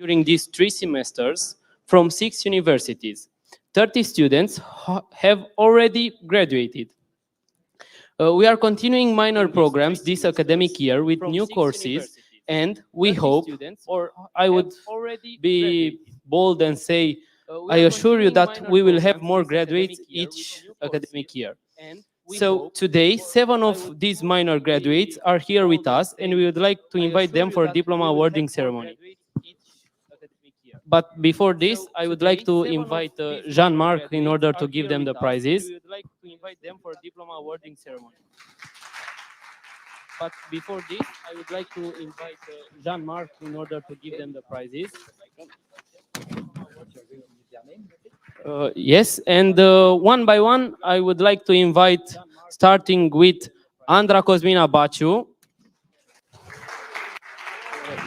during these 3 semesters from 6 universities. 30 students have already graduated. We are continuing minor programs this academic year with new courses, and we hope, or I would be bold and say, I assure you that we will have more graduates each academic year. So today, 7 of these minor graduates are here with us, and we would like to invite them for a diploma awarding ceremony. But before this, I would like to invite Jean-Marc in order to give them the prizes. But before this, I would like to invite Jean-Marc in order to give them the prizes. Yes, and one by one, I would like to invite, starting with Andra Cosmina Baciu.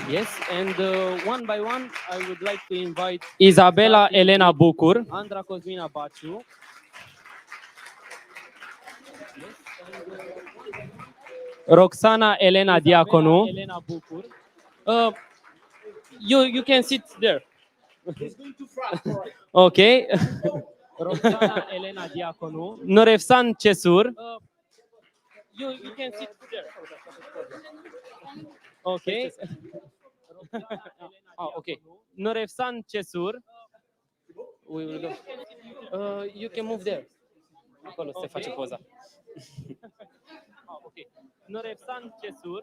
Yes, and one by one, I would like to invite Isabela Elena Bucur. Andra Cosmina Baciu. Roxana Elena Diaconu. You can sit there. He's going to front. Okay. Roxana Elena Diaconu. Norefsan Cesur. You can sit there. Okay. Oh, okay. Norefsan Cesur. We will go. You can move there. Acolo se face poza. Okay. Norefsan Cesur.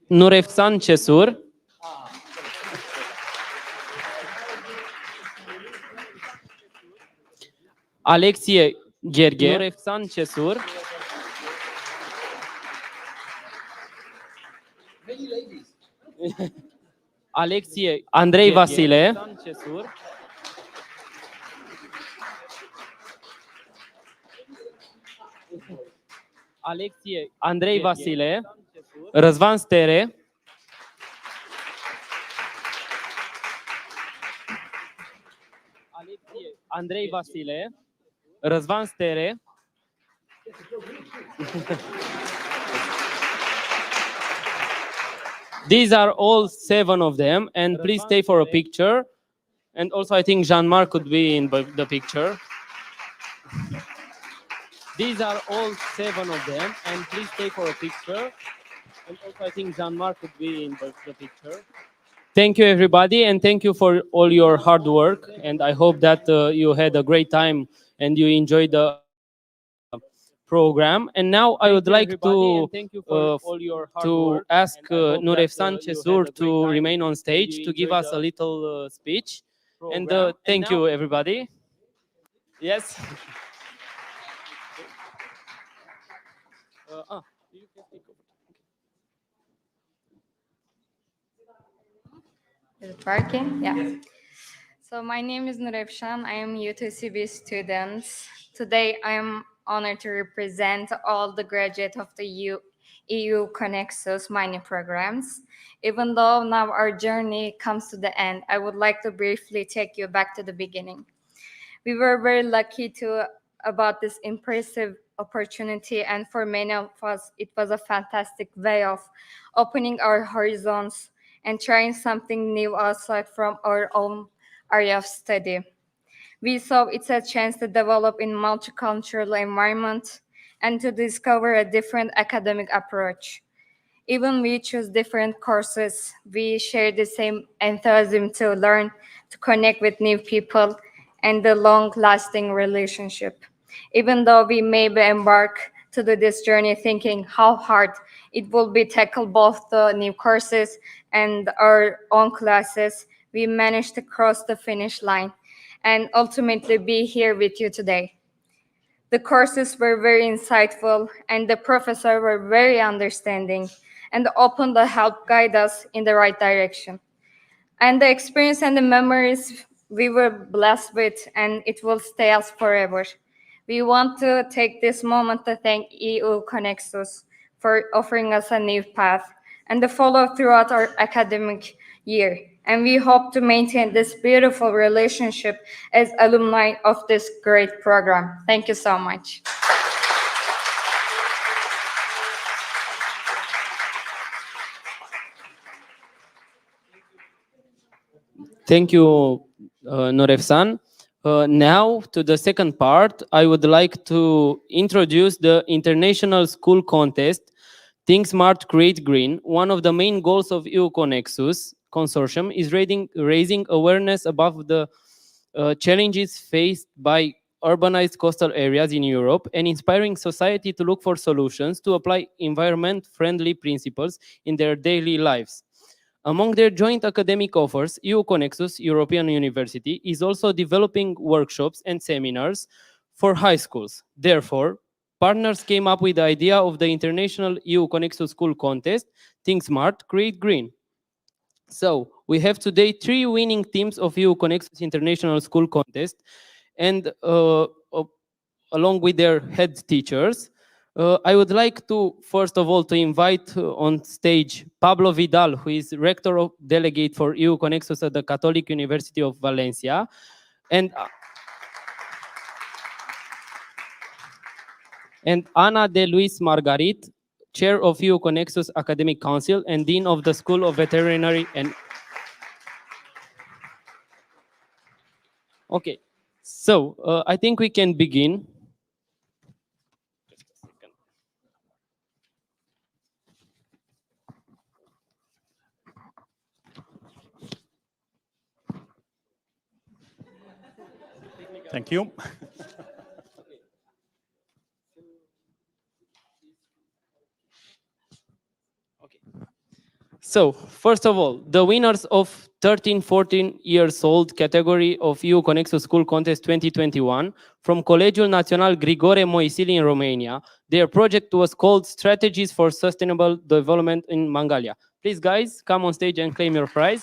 Norefsan Cesur. Alexie Gherghe. Norefsan Cesur. Many ladies. Alexie Andrei Vasile. Alexie Andrei Vasile. Răzvan Stere. Alexie Andrei Vasile. Răzvan Stere. These are all 7 of them, and please stay for a picture. And also, I think Jean-Marc could be in the picture. These are all 7 of them, and please stay for a picture. And also, I think Jean-Marc could be in the picture. Thank you, everybody, and thank you for all your hard work. And I hope that you had a great time and you enjoyed the program. And now I would like to ask Nurefsan Cesur to remain on stage to give us a little speech. And thank you, everybody. Yes. Is it working? Yeah. So my name is Nurefshan. I am UTCB student. Today I am honored to represent all the graduates of the EU-CONEXUS mining programs. Even though now our journey comes to the end, I would like to briefly take you back to the beginning. We were very lucky about this impressive opportunity, and for many of us, it was a fantastic way of opening our horizons and trying something new outside from our own area of study. We saw it's a chance to develop in multicultural environment and to discover a different academic approach. Even we choose different courses, we share the same enthusiasm to learn, to connect with new people, and the long-lasting relationship. Even though we may be embark to do this journey thinking how hard it will be tackle both the new courses and our own classes, we managed to cross the finish line and ultimately be here with you today. The courses were very insightful and the professors were very understanding and open to help guide us in the right direction. And the experience and the memories we were blessed with, and it will stay us forever. We want to take this moment to thank EU-CONEXUS for offering us a new path and to follow throughout our academic year. And we hope to maintain this beautiful relationship as alumni of this great program. Thank you so much. Thank you, Noref-san. Now, to the second part, I would like to introduce the International School Contest, Think Smart, Create Green. One of the main goals of EU-CONEXUS consortium is raising awareness about the challenges faced by urbanized coastal areas in Europe and inspiring society to look for solutions to apply environment-friendly principles in their daily lives. Among their joint academic offers, EU-CONEXUS European University is also developing workshops and seminars for high schools. Therefore, partners came up with the idea of the International EU-CONEXUS School Contest, Think Smart, Create Green. So, we have today 3 winning teams of EU-CONEXUS International School Contest, and along with their head teachers. I would like to, first of all, to invite on stage Pablo Vidal, who is Rector of Delegate for EU-CONEXUS at the Catholic University of Valencia, and Ana de Luis Margarit, Chair of EU-CONEXUS Academic Council and Dean of the School of Veterinary and... Okay, so I think we can begin. Thank you. So, first of all, the winners of 13-14 years old category of EU-CONEXUS School Contest 2021 from Colegiul Național Grigore Moisili in Romania. Their project was called Strategies for Sustainable Development in Mangalia. Please, guys, come on stage and claim your prize.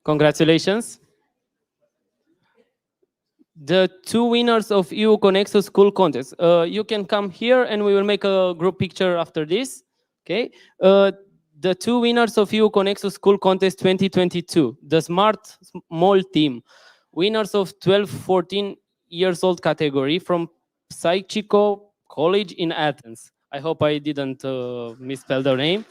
Congratulations. The 2 winners of EU-CONEXUS School Contest. You can come here and we will make a group picture after this. Okay. The 2 winners of EU-CONEXUS School Contest 2022. The Smart Small Team. Winners of 12-14 years old category from Psychico College in Athens. I hope I didn't misspell their name.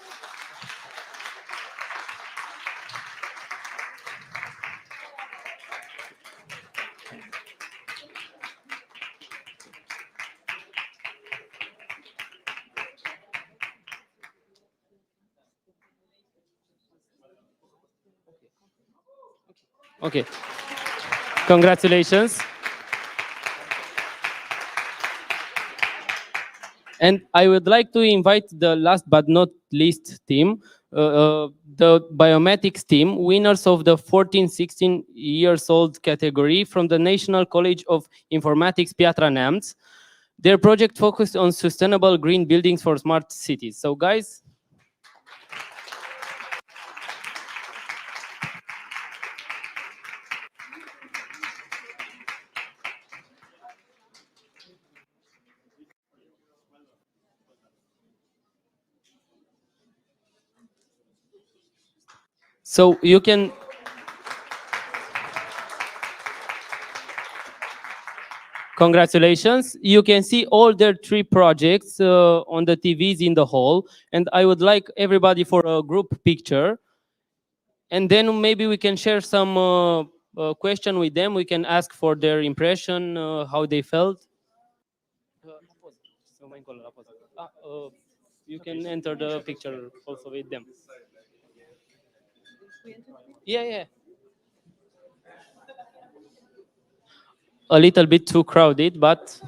Okay. Congratulations. And I would like to invite the last but not least team, the Biomatics team, winners of the 14-16 years old category from the National College of Informatics Piatra Neamț. Their project focused on sustainable green buildings for smart cities. So guys, so you can... Congratulations. You can see all their 3 projects on the TVs in the hall. And I would like everybody for a group picture. And then maybe we can share some question with them. We can ask for their impression, how they felt. You can enter the picture also with them. Yeah. A little bit too crowded, but...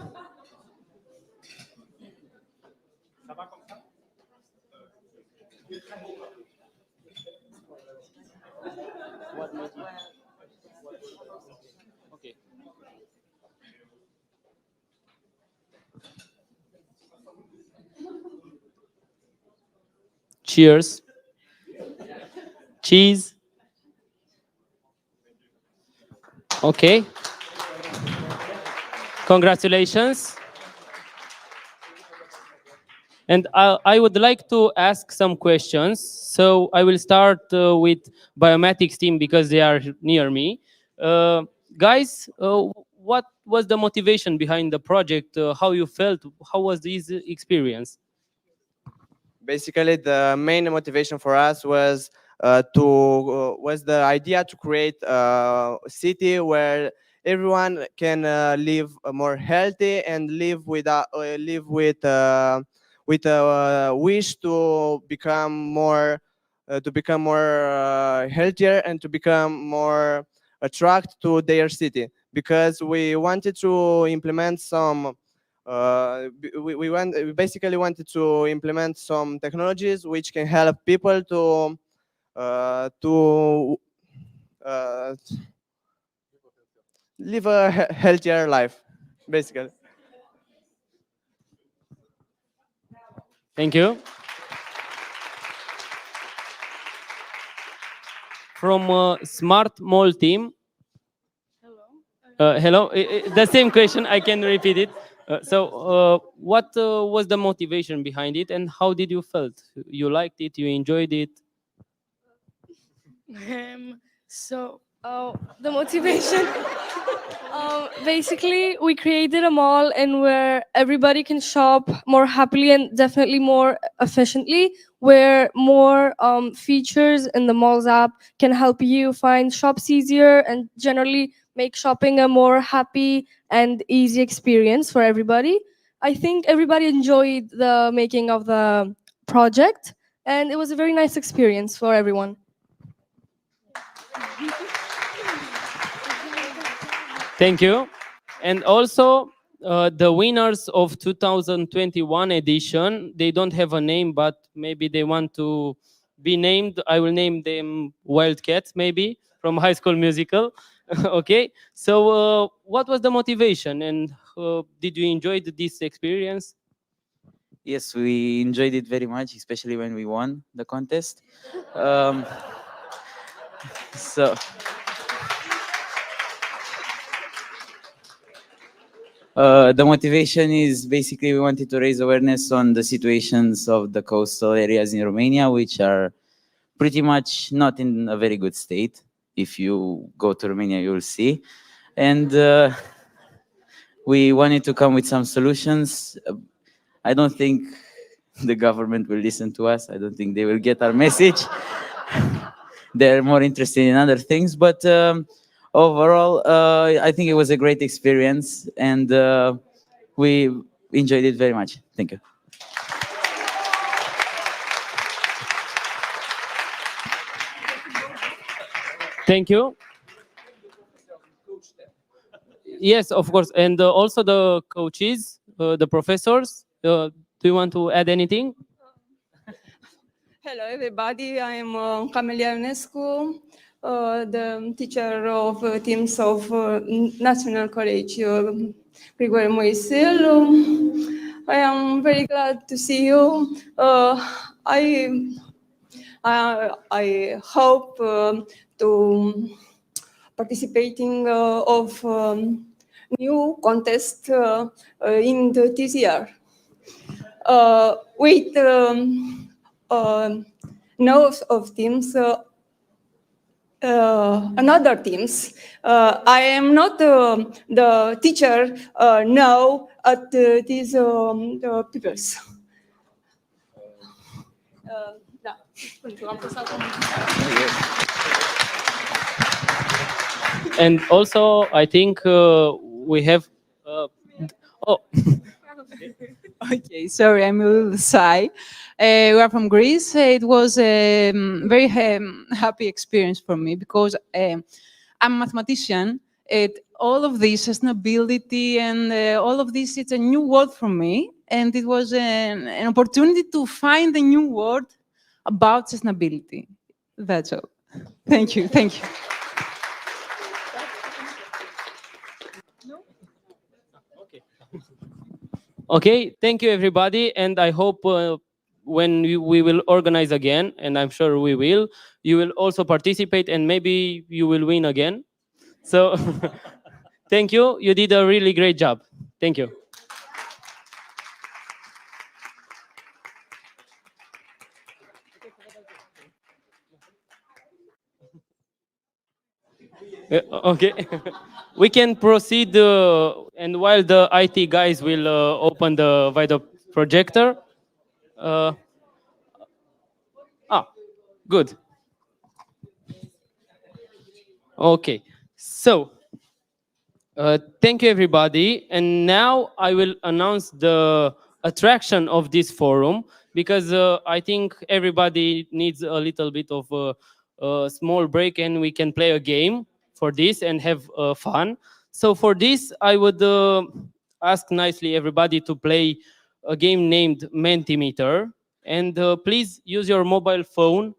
Okay. Cheers. Cheese. Okay. Congratulations. And I would like to ask some questions. So I will start with Biomatics team because they are near me. Guys, what was the motivation behind the project? How you felt? How was this experience? Basically, the main motivation for us was the idea to create a city where everyone can live more healthy and live with a wish to become more healthier and to become more attract to their city, because we wanted to implement some we basically wanted to implement some technologies which can help people to uh, live a healthier life, basically. Thank you. From Smart Mall team. Hello. The same question. I can repeat it. What was the motivation behind it, and how did you felt? You liked it? You enjoyed it? The motivation. Basically, we created a mall and where everybody can shop more happily and definitely more efficiently, where more features in the malls app can help you find shops easier and generally make shopping a more happy and easy experience for everybody. I think everybody enjoyed the making of the project, and it was a very nice experience for everyone. Thank you. And also, the winners of 2021 edition, they don't have a name, but maybe they want to be named. I will name them Wildcats, maybe, from High School Musical. Okay. So, what was the motivation, and did you enjoy this experience? Yes, we enjoyed it very much, especially when we won the contest. Um, so, the motivation is basically we wanted to raise awareness on the situations of the coastal areas in Romania, which are pretty much not in a very good state. If you go to Romania, you will see. And we wanted to come with some solutions. I don't think the government will listen to us. I don't think they will get our message. They're more interested in other things. But overall, I think it was a great experience, and we enjoyed it very much. Thank you. Thank you. Yes, of course. And also the coaches, the professors. Do you want to add anything? Hello, everybody. I'm Camelia Ionescu, the teacher of teams of National College Grigore Moisil. I am very glad to see you. I hope to participating of new contest in this year. With knows of teams, another teams. I am not the teacher now at these peoples. Da. And also, I think we have. Oh, Okay, sorry, I'm a little shy. We are from Greece. It was a very happy experience for me because I'm a mathematician. All of this sustainability and all of this, it's a new word for me. And it was an opportunity to find a new word about sustainability. That's all. Thank you. Thank you. okay. Thank you, everybody. And I hope when we will organize again, and I'm sure we will, you will also participate, and maybe you will win again. So, thank you. You did a really great job. Thank you. Okay. We can proceed, and while the IT guys will open the video projector. Uh, Good. Okay. So, thank you, everybody. And now I will announce the attraction of this forum, because I think everybody needs a little bit of a small break, and we can play a game for this and have fun. So for this, I would ask nicely everybody to play a game named Mentimeter. And please use your mobile phone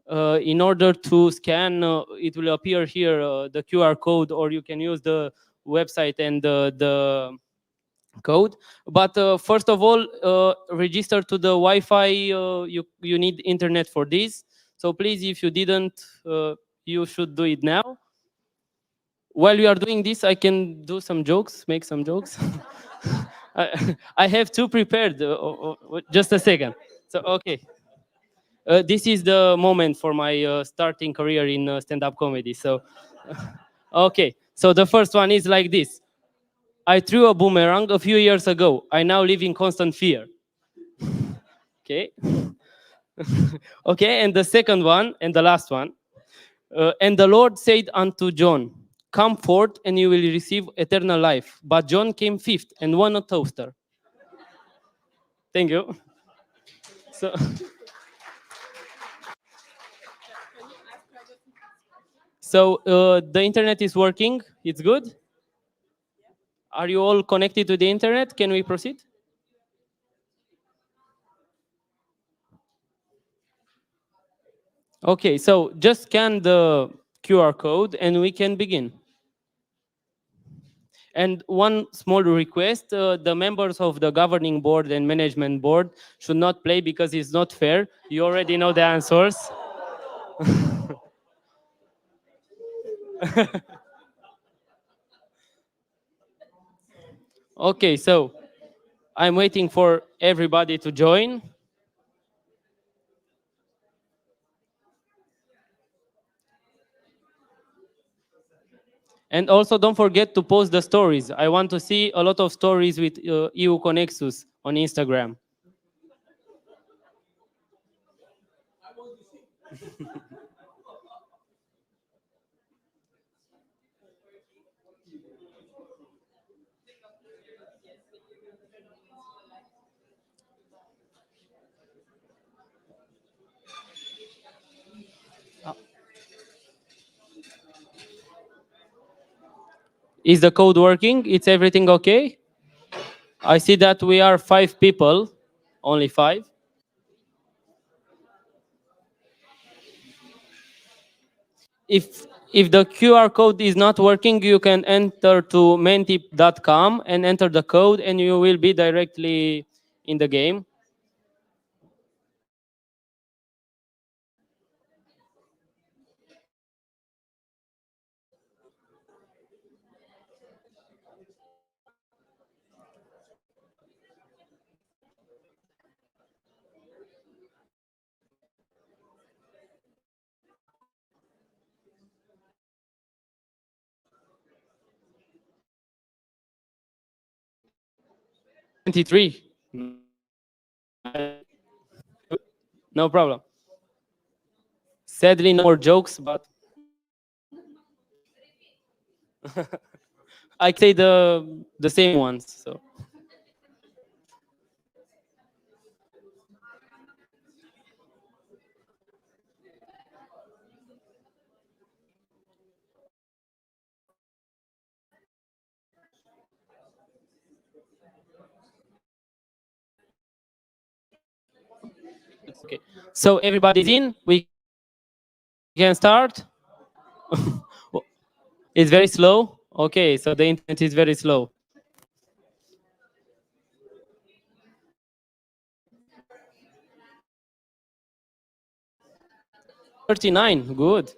in order to scan. It will appear here, the QR code, or you can use the website and the code. But first of all, register to the Wi-Fi. You need internet for this. So please, if you didn't, you should do it now. While we are doing this, I can do some jokes, make some jokes. I have two prepared. Just a second. So, okay. This is the moment for my starting career in stand-up comedy. So, okay. So the first one is like this. I threw a boomerang a few years ago. I now live in constant fear. Okay. Okay, and the second one, and the last one. And the Lord said unto John, come forth and you will receive eternal life. But John came fifth and won a toaster. Thank you. So, the internet is working. It's good. Are you all connected to the internet? Can we proceed? Okay, so just scan the QR code and we can begin. And one small request, the members of the governing board and management board should not play because it's not fair. You already know the answers. Okay, so I'm waiting for everybody to join. And also don't forget to post the stories. I want to see a lot of stories with EU-CONEXUS on Instagram. Is the code working? Is everything okay? I see that we are 5 people, only 5. If the QR code is not working, you can enter to mentip.com and enter the code, and you will be directly in the game. Twenty-three. No problem. Sadly, no more jokes, but I say the same ones. So. Okay. So everybody's in. We can start. It's very slow. Okay, so the internet is very slow. 39, good.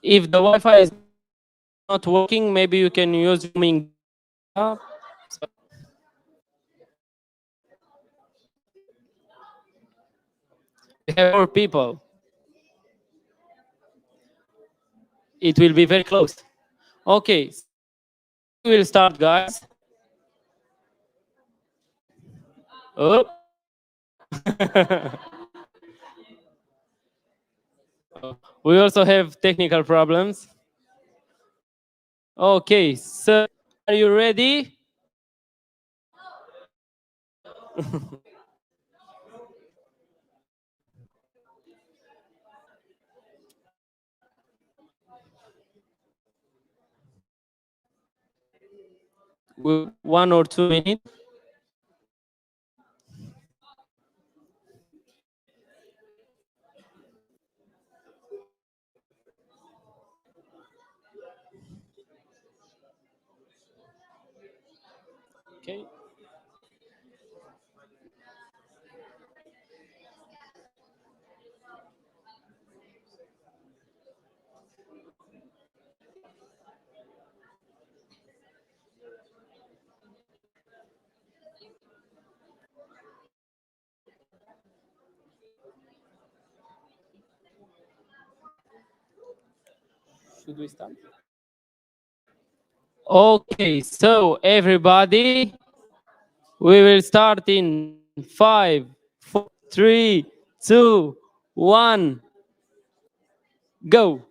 If the Wi-Fi is not working, maybe you can use roaming data. We have more people. It will be very close. Okay, we will start, guys. Oh. We also have technical problems. Okay, so are you ready? With 1 or 2 minutes. Okay. Should we start? Okay, so everybody, we will start in 5, 4, 3, 2, 1, go.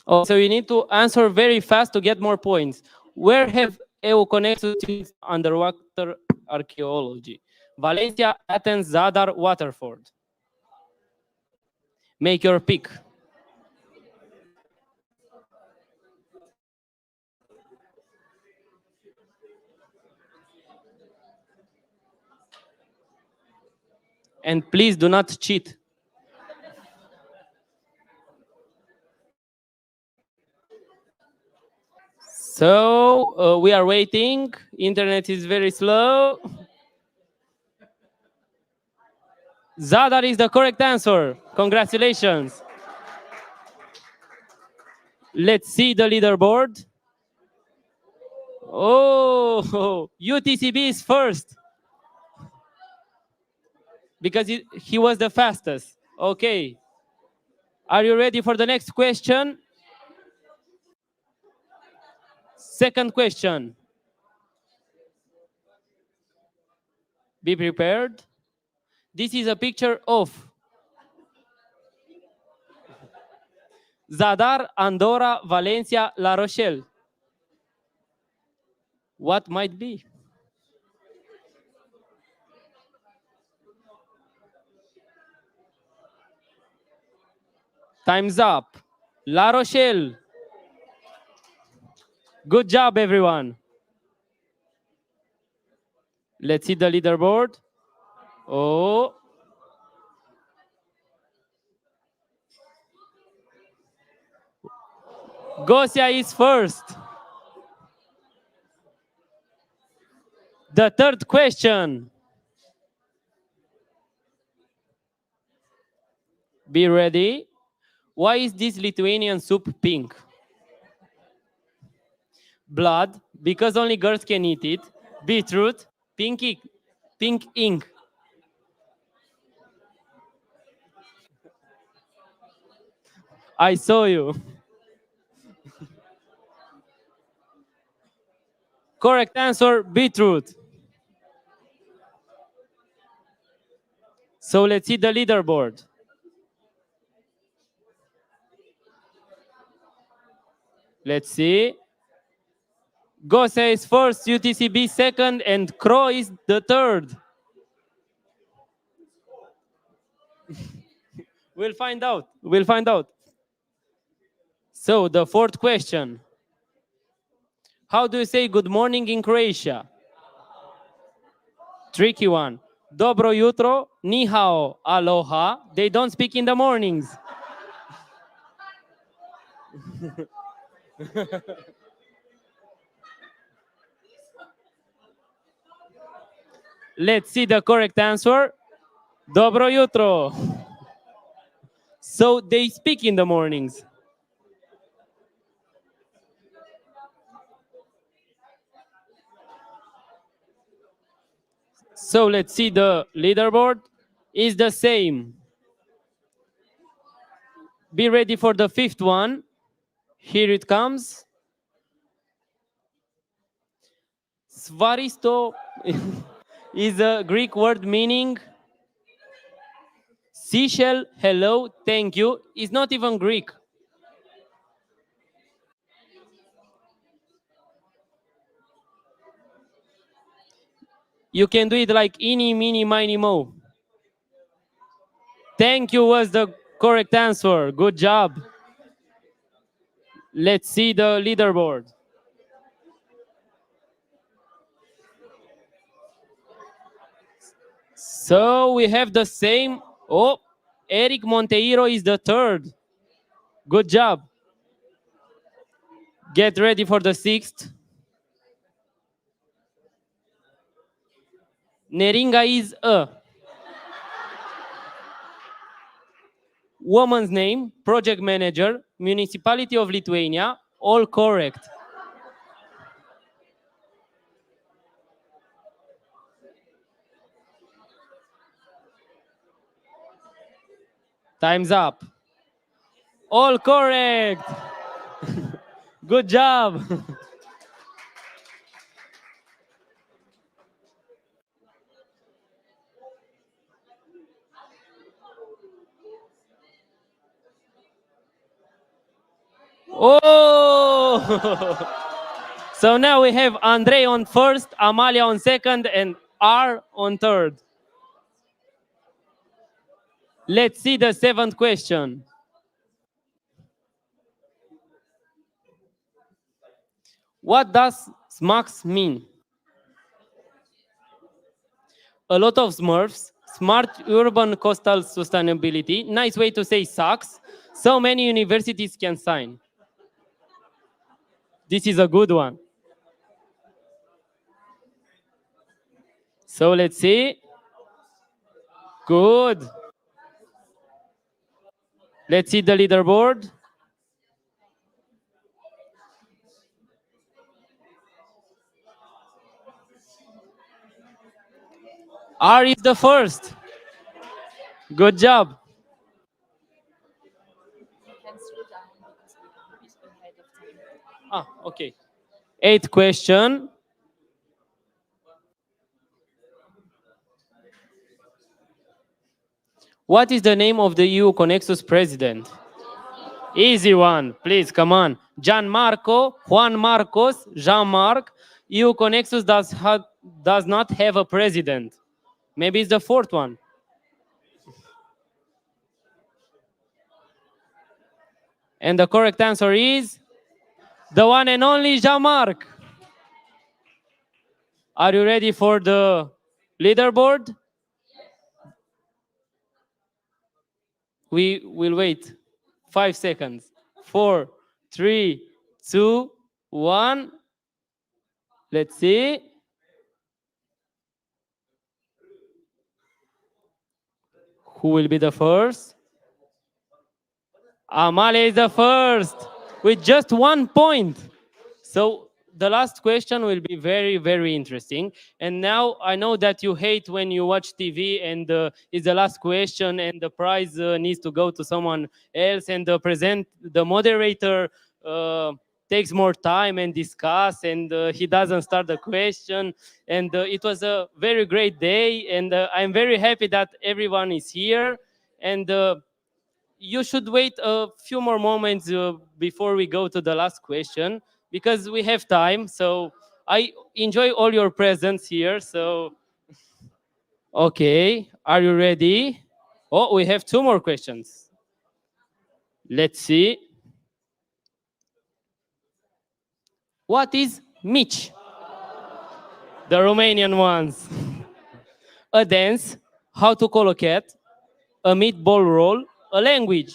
Oh, so you need to answer very fast to get more points. Where have EU-CONEXUS students underwater archaeology? Valencia, Athens, Zadar, Waterford. Make your pick. And please do not cheat. So we are waiting. Internet is very slow. Zadar is the correct answer. Congratulations. Let's see the leaderboard. Oh, UTCB is first. Because he was the fastest. Okay. Are you ready for the next question? Second question. Be prepared. This is a picture of Zadar, Andorra, Valencia, La Rochelle. What might be? Time's up. La Rochelle. Good job, everyone. Let's see the leaderboard. Oh. Gosia is first. The third question. Be ready. Why is this Lithuanian soup pink? Blood, because only girls can eat it. Beetroot, pink ink. I saw you. Correct answer, beetroot. So let's see the leaderboard. Let's see. Gosia is first, UTCB second, and Crow is the third. We'll find out. We'll find out. So the fourth question. How do you say good morning in Croatia? Tricky one. Dobro jutro, ni hao, aloha. They don't speak in the mornings. Let's see the correct answer. Dobro jutro. So they speak in the mornings. So let's see, the leaderboard is the same. Be ready for the fifth one. Here it comes. Svaristo is a Greek word meaning seashell, hello, thank you. It's not even Greek. You can do it like eeny, meeny, miny, mo. Thank you was the correct answer. Good job. Let's see the leaderboard. So we have the same. Oh, Eric Monteiro is the third. Good job. Get ready for the sixth. Neringa is a woman's name, project manager, municipality of Lithuania, all correct. Time's up. All correct. Good job. Oh! So now we have Andre on first, Amalia on second, and R on third. Let's see the seventh question. What does SMARTS mean? A lot of Smurfs, smart urban coastal sustainability, nice way to say sucks. So many universities can sign. This is a good one. So let's see. Good. Let's see the leaderboard. R is the first. Good job. Ah, okay. Eighth question. What is the name of the EU-CONEXUS president? Easy one, please, come on. Gianmarco, Juan Marcos, Jean-Marc. EU-CONEXUS does not have a president. Maybe it's the fourth one. And the correct answer is the one and only Jean-Marc. Are you ready for the leaderboard? We will wait 5 seconds. 4, 3, 2, 1. Let's see. Who will be the first? Amalia is the first with just 1 point. So the last question will be very, very interesting. And now I know that you hate when you watch TV and it's the last question and the prize needs to go to someone else, and the moderator takes more time and discuss, and he doesn't start the question. And it was a very great day, and I'm very happy that everyone is here. And you should wait a few more moments before we go to the last question, because we have time. So I enjoy all your presence here. So, okay, are you ready? Oh, we have 2 more questions. Let's see. What is Mitch? The Romanian ones. A dance, how to call a cat, a meatball roll, a language.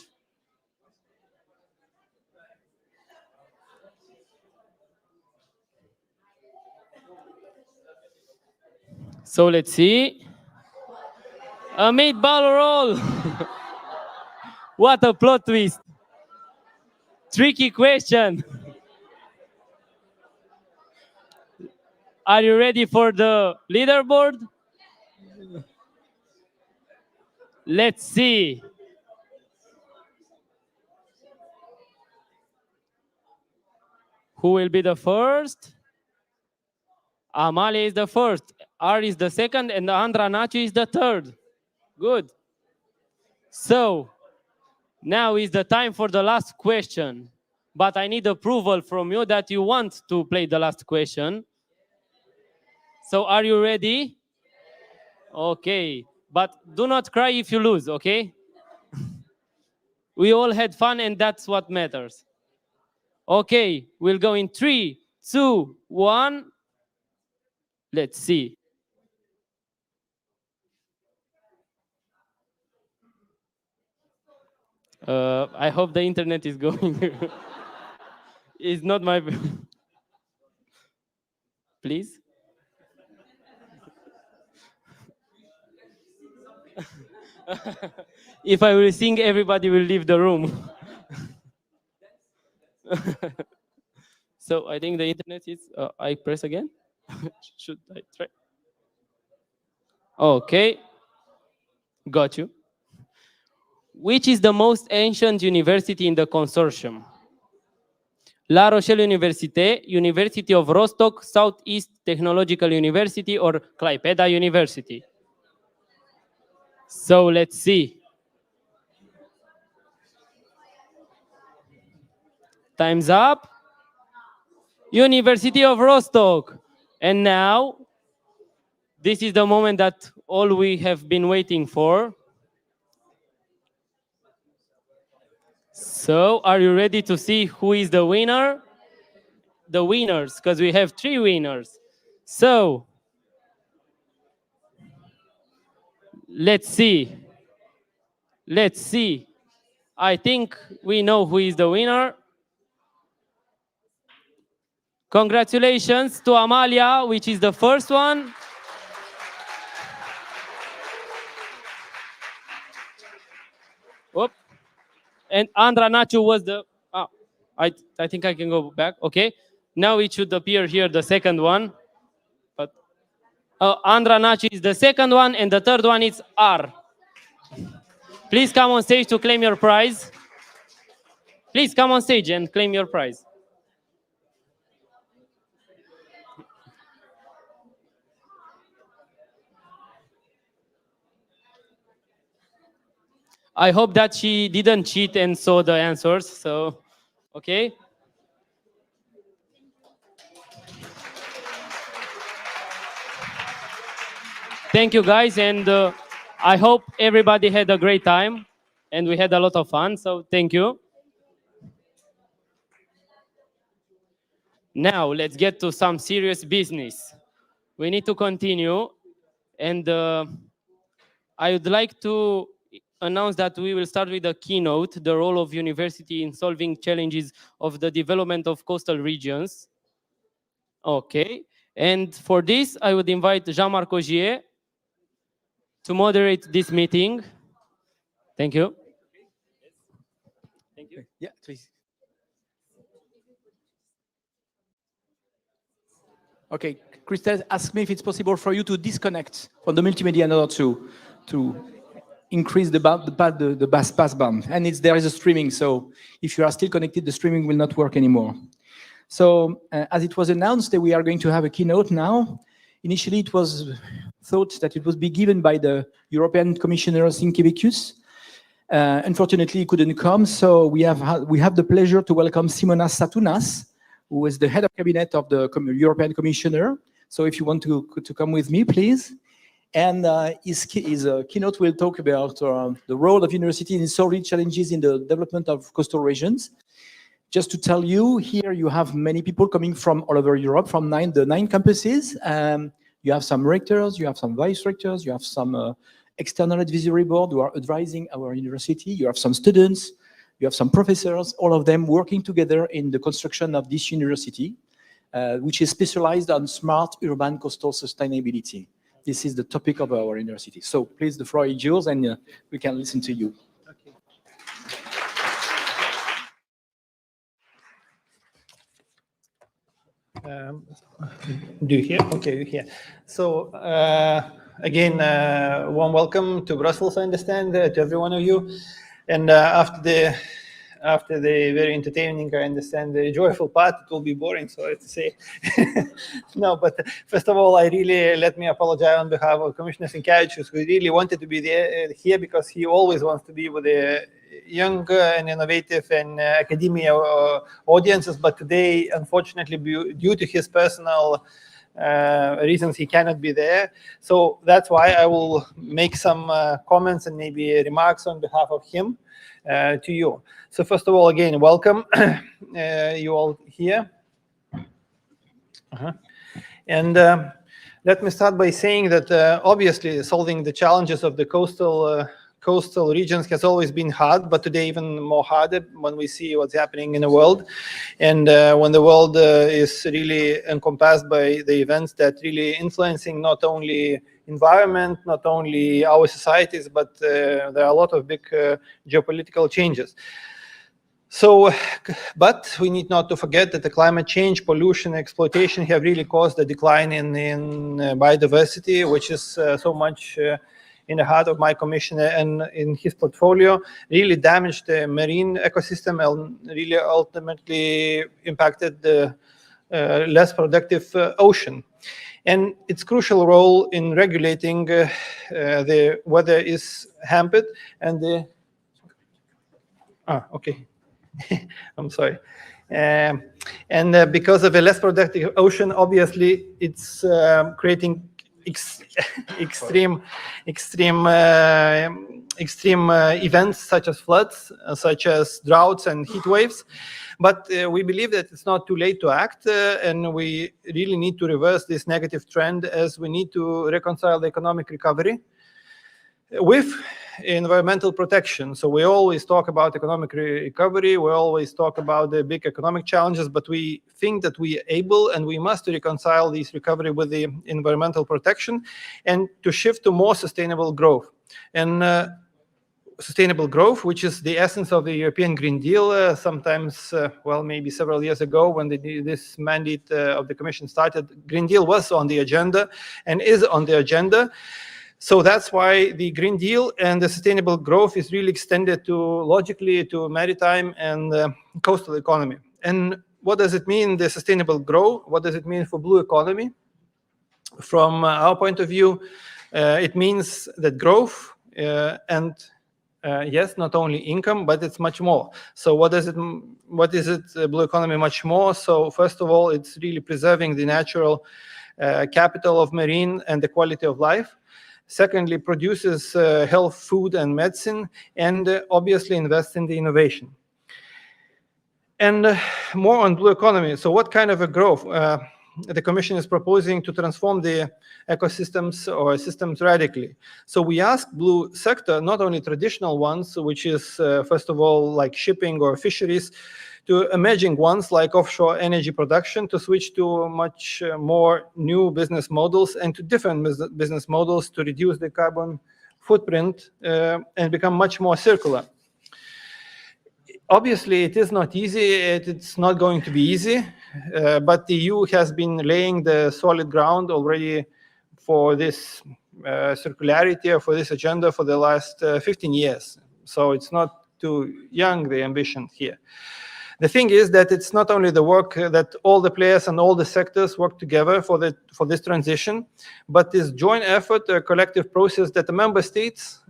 So let's see. A meatball roll. What a plot twist. Tricky question. Are you ready for the leaderboard? Let's see. Who will be the first? Amalia is the first, R is the second, and Andra Nacho is the third. Good. So, now is the time for the last question. But I need approval from you that you want to play the last question. So, are you ready? Okay. But do not cry if you lose, okay? We all had fun, and that's what matters. Okay, we'll go in 3, 2, 1. Let's see. I hope the internet is going. It's not my... Please? If I will sing, everybody will leave the room. So I think the internet is... I press again? Should I try? Okay. Got you. Which is the most ancient university in the consortium? La Rochelle Université, University of Rostock, Southeast Technological University, or Klaipeda University? So let's see. Time's up. University of Rostock. And now, this is the moment that all we have been waiting for. So, are you ready to see who is the winner? The winners, because we have 3 winners. So, let's see. Let's see. I think we know who is the winner. Congratulations to Amalia, which is the first one. Whoop. And Andra Nacho was the... I think I can go back. Okay. Now it should appear here, the second one. But Andra Nacho is the second one, and the third one is R. Please come on stage to claim your prize. Please come on stage and claim your prize. I hope that she didn't cheat and saw the answers. So, okay. Thank you, guys, and I hope everybody had a great time, and we had a lot of fun. So, thank you. Now, let's get to some serious business. We need to continue, and I would like to announce that we will start with a keynote, the role of university in solving challenges of the development of coastal regions. Okay, and for this, I would invite Jean-Marc Augier to moderate this meeting. Thank you. Thank you. Yeah, please. Okay, Christelle asked me if it's possible for you to disconnect from the multimedia in order to increase the passband. And there is a streaming, so if you are still connected, the streaming will not work anymore. So as it was announced, that we are going to have a keynote now. Initially, it was thought that it would be given by the European Commissioner Sinkevicius. Unfortunately, he couldn't come, so we have the pleasure to welcome Simonas Satounas, who is the head of cabinet of the European Commissioner. So if you want to come with me, please. And his keynote will talk about the role of university in solving challenges in the development of coastal regions. Just to tell you, here you have many people coming from all over Europe, from the 9 campuses. You have some rectors, you have some vice rectors, you have some external advisory board who are advising our university. You have some students, you have some professors, all of them working together in the construction of this university, which is specialized on smart urban coastal sustainability. This is the topic of our university. So please, the floor is yours, and we can listen to you. Okay. Do you hear? Okay, you hear. So Again, warm welcome to Brussels, I understand, to every one of you. And after the very entertaining, I understand, the joyful part, it will be boring, so I have to say. No, but first of all, let me apologize on behalf of Commissioner Sinkevičius, who really wanted to be here because he always wants to be with the young and innovative and academia audiences, but today, unfortunately, due to his personal reasons, he cannot be there. So that's why I will make some comments and maybe remarks on behalf of him to you. So first of all, again, welcome you all here. And let me start by saying that obviously solving the challenges of the coastal regions has always been hard, but today even more harder when we see what's happening in the world. And when the world is really encompassed by the events that really influencing not only environment, not only our societies, but there are a lot of big geopolitical changes. So, but we need not to forget that the climate change, pollution, exploitation have really caused a decline in biodiversity, which is so much in the heart of my commissioner and in his portfolio, really damaged the marine ecosystem and really ultimately impacted the less productive ocean. And its crucial role in regulating the weather is hampered, and the I'm sorry. And because of a less productive ocean, obviously it's creating extreme events such as floods, such as droughts and heat waves. But we believe that it's not too late to act, and we really need to reverse this negative trend, as we need to reconcile the economic recovery with environmental protection. So we always talk about economic recovery, we always talk about the big economic challenges, but we think that we are able and we must reconcile this recovery with the environmental protection and to shift to more sustainable growth. And sustainable growth, which is the essence of the European Green Deal, sometimes, well, maybe several years ago when this mandate of the Commission started, Green Deal was on the agenda and is on the agenda. So that's why the Green Deal and the sustainable growth is really extended logically to maritime and coastal economy. And what does it mean, the sustainable growth? What does it mean for blue economy? From our point of view, it means that growth and yes, not only income, but it's much more. So what is it, blue economy much more? So first of all, it's really preserving the natural capital of marine and the quality of life. Secondly, produces health, food, and medicine, and obviously invests in the innovation. And more on blue economy. So what kind of a growth? The Commission is proposing to transform the ecosystems or systems radically. So we ask blue sector, not only traditional ones, which is, first of all, like shipping or fisheries, to emerging ones like offshore energy production, to switch to much more new business models and to different business models to reduce the carbon footprint and become much more circular. Obviously, it is not easy. It's not going to be easy, but the EU has been laying the solid ground already for this circularity or for this agenda for the last 15 years. So it's not too young, the ambition here. The thing is that it's not only the work that all the players and all the sectors work together for this transition, but this joint effort, a collective process that the member states,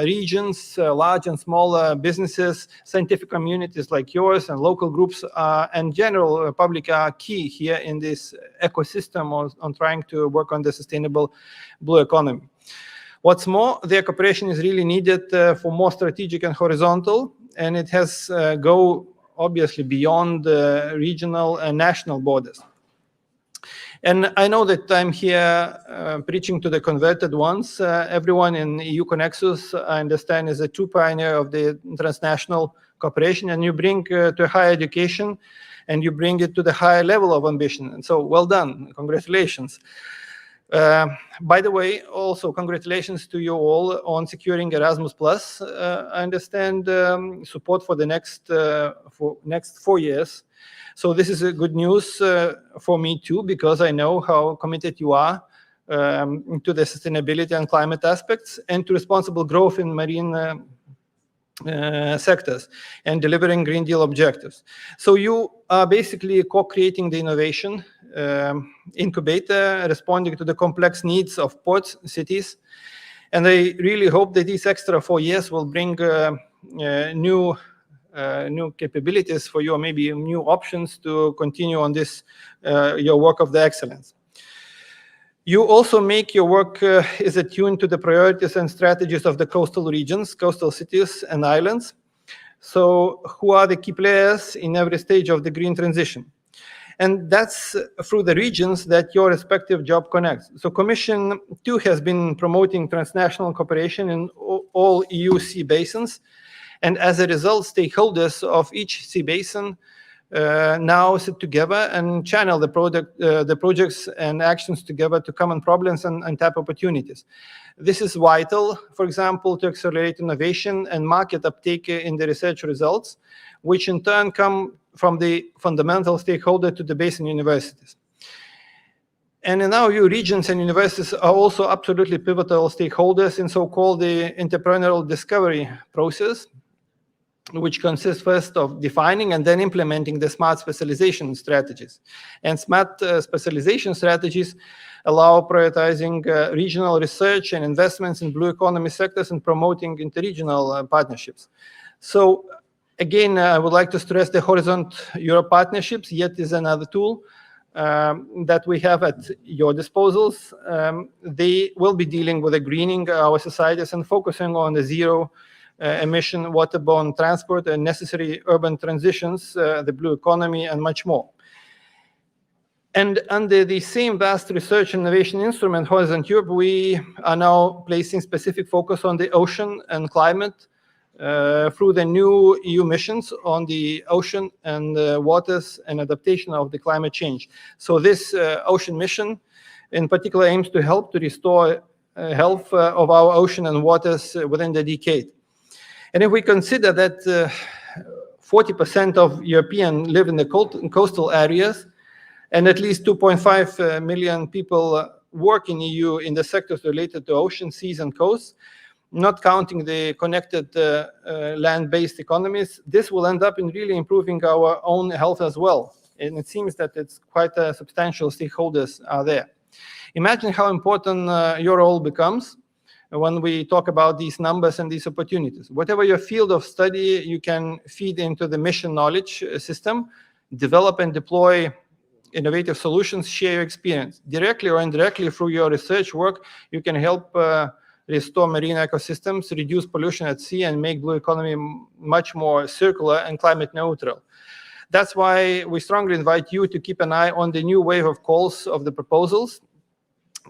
regions, large and small businesses, scientific communities like yours and local groups and general public are key here in this ecosystem on trying to work on the sustainable blue economy. What's more, their cooperation is really needed for more strategic and horizontal, and it has go obviously beyond regional and national borders. And I know that I'm here preaching to the converted ones. Everyone in EU-CONEXUS, I understand, is a true pioneer of the transnational cooperation, and you bring to higher education, and you bring it to the higher level of ambition. And so, well done, congratulations. By the way, also congratulations to you all on securing Erasmus+. I understand support for the next 4 years. So this is a good news for me too, because I know how committed you are to the sustainability and climate aspects, and to responsible growth in marine sectors and delivering Green Deal objectives. So you are basically co-creating the innovation incubator, responding to the complex needs of ports, cities. And I really hope that these extra 4 years will bring new capabilities for you, or maybe new options to continue on this, your work of the excellence. You also make your work is attuned to the priorities and strategies of the coastal regions, coastal cities and islands. So who are the key players in every stage of the green transition? And that's through the regions that your respective job connects. So Commission too has been promoting transnational cooperation in all EU sea basins. And as a result, stakeholders of each sea basin now sit together and channel the projects and actions together to common problems and tap opportunities. This is vital, for example, to accelerate innovation and market uptake in the research results, which in turn come from the fundamental stakeholder to the basin universities. And in our view, regions and universities are also absolutely pivotal stakeholders in so-called the entrepreneurial discovery process, which consists first of defining and then implementing the smart specialization strategies. And smart specialization strategies allow prioritizing regional research and investments in blue economy sectors and promoting interregional partnerships. So again, I would like to stress the Horizon Europe partnerships, yet is another tool that we have at your disposals. They will be dealing with the greening our societies and focusing on the zero emission waterborne transport and necessary urban transitions, the blue economy, and much more. And under the same vast research and innovation instrument, Horizon Europe, we are now placing specific focus on the ocean and climate through the new EU missions on the ocean and waters and adaptation of the climate change. So this ocean mission in particular aims to help to restore health of our ocean and waters within the decade. And if we consider that 40% of Europeans live in the coastal areas, and at least 2.5 million people work in EU in the sectors related to ocean, seas, and coasts, not counting the connected land-based economies, this will end up in really improving our own health as well. And it seems that it's quite a substantial stakeholders are there. Imagine how important your role becomes when we talk about these numbers and these opportunities. Whatever your field of study, you can feed into the mission knowledge system, develop and deploy innovative solutions, share your experience. Directly or indirectly through your research work, you can help restore marine ecosystems, reduce pollution at sea, and make blue economy much more circular and climate neutral. That's why we strongly invite you to keep an eye on the new wave of calls of the proposals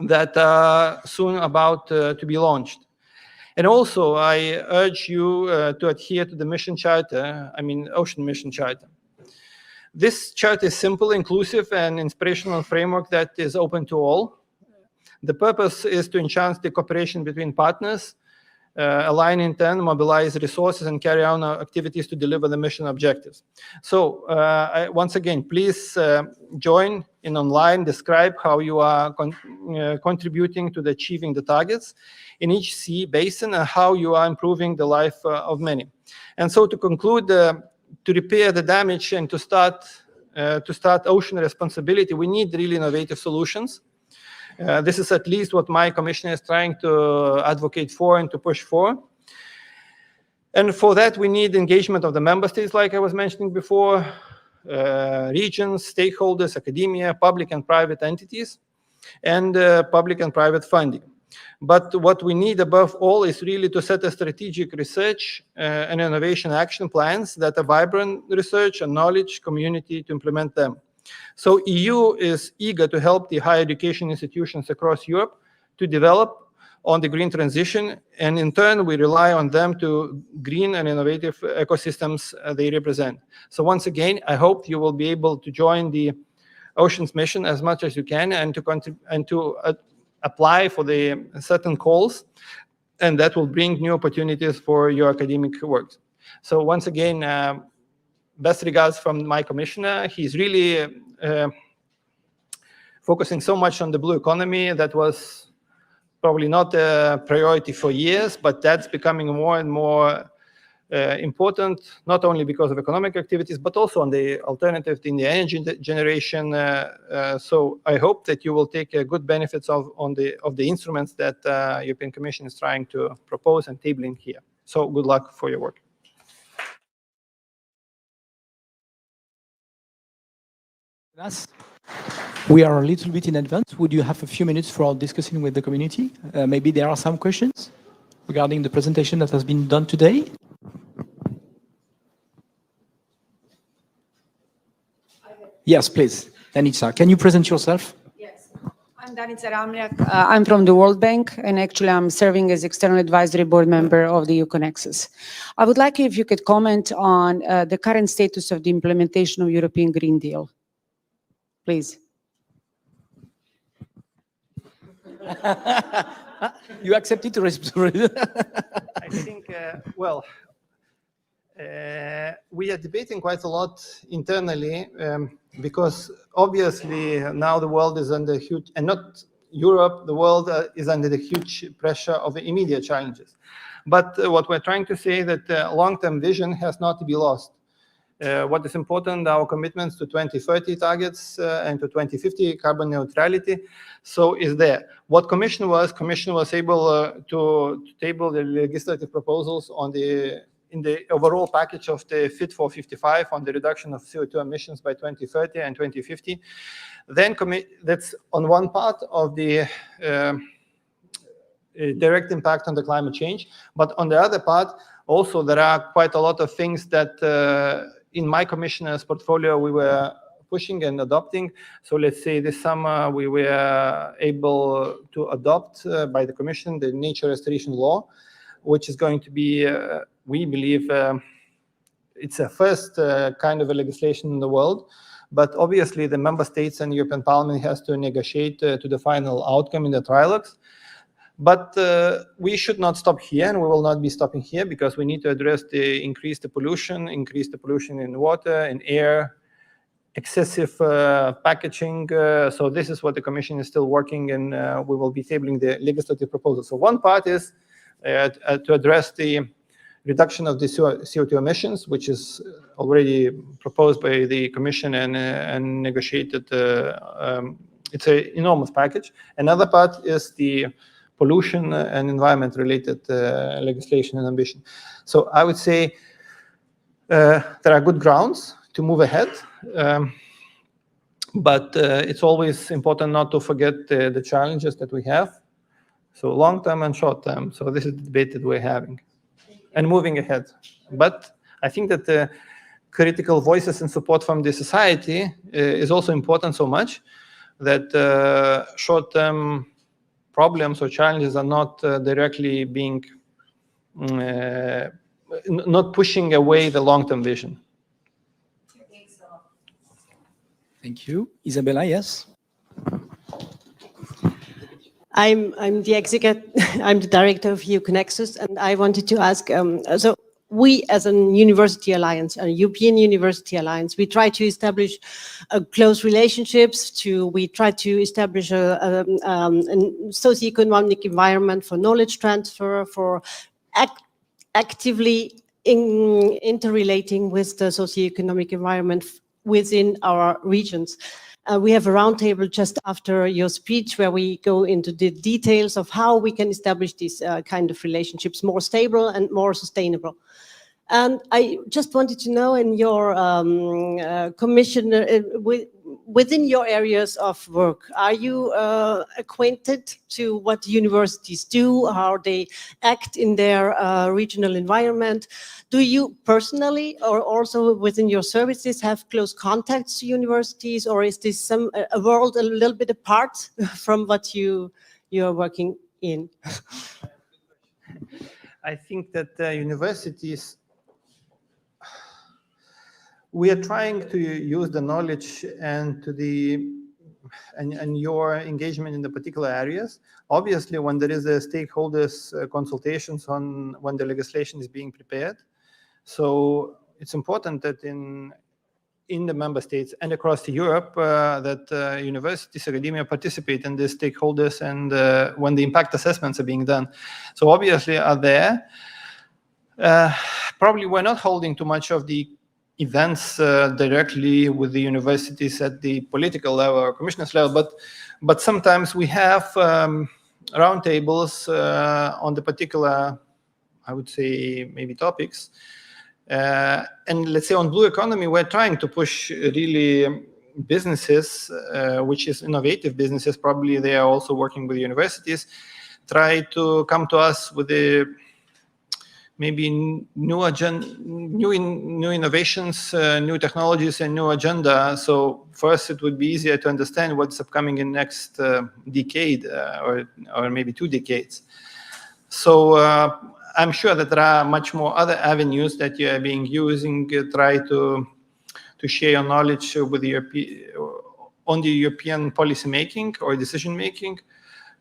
that are soon about to be launched. And also, I urge you to adhere to the mission charter, Ocean Mission Charter. This charter is simple, inclusive, and inspirational framework that is open to all. The purpose is to enhance the cooperation between partners, align intent, mobilize resources, and carry on activities to deliver the mission objectives. So once again, please join in online, describe how you are contributing to achieving the targets in each sea basin and how you are improving the life of many. And so to conclude, to repair the damage and to start ocean responsibility, we need really innovative solutions. This is at least what my commission is trying to advocate for and to push for. And for that, we need engagement of the member states, like I was mentioning before, regions, stakeholders, academia, public and private entities, and public and private funding. But what we need above all is really to set a strategic research and innovation action plans that are vibrant research and knowledge community to implement them. So EU is eager to help the higher education institutions across Europe to develop on the green transition, and in turn, we rely on them to green and innovative ecosystems they represent. So once again, I hope you will be able to join the Oceans Mission as much as you can and to apply for the certain calls, and that will bring new opportunities for your academic work. So once again, best regards from my commissioner. He's really focusing so much on the blue economy that was probably not a priority for years, but that's becoming more and more important, not only because of economic activities, but also on the alternative in the energy generation. So I hope that you will take good benefits of the instruments that European Commission is trying to propose and tabling here. So good luck for your work. We are a little bit in advance. Would you have a few minutes for discussing with the community? Maybe there are some questions regarding the presentation that has been done today. Yes, please. Danica, can you present yourself? Yes. I'm Danica Ramljak. I'm from the World Bank, and actually I'm serving as external advisory board member of the EU-CONEXUS. I would like if you could comment on the current status of the implementation of European Green Deal. Please. You accepted to respond. I think, we are debating quite a lot internally because obviously now the world is under huge, and not Europe, the world is under the huge pressure of the immediate challenges. But what we're trying to say that long-term vision has not to be lost. What is important, our commitments to 2030 targets and to 2050 carbon neutrality, so is there. What Commission was able to table the legislative proposals on in the overall package of the Fit for 55 on the reduction of CO2 emissions by 2030 and 2050. Then that's on one part of the direct impact on the climate change, but on the other part, also there are quite a lot of things that in my commissioner's portfolio we were pushing and adopting. So let's say this summer we were able to adopt by the Commission the nature restoration law, which is going to be, we believe, it's a first kind of a legislation in the world. But obviously the member states and European Parliament has to negotiate to the final outcome in the trilogues. But we should not stop here, and we will not be stopping here, because we need to address increase the pollution in water, in air, excessive packaging. So this is what the Commission is still working, and we will be tabling the legislative proposal. So one part is to address the reduction of the CO2 emissions, which is already proposed by the Commission and negotiated. It's an enormous package. Another part is the pollution and environment-related legislation and ambition. So I would say there are good grounds to move ahead, but it's always important not to forget the challenges that we have. So long-term and short-term. So this is the debate that we're having and moving ahead. But I think that the critical voices and support from the society is also important so much that short-term problems or challenges are not directly being, not pushing away the long-term vision. Thank you. Isabella, yes? I'm the executive, I'm the director of EU-CONEXUS, and I wanted to ask, so we as a university alliance, a European University Alliance, we try to establish close relationships, we try to establish a socio-economic environment for knowledge transfer, for actively interrelating with the socio-economic environment within our regions. We have a roundtable just after your speech where we go into the details of how we can establish these kind of relationships more stable and more sustainable. And I just wanted to know, in your commission, within your areas of work, are you acquainted to what universities do, how they act in their regional environment? Do you personally, or also within your services, have close contacts to universities, or is this a world a little bit apart from what you are working in? I think that universities, we are trying to use the knowledge and your engagement in the particular areas. Obviously, when there is a stakeholders consultations on when the legislation is being prepared. So it's important that in the member states and across Europe that universities, academia participate in these stakeholders and when the impact assessments are being done. So obviously are there. Probably we're not holding too much of the events directly with the universities at the political level or commissioners level, but sometimes we have roundtables on the particular, I would say, maybe topics. And let's say on blue economy, we're trying to push really businesses, which is innovative businesses, probably they are also working with universities, try to come to us with a maybe new innovations, new technologies, and new agenda. So first, it would be easier to understand what's upcoming in next decade or maybe 2 decades. So I'm sure that there are much more other avenues that you are being using. Try to share your knowledge with the on the European policy making or decision making.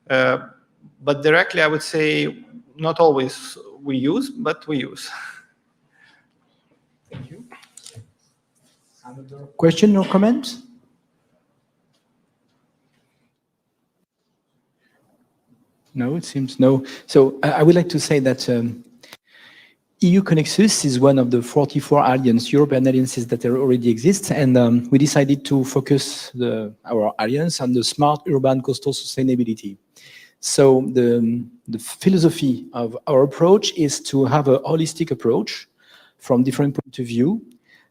But directly, I would say not always we use, but we use. Thank you. Another question or comment? No, it seems no. So I would like to say that EU-CONEXUS is one of the 44 European alliances that already exist, and we decided to focus our alliance on the smart urban coastal sustainability. So the philosophy of our approach is to have a holistic approach from different points of view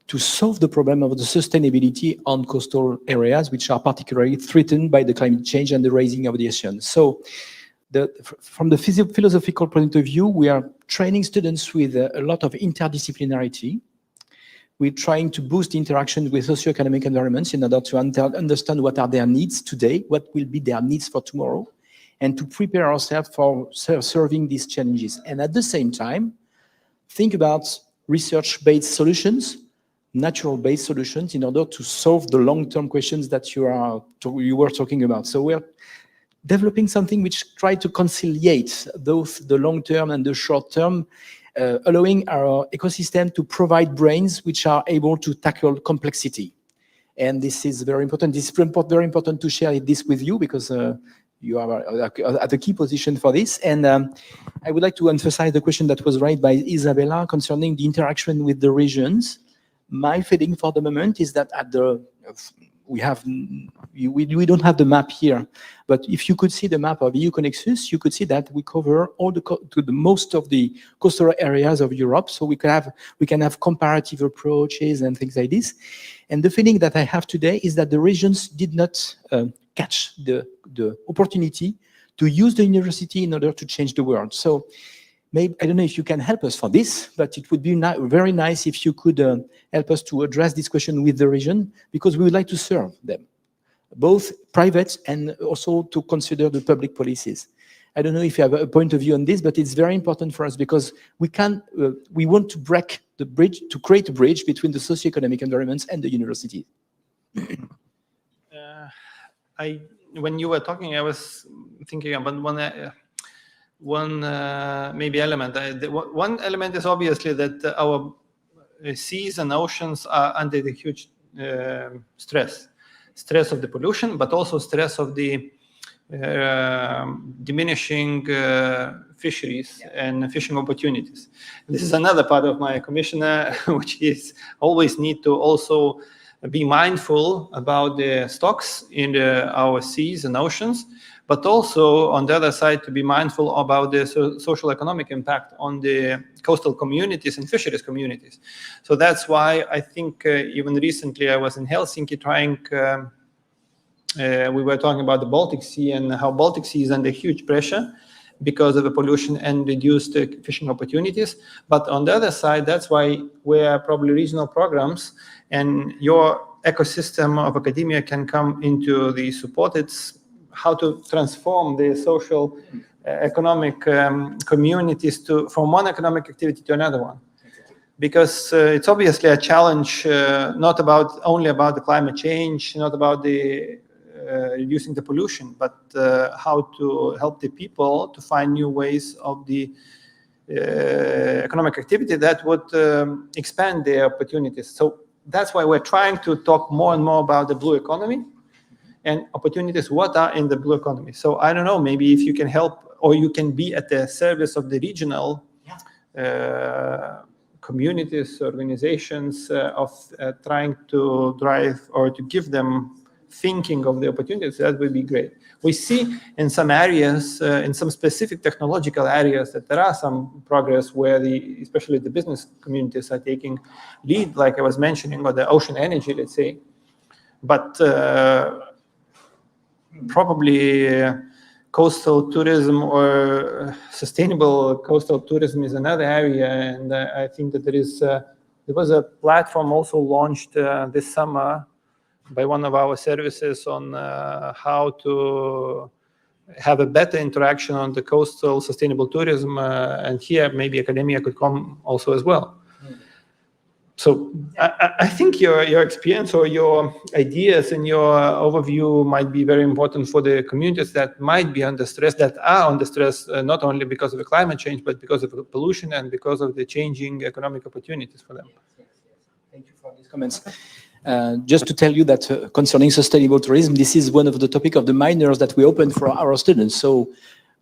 to solve the problem of the sustainability on coastal areas, which are particularly threatened by the climate change and the rising of the ocean. So from the philosophical point of view, we are training students with a lot of interdisciplinarity. We're trying to boost interaction with socioeconomic environments in order to understand what are their needs today, what will be their needs for tomorrow, and to prepare ourselves for serving these challenges. And at the same time, think about research-based solutions, natural-based solutions in order to solve the long-term questions that you were talking about. So we're developing something which try to conciliate both the long-term and the short-term, allowing our ecosystem to provide brains which are able to tackle complexity. And this is very important. This is very important to share this with you because you are at a key position for this. And I would like to emphasize the question that was raised by Isabella concerning the interaction with the regions. My feeling for the moment is that we don't have the map here, but if you could see the map of EU-CONEXUS, you could see that we cover all most of the coastal areas of Europe. So we can have comparative approaches and things like this. And the feeling that I have today is that the regions did not catch the opportunity to use the university in order to change the world. So maybe, I don't know if you can help us for this, but it would be very nice if you could help us to address this question with the region, because we would like to serve them, both private and also to consider the public policies. I don't know if you have a point of view on this, but it's very important for us because we want to break the bridge, to create a bridge between the socioeconomic environments and the university. When you were talking, I was thinking about one maybe element. One element is obviously that our seas and oceans are under the huge stress of the pollution, but also stress of the diminishing fisheries and fishing opportunities. This is another part of my commissioner, which is always need to also be mindful about the stocks in our seas and oceans, but also on the other side to be mindful about the social economic impact on the coastal communities and fisheries communities. So that's why I think even recently I was in Helsinki trying, we were talking about the Baltic Sea and how Baltic Sea is under huge pressure because of the pollution and reduced fishing opportunities. But on the other side, that's why we're probably regional programs and your ecosystem of academia can come into the support. It's how to transform the social economic communities from one economic activity to another one. Because it's obviously a challenge, not only about the climate change, not about the reducing the pollution, but how to help the people to find new ways of the economic activity that would expand their opportunities. So that's why we're trying to talk more and more about the blue economy and opportunities what are in the blue economy. So I don't know, maybe if you can help or you can be at the service of the regional communities, organizations of trying to drive or to give them thinking of the opportunities, that would be great. We see in some areas, in some specific technological areas, that there are some progress where especially the business communities are taking lead, like I was mentioning, or the ocean energy, let's say. But probably coastal tourism or sustainable coastal tourism is another area, and I think that there was a platform also launched this summer by one of our services on how to have a better interaction on the coastal sustainable tourism, and here maybe academia could come also as well. So I think your experience or your ideas and your overview might be very important for the communities that might be under stress, that are under stress, not only because of the climate change, but because of the pollution and because of the changing economic opportunities for them. Thank you for these comments. Just to tell you that concerning sustainable tourism, this is one of the topics of the minors that we opened for our students. So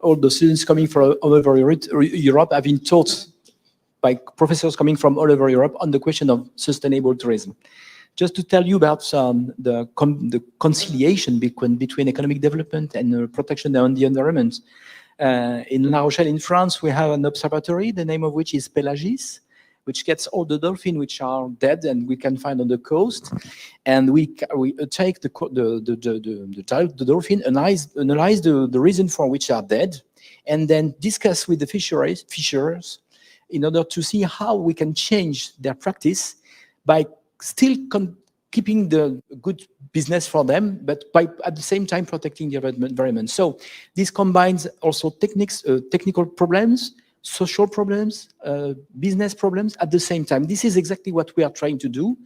all the students coming from all over Europe have been taught by professors coming from all over Europe on the question of sustainable tourism. Just to tell you about the conciliation between economic development and protection on the environment. In La Rochelle, in France, we have an observatory, the name of which is Pelagis, which gets all the dolphins which are dead and we can find on the coast. And we take the dolphin, analyze the reason for which they are dead, and then discuss with the fishers in order to see how we can change their practice by still keeping the good business for them, but by at the same time protecting the environment. So this combines also technical problems, social problems, business problems at the same time. This is exactly what we are trying to do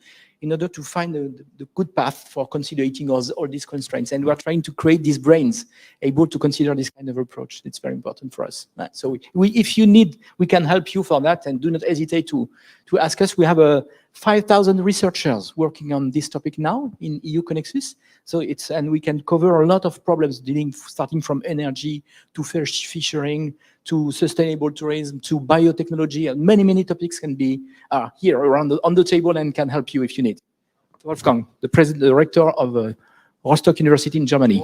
in order to find the good path for conciliating all these constraints. And we are trying to create these brains able to consider this kind of approach. It's very important for us. So if you need, we can help you for that, and do not hesitate to ask us. We have 5,000 researchers working on this topic now in EU-CONEXUS. So and we can cover a lot of problems starting from energy to fishing, to sustainable tourism, to biotechnology, and many topics can be here on the table and can help you if you need. Wolfgang, the director of Rostock University in Germany.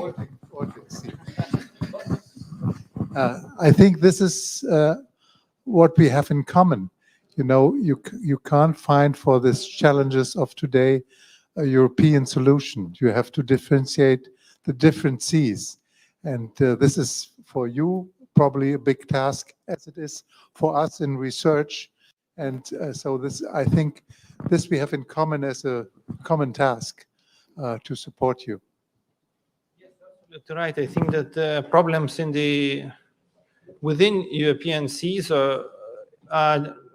I think this is what we have in common. You know, you can't find for these challenges of today a European solution. You have to differentiate the different seas. And this is for you probably a big task, as it is for us in research. And so I think this we have in common as a common task to support you. Yes, absolutely right. I think that problems within European seas are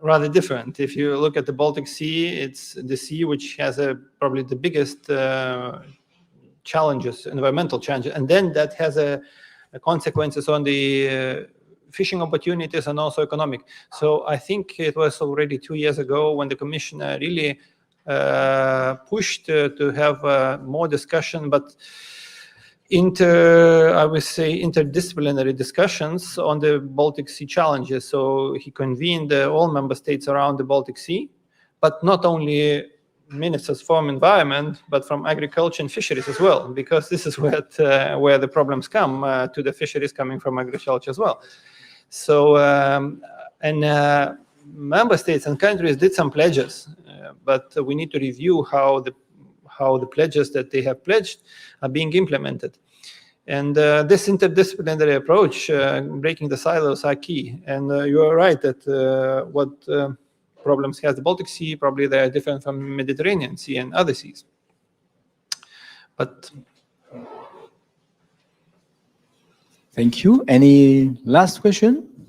rather different. If you look at the Baltic Sea, it's the sea which has probably the biggest challenges, environmental challenges, and then that has consequences on the fishing opportunities and also economic. So I think it was already 2 years ago when the Commissioner really pushed to have more discussion, but I would say interdisciplinary discussions on the Baltic Sea challenges. So he convened all member states around the Baltic Sea, but not only ministers from environment, but from agriculture and fisheries as well, because this is where the problems come to the fisheries coming from agriculture as well. So member states and countries did some pledges, but we need to review how the pledges that they have pledged are being implemented. And this interdisciplinary approach, breaking the silos, are key. And you are right that what problems has the Baltic Sea, probably they are different from Mediterranean Sea and other seas. But thank you. Any last question?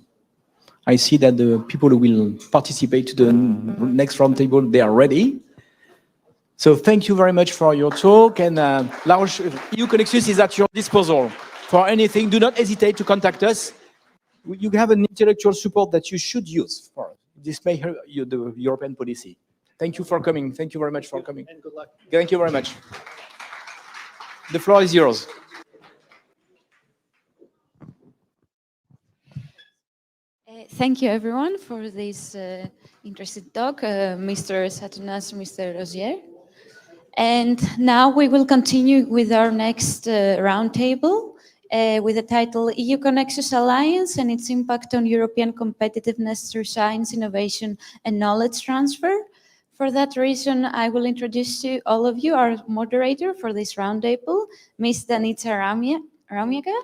I see that the people who will participate to the next roundtable, they are ready. So thank you very much for your talk, and EU-CONEXUS is at your disposal for anything. Do not hesitate to contact us. You have an intellectual support that you should use for this may help you, the European policy. Thank you for coming. Thank you very much for coming. And good luck. Thank you very much. The floor is yours. Thank you, everyone, for this interesting talk, Mr. Satunas, Mr. Rosier. And now we will continue with our next roundtable with the title EU-CONEXUS Alliance and its impact on European competitiveness through science, innovation, and knowledge transfer. For that reason, I will introduce to all of you our moderator for this roundtable, Ms. Danica Ramiaga.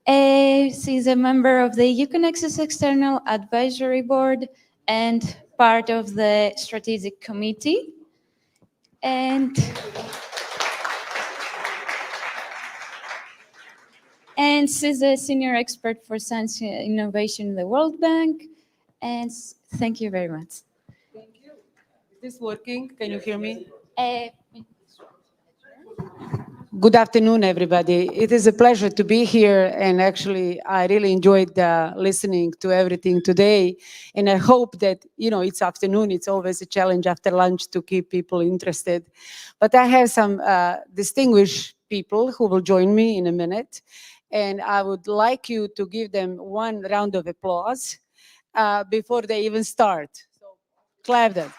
She's a member of the Uconnects External Advisory Board and part of the Strategic Committee. And she's a senior expert for science innovation in the World Bank. And thank you very much. Thank you. Is this working? Can you hear me? Good afternoon, everybody. It is a pleasure to be here, and actually, I really enjoyed listening to everything today. And I hope that, it's afternoon. It's always a challenge after lunch to keep people interested. But I have some distinguished people who will join me in a minute, and I would like you to give them one round of applause before they even start. So, clap them.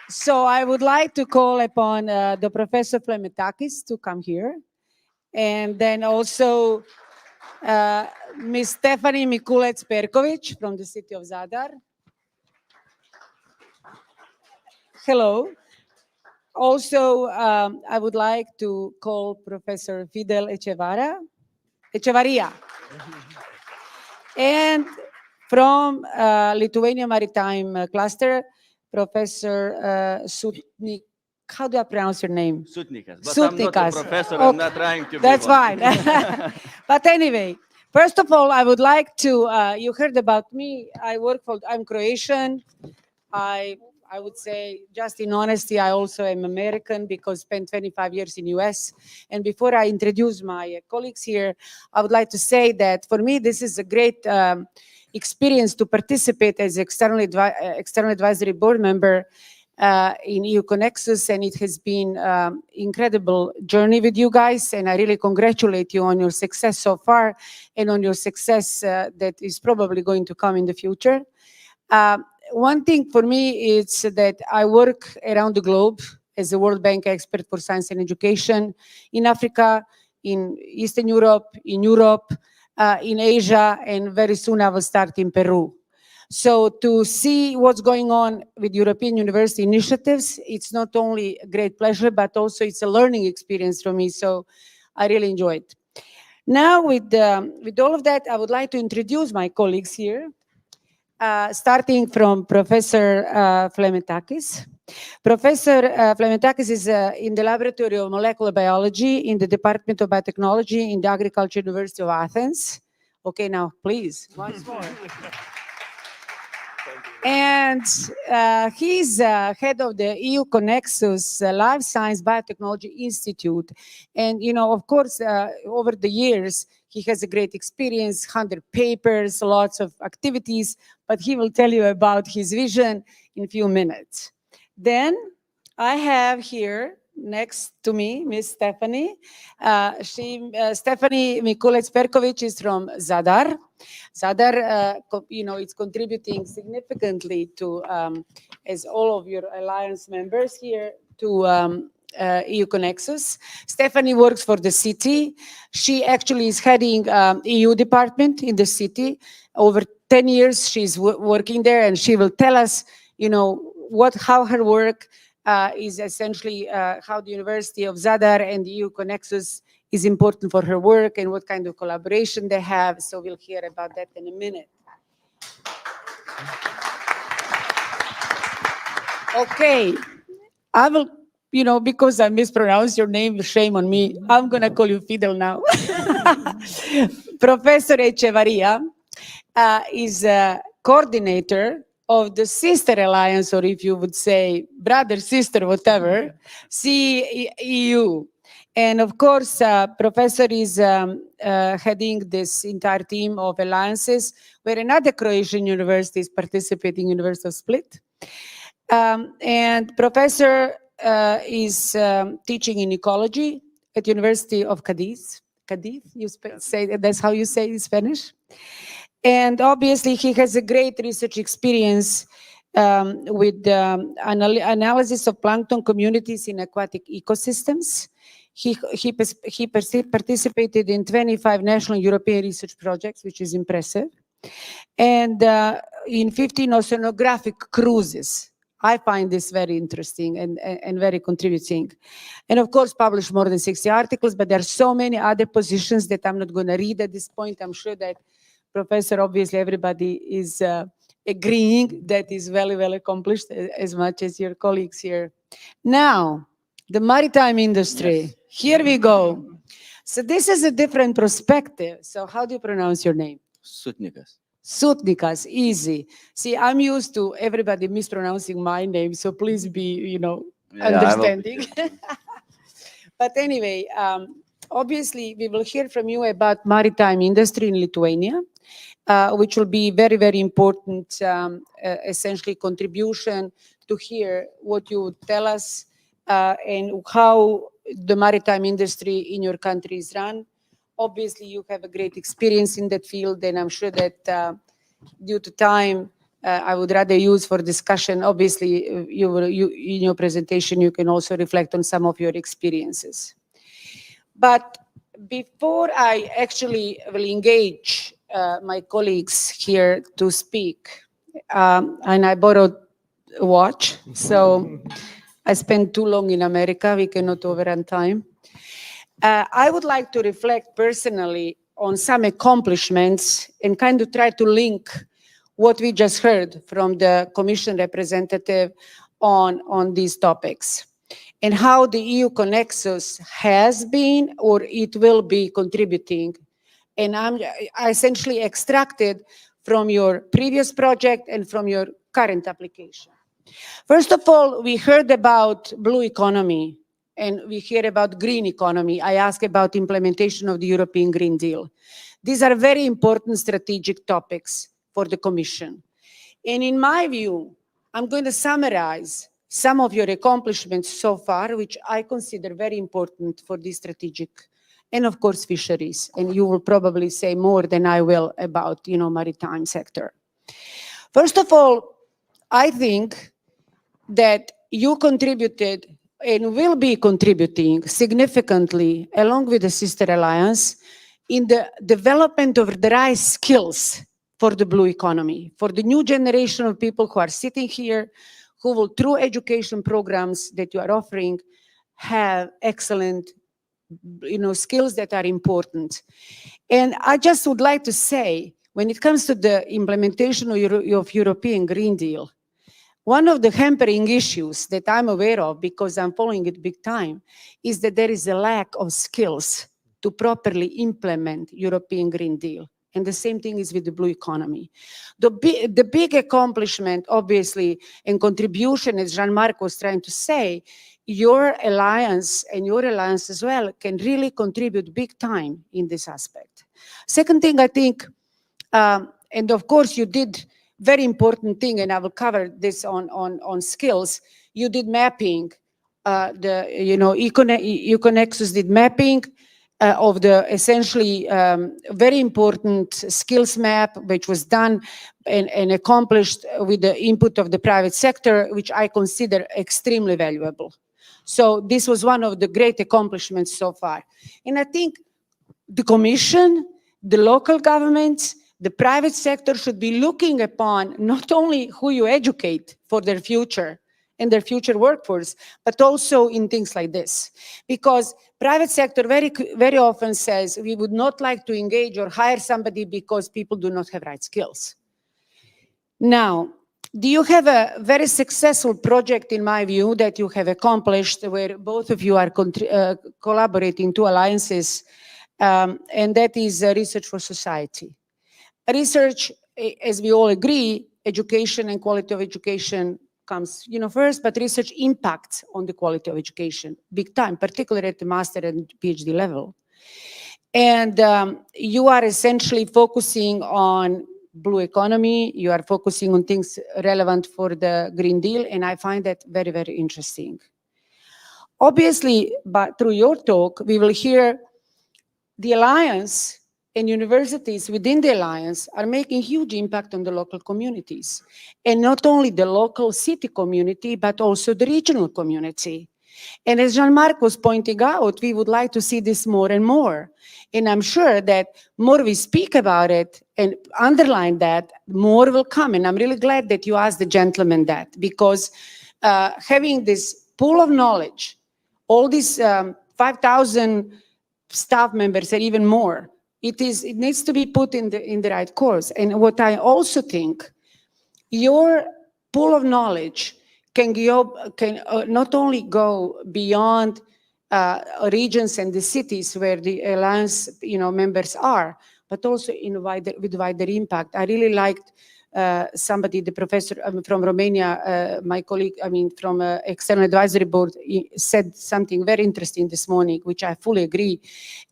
So I would like to call upon the Professor Biomatics to come here. And then also Ms. Stephanie Mikulec-Perkovic from the city of Zadar. Hello. Also, I would like to call Professor Fidel Echevarria. And from Lithuania Maritime Cluster, Professor Sutnik. How do I pronounce your name? Sutnikas. But I'm not a professor. Okay. I'm not trying to be That's one. fine. But anyway, first of all, I would like to, you heard about me. I'm Croatian. I would say, just in honesty, I also am American because I spent 25 years in US. And before I introduce my colleagues here, I would like to say that for me, this is a great experience to participate as external advisory board member in EU-CONEXUS, and it has been incredible journey with you guys, and I really congratulate you on your success so far and on your success that is probably going to come in the future. One thing for me is that I work around the globe as a World Bank expert for science and education in Africa, in Eastern Europe, in Asia, and very soon I will start in Peru. So to see what's going on with European university initiatives, it's not only a great pleasure, but also it's a learning experience for me. So I really enjoy it. Now with all of that, I would like to introduce my colleagues here, starting from Professor Biomatics. Professor Biomatics is in the Laboratory of Molecular Biology in the Department of Biotechnology in the Agriculture University of Athens. Okay, now please, once more. And he's head of the EU-CONEXUS Life Science Biotechnology Institute. And, of course, over the years, he has a great experience, 100 papers, lots of activities, but he will tell you about his vision in a few minutes. Then I have here next to me, Miss Stephanie. Stephanie Mikulec-Perkovic is from Zadar. Zadar, it's contributing significantly to, as all of your alliance members here, to EU-CONEXUS. Stephanie works for the city. She actually is heading EU department in the city. Over 10 years, she's working there, and she will tell us, how her work is essentially how the University of Zadar and the EU-CONEXUS is important for her work and what kind of collaboration they have. So we'll hear about that in a minute. Okay, I will, because I mispronounced your name, shame on me, I'm going to call you Fidel now. Professor Echevarria is a coordinator of the sister alliance, or if you would say brother, sister, whatever, CEU. And of course, Professor is heading this entire team of alliances, where another Croatian university is participating, University of Split. And Professor is teaching in ecology at University of Cadiz. Cadiz, say that's how you say it in Spanish. And obviously, he has a great research experience with analysis of plankton communities in aquatic ecosystems. He participated in 25 national European research projects, which is impressive, and in 15 oceanographic cruises. I find this very interesting and very contributing. And of course, published more than 60 articles, but there are so many other positions that I'm not going to read at this point. I'm sure that Professor, obviously everybody is agreeing that is very well accomplished as much as your colleagues here. Now, the maritime industry. Yes. Here we go. So this is a different perspective. So how do you pronounce your name? Sutnikas. Sutnikas, easy. See, I'm used to everybody mispronouncing my name, so please be, understanding. But anyway, obviously, we will hear from you about maritime industry in Lithuania, which will be very, very important, essentially contribution to hear what you tell us and how the maritime industry in your country is run. Obviously, you have a great experience in that field, and I'm sure that due to time, I would rather use for discussion. Obviously, you in your presentation, you can also reflect on some of your experiences. But before I actually will engage my colleagues here to speak, and I borrowed a watch, so I spent too long in America. We cannot overrun time. I would like to reflect personally on some accomplishments and kind of try to link what we just heard from the Commission representative on these topics and how the EU-CONEXUS has been or it will be contributing. And I essentially extracted from your previous project and from your current application. First of all, we heard about blue economy. And we hear about green economy. I ask about implementation of the European Green Deal. These are very important strategic topics for the Commission. And in my view, I'm going to summarize some of your accomplishments so far, which I consider very important for this strategic, and of course, fisheries. And you will probably say more than I will about, maritime sector. First of all, I think that you contributed and will be contributing significantly, along with the Sister Alliance, in the development of the right skills for the blue economy, for the new generation of people who are sitting here, who will, through education programs that you are offering, have excellent skills that are important. And I just would like to say, when it comes to the implementation of European Green Deal, one of the hampering issues that I'm aware of, because I'm following it big time, is that there is a lack of skills to properly implement European Green Deal. And the same thing is with the blue economy. The big accomplishment, obviously, and contribution, as Jean-Marc was trying to say, your alliance and your alliance as well can really contribute big time in this aspect. Second thing, I think, and of course you did very important thing, and I will cover this on skills. You did mapping. Uconnects did mapping of the essentially very important skills map, which was done and accomplished with the input of the private sector, which I consider extremely valuable. So this was one of the great accomplishments so far. And I think the Commission, the local governments, the private sector should be looking upon not only who you educate for their future and their future workforce, but also in things like this. Because private sector very, very often says, we would not like to engage or hire somebody because people do not have right skills. Now, do you have a very successful project, in my view, that you have accomplished where both of you are collaborating, two alliances, and that is Research for Society. Research, as we all agree, education and quality of education comes, first, but research impacts on the quality of education, big time, particularly at the master and PhD level. And you are essentially focusing on blue economy, you are focusing on things relevant for the Green Deal, and I find that very, very interesting. Obviously, but through your talk, we will hear the alliance and universities within the alliance are making huge impact on the local communities. And not only the local city community, but also the regional community. And as Jean-Marc was pointing out, we would like to see this more and more. And I'm sure that more we speak about it and underline that, more will come. And I'm really glad that you asked the gentleman that, because having this pool of knowledge, all these 5,000 staff members and even more, it needs to be put in the right course. And what I also think, your pool of knowledge can not only go beyond regions and the cities where the alliance members are, but also with wider impact. I really liked somebody, the professor from Romania, my colleague, from External Advisory Board, said something very interesting this morning, which I fully agree.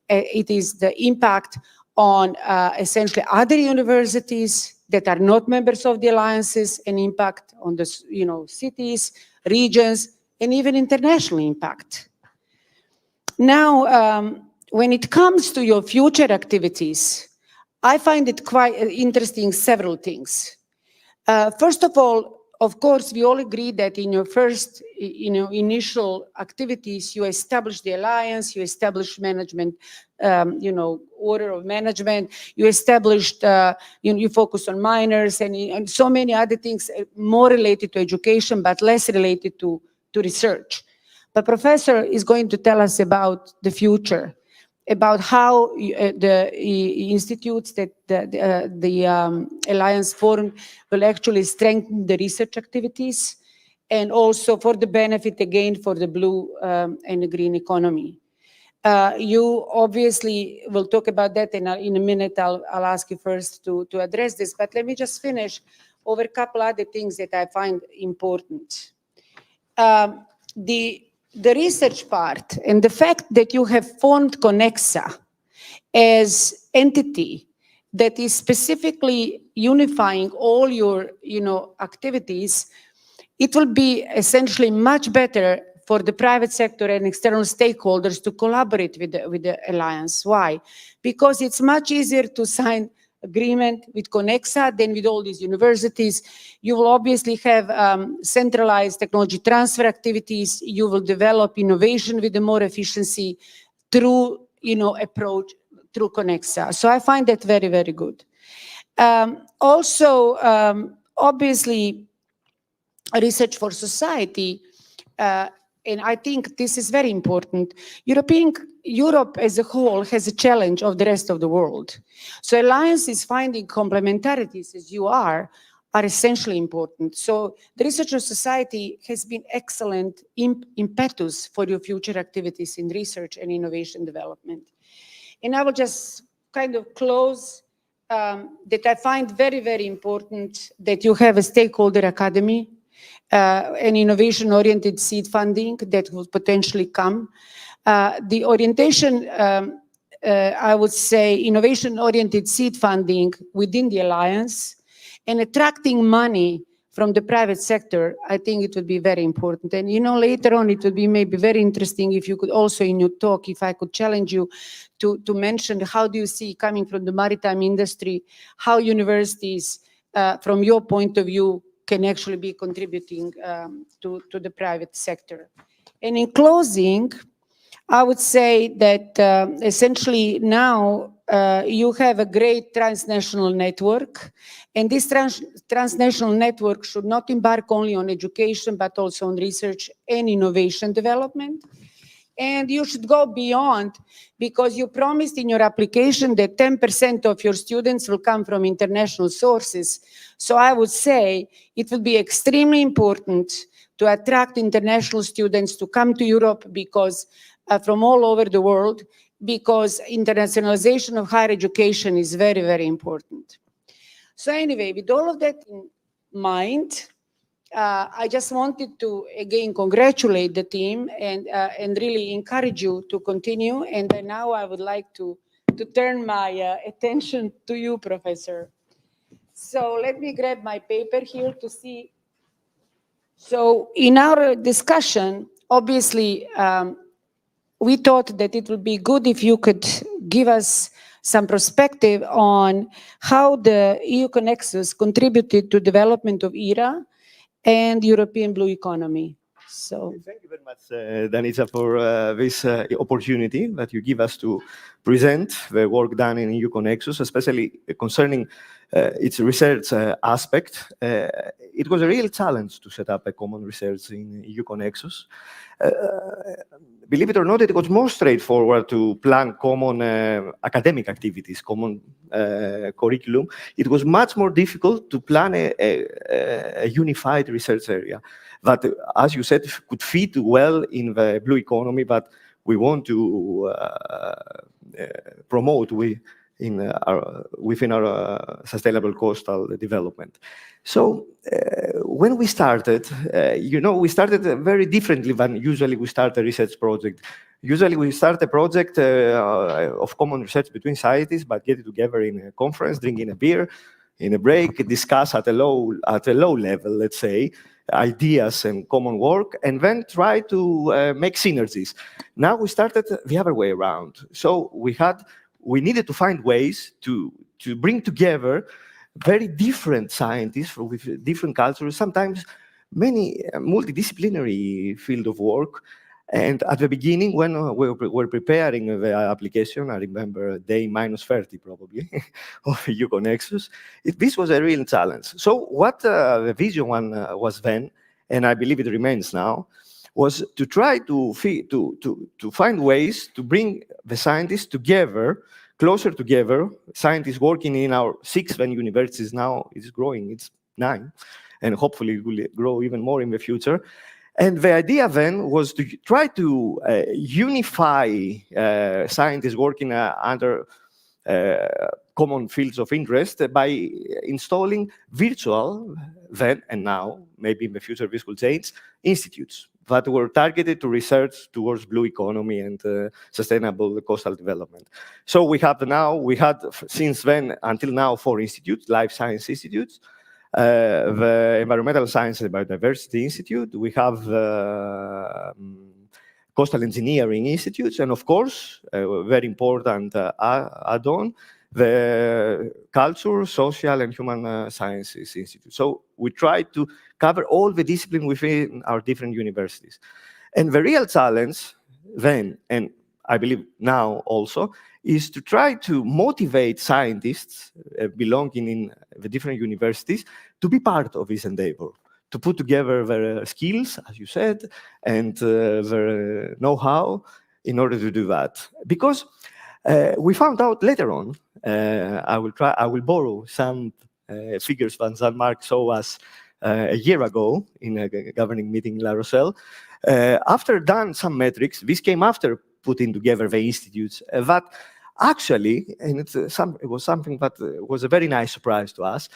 It is the impact on essentially other universities that are not members of the alliances, and impact on the cities, regions, and even international impact. Now, when it comes to your future activities, I find it quite interesting, several things. First of all, of course, we all agree that in your first initial activities, you establish the alliance, you establish management, order of management, you established, you focus on minors and so many other things more related to education, but less related to research. The professor is going to tell us about the future, about how the institutes that the Alliance Forum will actually strengthen the research activities, and also for the benefit, again, for the blue and the green economy. You obviously will talk about that, and in a minute I'll ask you first to address this, but let me just finish over a couple other things that I find important. The research part and the fact that you have formed Connexus as entity that is specifically unifying all your activities, it will be essentially much better for the private sector and external stakeholders to collaborate with the alliance. Why? Because it's much easier to sign agreement with Connexus than with all these universities. You will obviously have centralized technology transfer activities. You will develop innovation with the more efficiency through approach through Connexus. So I find that very, very good. Also, obviously, research for society, and I think this is very important. Europe as a whole has a challenge of the rest of the world. So alliance is finding complementarities, as you are essentially important. So the research of society has been excellent impetus for your future activities in research and innovation development. And I will just kind of close that I find very, very important that you have a stakeholder academy, an innovation-oriented seed funding that will potentially come. The orientation, I would say, innovation-oriented seed funding within the alliance and attracting money from the private sector, I think it would be very important. And later on, it would be maybe very interesting if you could also in your talk, if I could challenge you to mention how do you see, coming from the maritime industry, how universities, from your point of view, can actually be contributing to the private sector. And in closing, I would say that essentially now you have a great transnational network, and this transnational network should not embark only on education, but also on research and innovation development. And you should go beyond, because you promised in your application that 10% of your students will come from international sources. So I would say it would be extremely important to attract international students to come to Europe, because from all over the world, because internationalization of higher education is very, very important. So anyway, with all of that in mind, I just wanted to again congratulate the team and really encourage you to continue. And then now I would like to turn my attention to you, Professor. So let me grab my paper here to see. So in our discussion, obviously, we thought that it would be good if you could give us some perspective on how the EU-CONEXUS contributed to development of ERA and European blue economy. So thank you very much, Danica, for this opportunity that you give us to present the work done in EU-CONEXUS, especially concerning its research aspect. It was a real challenge to set up a common research in EU-CONEXUS. Believe it or not, it was more straightforward to plan common academic activities, common curriculum. It was much more difficult to plan a unified research area that, as you said, could fit well in the blue economy, but we want to promote within our sustainable coastal development. So when we started, we started very differently than usually we start a research project. Usually we start a project of common research between scientists, but get together in a conference, drinking a beer, in a break, discuss at a low level, let's say, ideas and common work, and then try to make synergies. Now we started the other way around. So we needed to find ways to bring together very different scientists with different cultures, sometimes many multidisciplinary field of work. And at the beginning, when we were preparing the application, I remember day -30 probably of Uconnects, this was a real challenge. So what the vision was then, and I believe it remains now, was to try to find ways to bring the scientists together, closer together. Scientists working in our 6 universities now, it's growing, it's 9, and hopefully it will grow even more in the future. And the idea then was to try to unify scientists working under common fields of interest by installing virtual, then and now, maybe in the future this will change, institutes that were targeted to research towards blue economy and sustainable coastal development. So we had since then until now 4 institutes, life science institutes, the Environmental Science and Biodiversity Institute, we have the Coastal Engineering Institutes, and of course, a very important add-on, the Culture, Social and Human Sciences Institute. So we try to cover all the disciplines within our different universities. And the real challenge then, and I believe now also, is to try to motivate scientists belonging in the different universities to be part of this endeavor, to put together their skills, as you said, and their know-how in order to do that. Because we found out later on, I will borrow some figures that Jean-Marc showed us a year ago in a governing meeting in La Rochelle. After done some metrics, this came after putting together the institutes, that actually, and it was something that was a very nice surprise to us,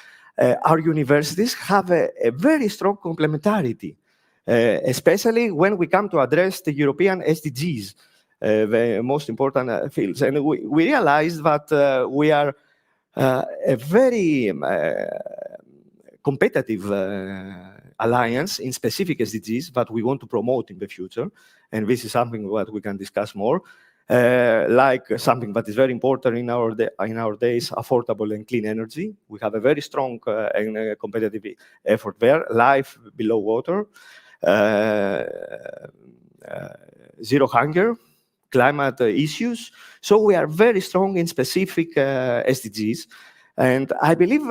our universities have a very strong complementarity, especially when we come to address the European SDGs, the most important fields. And we realized that we are a very competitive alliance in specific SDGs that we want to promote in the future. And this is something that we can discuss more. Like something that is very important in our days, affordable and clean energy. We have a very strong and competitive effort there. Life below water, zero hunger, climate issues. So we are very strong in specific SDGs. And I believe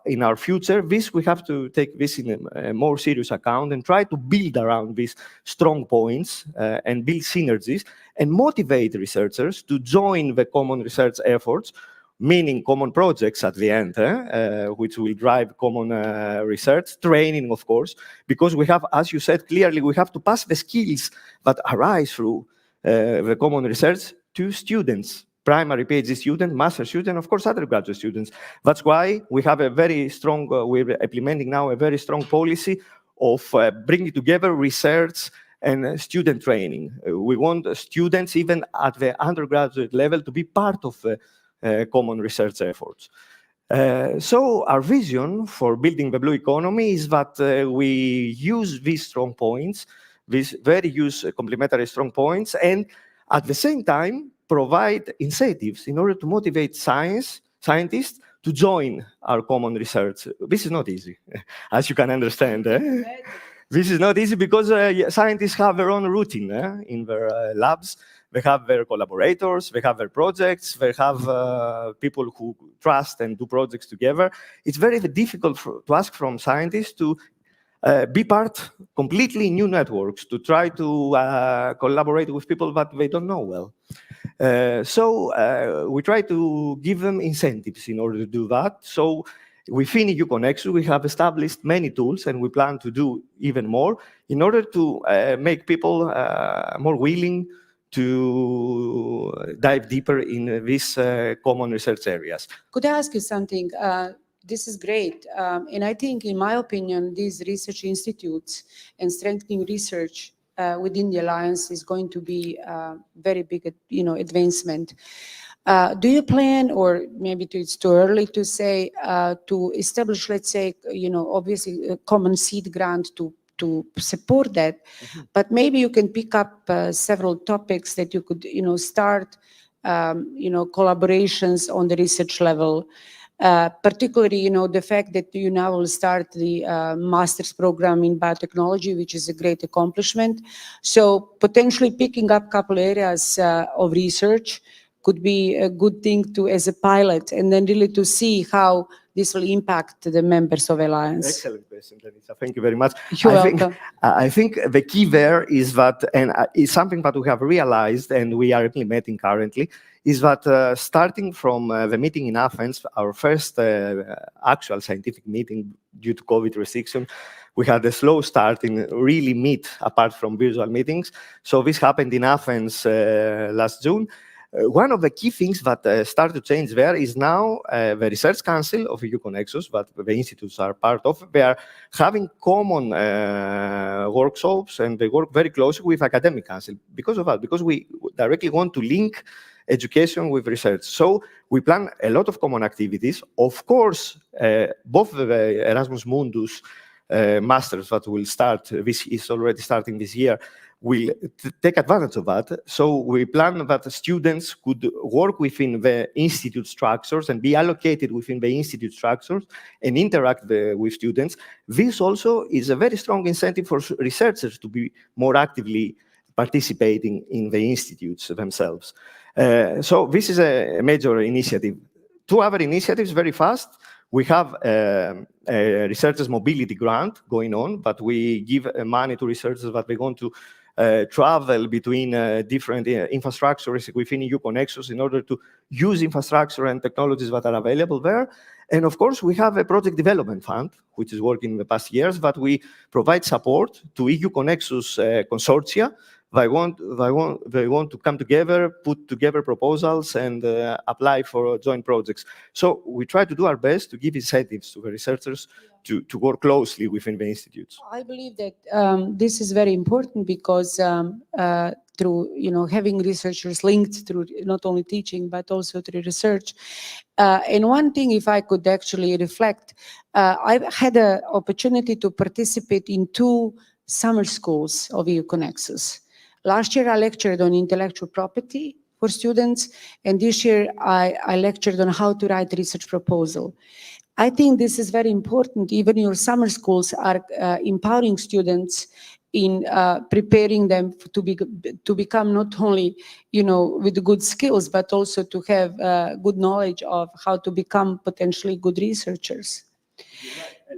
in our future, we have to take this in a more serious account and try to build around these strong points and build synergies and motivate researchers to join the common research efforts, meaning common projects at the end, which will drive common research, training, of course, because we have, as you said clearly, we have to pass the skills that arise through the common research to students. Primary PhD student, master student, of course, undergraduate students. That's why we have a very strong, we're implementing now a very strong policy of bringing together research and student training. We want students, even at the undergraduate level, to be part of common research efforts. So our vision for building the blue economy is that we use these strong points, these very complementary strong points, and at the same time provide incentives in order to motivate scientists to join our common research. This is not easy, as you can understand. This is not easy because scientists have their own routine in their labs. They have their collaborators, they have their projects, they have people who trust and do projects together. It's very difficult to ask from scientists to be part completely new networks, to try to collaborate with people that they don't know well. So we try to give them incentives in order to do that. So within EU-CONEXUS, we have established many tools, and we plan to do even more in order to make people more willing to dive deeper in these common research areas. Could I ask you something? This is great. And I think, in my opinion, these research institutes and strengthening research within the Alliance is going to be a very big, advancement. Do you plan, or maybe it's too early to say, to establish, let's say, obviously a common seed grant to support that, but maybe you can pick up several topics that you could, start, collaborations on the research level, particularly, the fact that you now will start the master's program in biotechnology, which is a great accomplishment. So potentially picking up a couple areas of research could be a good thing to, as a pilot, and then really to see how this will impact the members of Alliance. Excellent question, Denisa. Thank you very much. You're welcome. I think the key there is that, and it's something that we have realized and we are implementing currently, is that starting from the meeting in Athens, our first actual scientific meeting due to COVID restriction, we had a slow start in really meet apart from virtual meetings. So this happened in Athens last June. One of the key things that start to change there is now the Research Council of EU-CONEXUS, that the institutes are part of. They are having common workshops, and they work very closely with Academic Council because of that, because we directly want to link education with research. So we plan a lot of common activities. Of course, both the Erasmus Mundus masters that will start, this is already starting this year, will take advantage of that. So we plan that students could work within the institute structures and be allocated within the institute structures and interact with students. This also is a very strong incentive for researchers to be more actively participating in the institutes themselves. So this is a major initiative. Two other initiatives, very fast. We have a researchers mobility grant going on, but we give money to researchers that they want to travel between different infrastructures within EU-CONEXUS in order to use infrastructure and technologies that are available there. And of course, we have a project development fund, which is working in the past years, that we provide support to EU-CONEXUS consortia. They want to come together, put together proposals, and apply for joint projects. So we try to do our best to give incentives to the researchers to work closely within the institutes. I believe that this is very important because through having researchers linked through not only teaching but also through research. And one thing, if I could actually reflect, I've had an opportunity to participate in 2 summer schools of EU-CONEXUS. Last year, I lectured on intellectual property for students, and this year I lectured on how to write a research proposal. I think this is very important. Even your summer schools are empowering students in preparing them to become not only, with good skills, but also to have good knowledge of how to become potentially good researchers.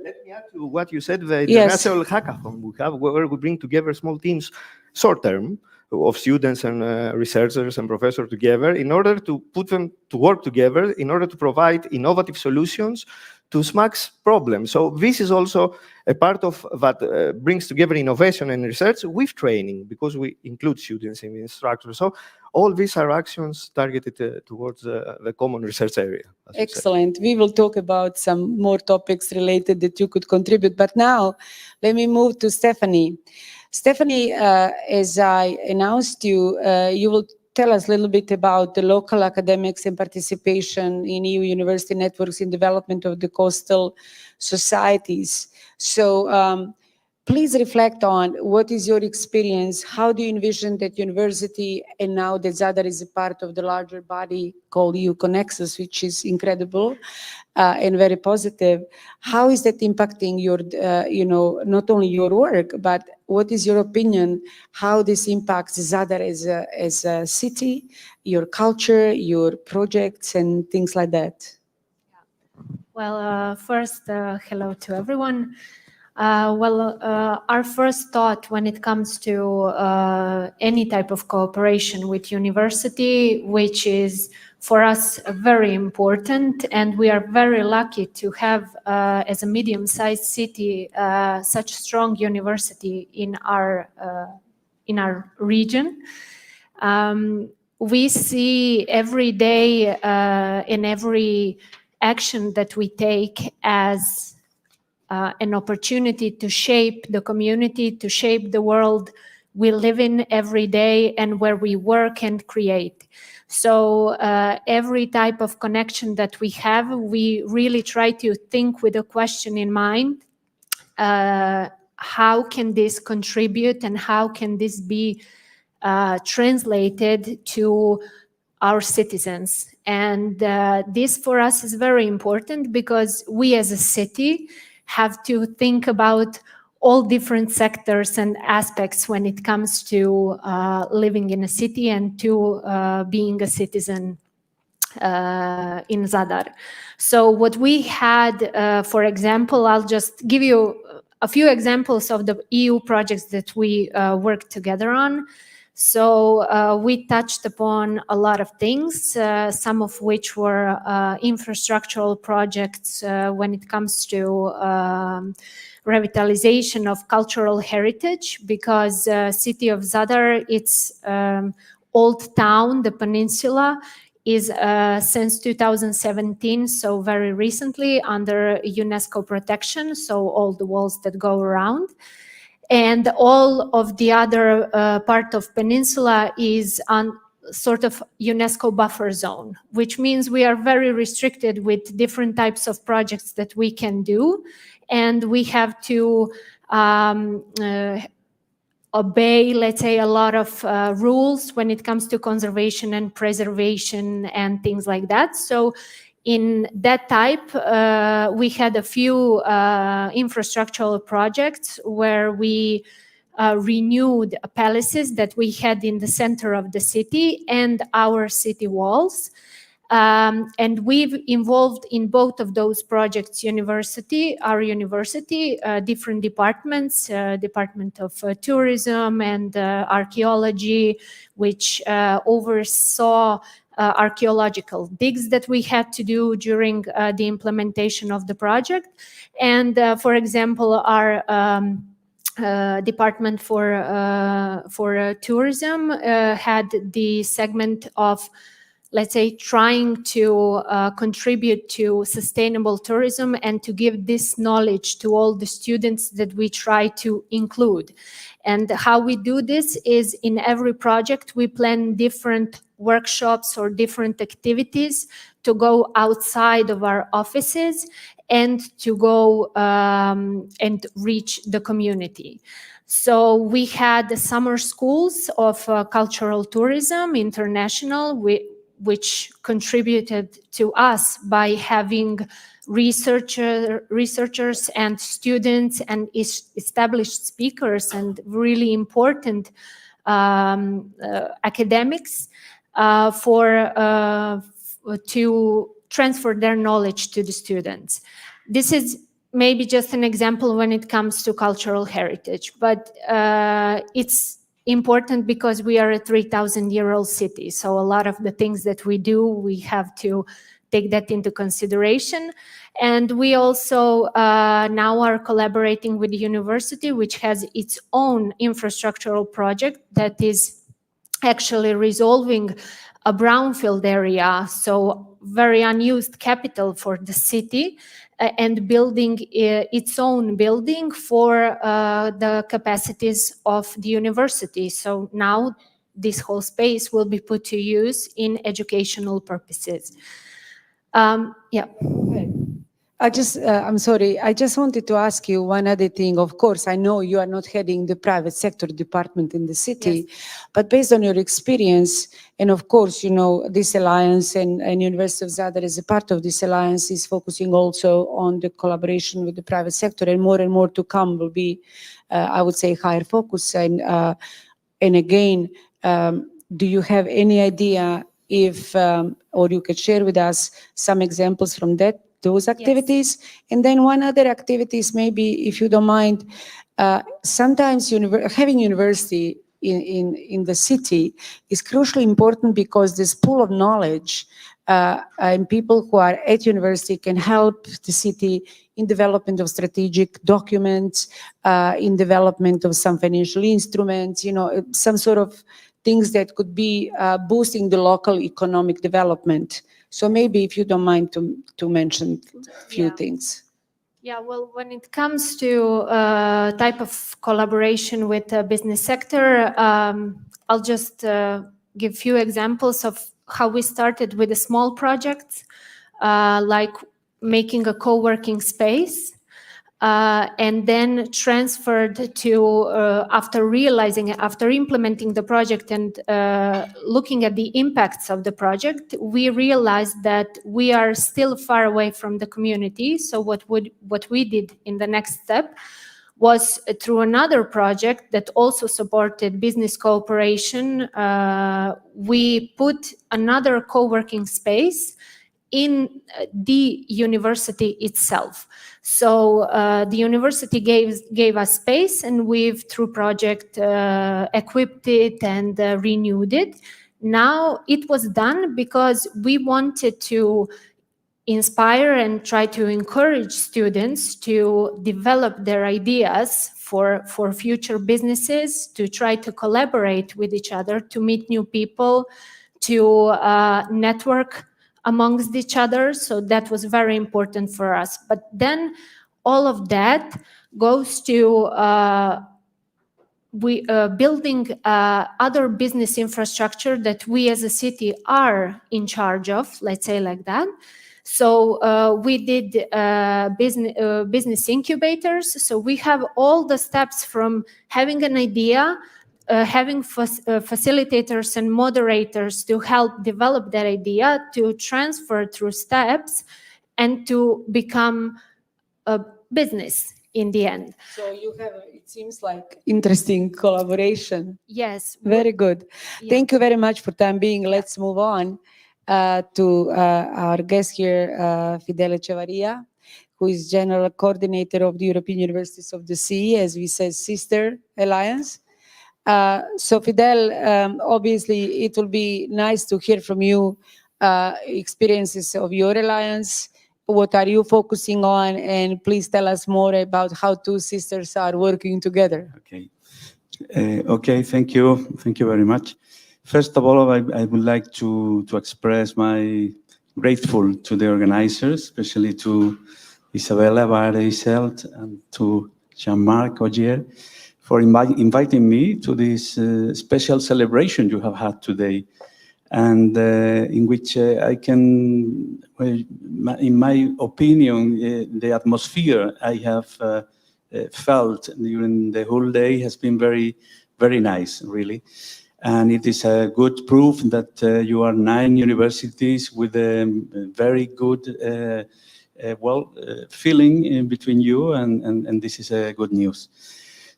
Let me add to what you said, the international hackathon we have, where we bring together small teams, short-term, of students and researchers and professors together in order to put them to work together, in order to provide innovative solutions to SMAC's problems. So this is also a part of that brings together innovation and research with training, because we include students in the structure. So All these are actions targeted towards the common research area. as you said. Excellent. We will talk about some more topics related that you could contribute. But now, let me move to Stephanie. Stephanie, as I announced you will tell us a little bit about the local academics and participation in EU university networks in development of the coastal societies. So please reflect on what is your experience, how do you envision that university, and now that Zadar is a part of the larger body called EU-CONEXUS, which is incredible and very positive, how is that impacting your, not only your work, but what is your opinion, how this impacts Zadar as a city, your culture, your projects, and things like that? Well, first, hello to everyone. Our first thought when it comes to any type of cooperation with university, which is for us very important, and we are very lucky to have, as a medium-sized city, such strong university in our region. We see every day in every action that we take as an opportunity to shape the community, to shape the world we live in every day and where we work and create. So every type of connection that we have, we really try to think with a question in mind. How can this contribute and how can this be translated to our citizens? And this for us is very important because we as a city have to think about all different sectors and aspects when it comes to living in a city and to being a citizen in Zadar. So what we had, for example, I'll just give you a few examples of the EU projects that we worked together on. So we touched upon a lot of things, some of which were infrastructural projects when it comes to revitalization of cultural heritage, because city of Zadar, its old town, the peninsula, is since 2017, so very recently, under UNESCO protection, so all the walls that go around. And all of the other part of peninsula is on sort of UNESCO buffer zone, which means we are very restricted with different types of projects that we can do. And we have to obey, let's say, a lot of rules when it comes to conservation and preservation and things like that. So in that type, we had a few infrastructural projects where we renewed palaces that we had in the center of the city and our city walls. And we've involved in both of those projects our university, different departments, Department of Tourism and Archaeology, which oversaw archaeological digs that we had to do during the implementation of the project. And for example, our Department for Tourism had the segment of, let's say, trying to contribute to sustainable tourism and to give this knowledge to all the students that we try to include. And how we do this is in every project, we plan different workshops or different activities to go outside of our offices and to go and reach the community. So we had the summer schools of cultural tourism, international, which contributed to us by having researchers and students and established speakers and really important academics to transfer their knowledge to the students. This is maybe just an example when it comes to cultural heritage, but it's important because we are a 3,000-year-old city. So a lot of the things that we do, we have to take that into consideration. And we also now are collaborating with the university, which has its own infrastructural project that is actually resolving a brownfield area, so very unused capital for the city, and building its own building for the capacities of the university. So now this whole space will be put to use in educational purposes. Yeah. I'm sorry, I just wanted to ask you one other thing. Of course, I know you are not heading the private sector department in the city, but based on your experience, and of course, you know, this alliance and University of Zadar as a part of this alliance is focusing also on the collaboration with the private sector, and more to come will be, I would say, higher focus. And again, do you have any idea if, or you could share with us some examples from those activities? And then one other activity is, maybe if you don't mind, sometimes having university in the city is crucially important, because this pool of knowledge and people who are at university can help the city in development of strategic documents, in development of some financial instruments, you know, some sort of things that could be boosting the local economic development. So maybe if you don't mind to mention a few things. Yeah, well, when it comes to type of collaboration with the business sector, I'll just give few examples of how we started with a small project, like making a co-working space, and then transferred to, after implementing the project and looking at the impacts of the project, we realized that we are still far away from the community. So what we did in the next step was, through another project that also supported business cooperation, we put another co-working space in the university itself. So the university gave us space, and we've, through project, equipped it and renewed it. Now it was done because we wanted to inspire and try to encourage students to develop their ideas for future businesses, to try to collaborate with each other, to meet new people, to network amongst each other. So that was very important for us. But then all of that goes to building other business infrastructure that we as a city are in charge of, let's say like that. So we did business incubators. So we have all the steps from having an idea, having facilitators and moderators to help develop that idea, to transfer through steps, and to become a business in the end. So you have, it seems like, interesting collaboration. Yes. Very good. Yeah. Thank you very much for time being. Let's move on to our guest here, Fidel Echevarria, who is General Coordinator of the European Universities of the Sea, as we said, Sister Alliance. So Fidel, obviously it will be nice to hear from you experiences of your alliance. What are you focusing on? And please tell us more about how two sisters are working together. Okay. Okay, thank you. Thank you very much. First of all, I would like to express my grateful to the organizers, especially to Isabella Bareiselt and to Jean-Marc Ogier, for inviting me to this special celebration you have had today, and in which I can, in my opinion, the atmosphere I have felt during the whole day has been very, very nice, really. And it is a good proof that you are 9 universities with a very good feeling in between you, and this is good news.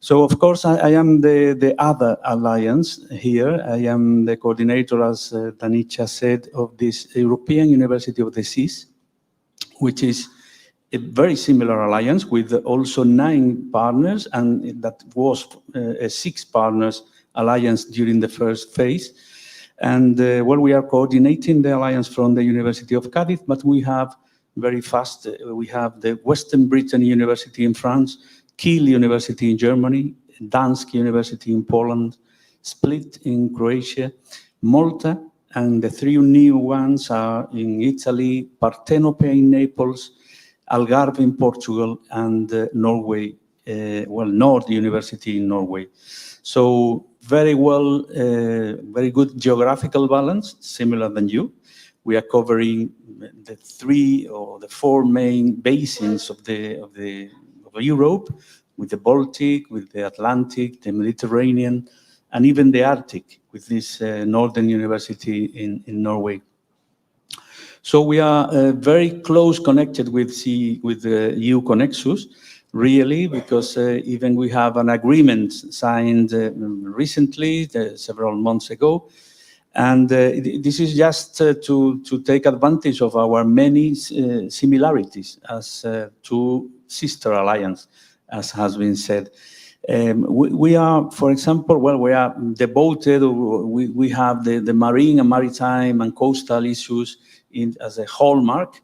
So, of course, I am the other alliance here. I am the coordinator, as Danica said, of this European University of the Seas, which is a very similar alliance with also 9 partners, and that was a 6 partners alliance during the first phase. And we are coordinating the alliance from the University of Cadiz, but we have very fast, we have the Western Brittany University in France, Kiel University in Germany, Dansk University in Poland, Split in Croatia, Malta, and the 3 new ones are in Italy, Partenope in Naples, Algarve in Portugal, and Norway, Nord University in Norway. So very well, very good geographical balance, similar than you. We are covering the 3 or the 4 main basins of Europe, with the Baltic, with the Atlantic, the Mediterranean, and even the Arctic, with this Northern University in Norway. So we are very close connected with the EU-CONEXUS, really, because even we have an agreement signed recently, several months ago. And this is just to take advantage of our many similarities as 2 sister alliances, as has been said. We are, for example, we are devoted, we have the marine and maritime and coastal issues as a hallmark.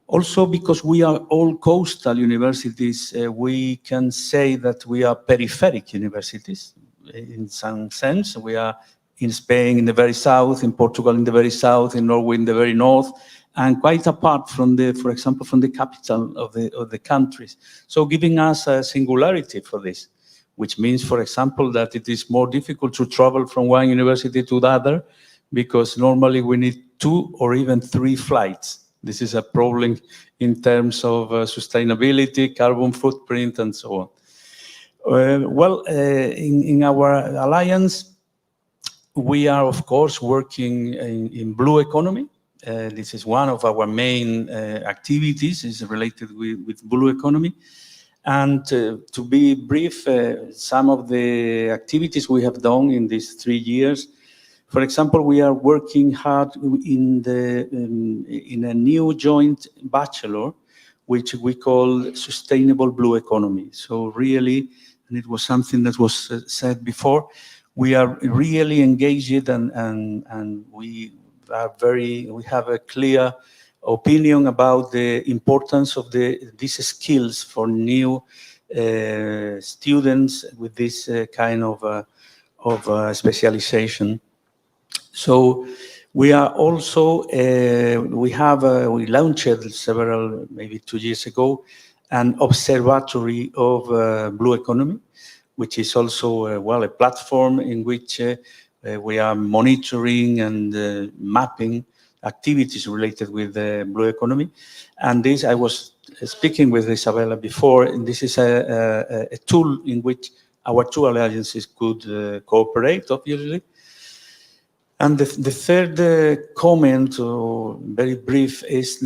Also, because we are all coastal universities, we can say that we are peripheric universities in some sense. We are in Spain in the very south, in Portugal in the very south, in Norway in the very north, and quite apart from for example, from the capital of the countries. So giving us a singularity for this, which means, for example, that it is more difficult to travel from one university to the other, because normally we need 2 or even 3 flights. This is a problem in terms of sustainability, carbon footprint, and so on. In our alliance, we are, of course, working in blue economy. This is one of our main activities, is related with blue economy. And to be brief, some of the activities we have done in these 3 years. For example, we are working hard in a new joint bachelor, which we call Sustainable Blue Economy. So really, and it was something that was said before, we are really engaged and we have a clear opinion about the importance of these skills for new students with this kind of specialization. So we are also, we launched several, maybe 2 years ago, an observatory of blue economy, which is also, a platform in which we are monitoring and mapping activities related with the blue economy. And this, I was speaking with Isabella before, and this is a tool in which our 2 alliances could cooperate, obviously. And the third comment, or very brief, is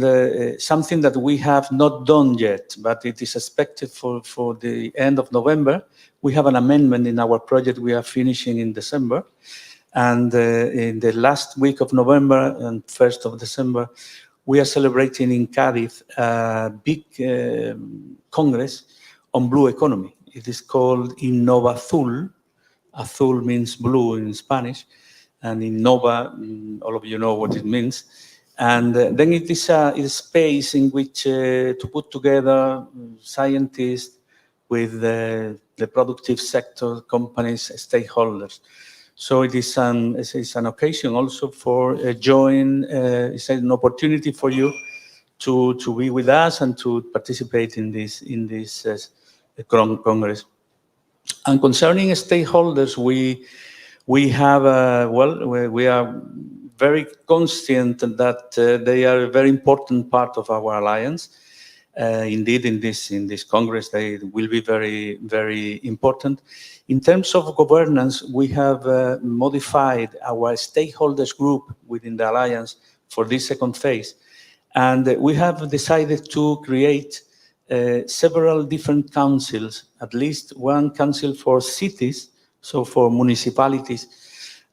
something that we have not done yet, but it is expected for the end of November. We have an amendment in our project we are finishing in December. And in the last week of November and 1st of December, we are celebrating in Cádiz a big congress on blue economy. It is called Innova Azul. Azul means blue in Spanish. And Innova, all of you know what it means. And then it is a space in which to put together scientists with the productive sector, companies, stakeholders. So it is an occasion also for it's an opportunity for you to be with us and to participate in this congress. And concerning stakeholders, we have we are very conscious that they are a very important part of our alliance. Indeed, in this Congress, they will be very, very important. In terms of governance, we have modified our stakeholders group within the alliance for this second phase. And we have decided to create several different councils, at least one council for cities, so for municipalities,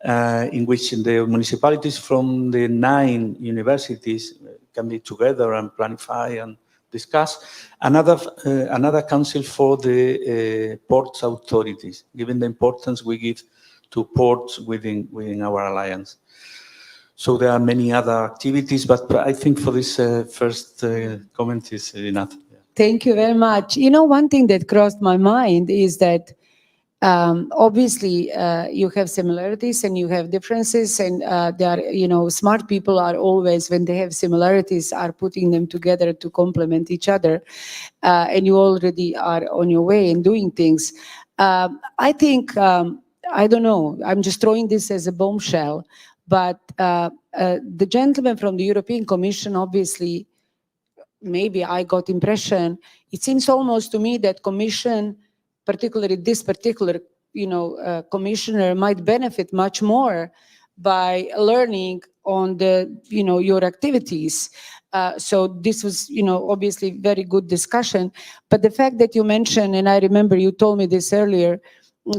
in which the municipalities from the 9 universities can be together and planify and discuss. Another council for the ports authorities, given the importance we give to ports within our alliance. So there are many other activities, but I think for this first comment is enough. Thank you very much. One thing that crossed my mind is that Obviously, you have similarities and you have differences, and they are, smart people are always, when they have similarities, are putting them together to complement each other. And you already are on your way in doing things. I think, I don't know, I'm just throwing this as a bombshell, but the gentleman from the European Commission, obviously, maybe I got impression, it seems almost to me that Commission, particularly this particular, commissioner, might benefit much more by learning on the, your activities. So this was, obviously very good discussion. But the fact that you mentioned, and I remember you told me this earlier,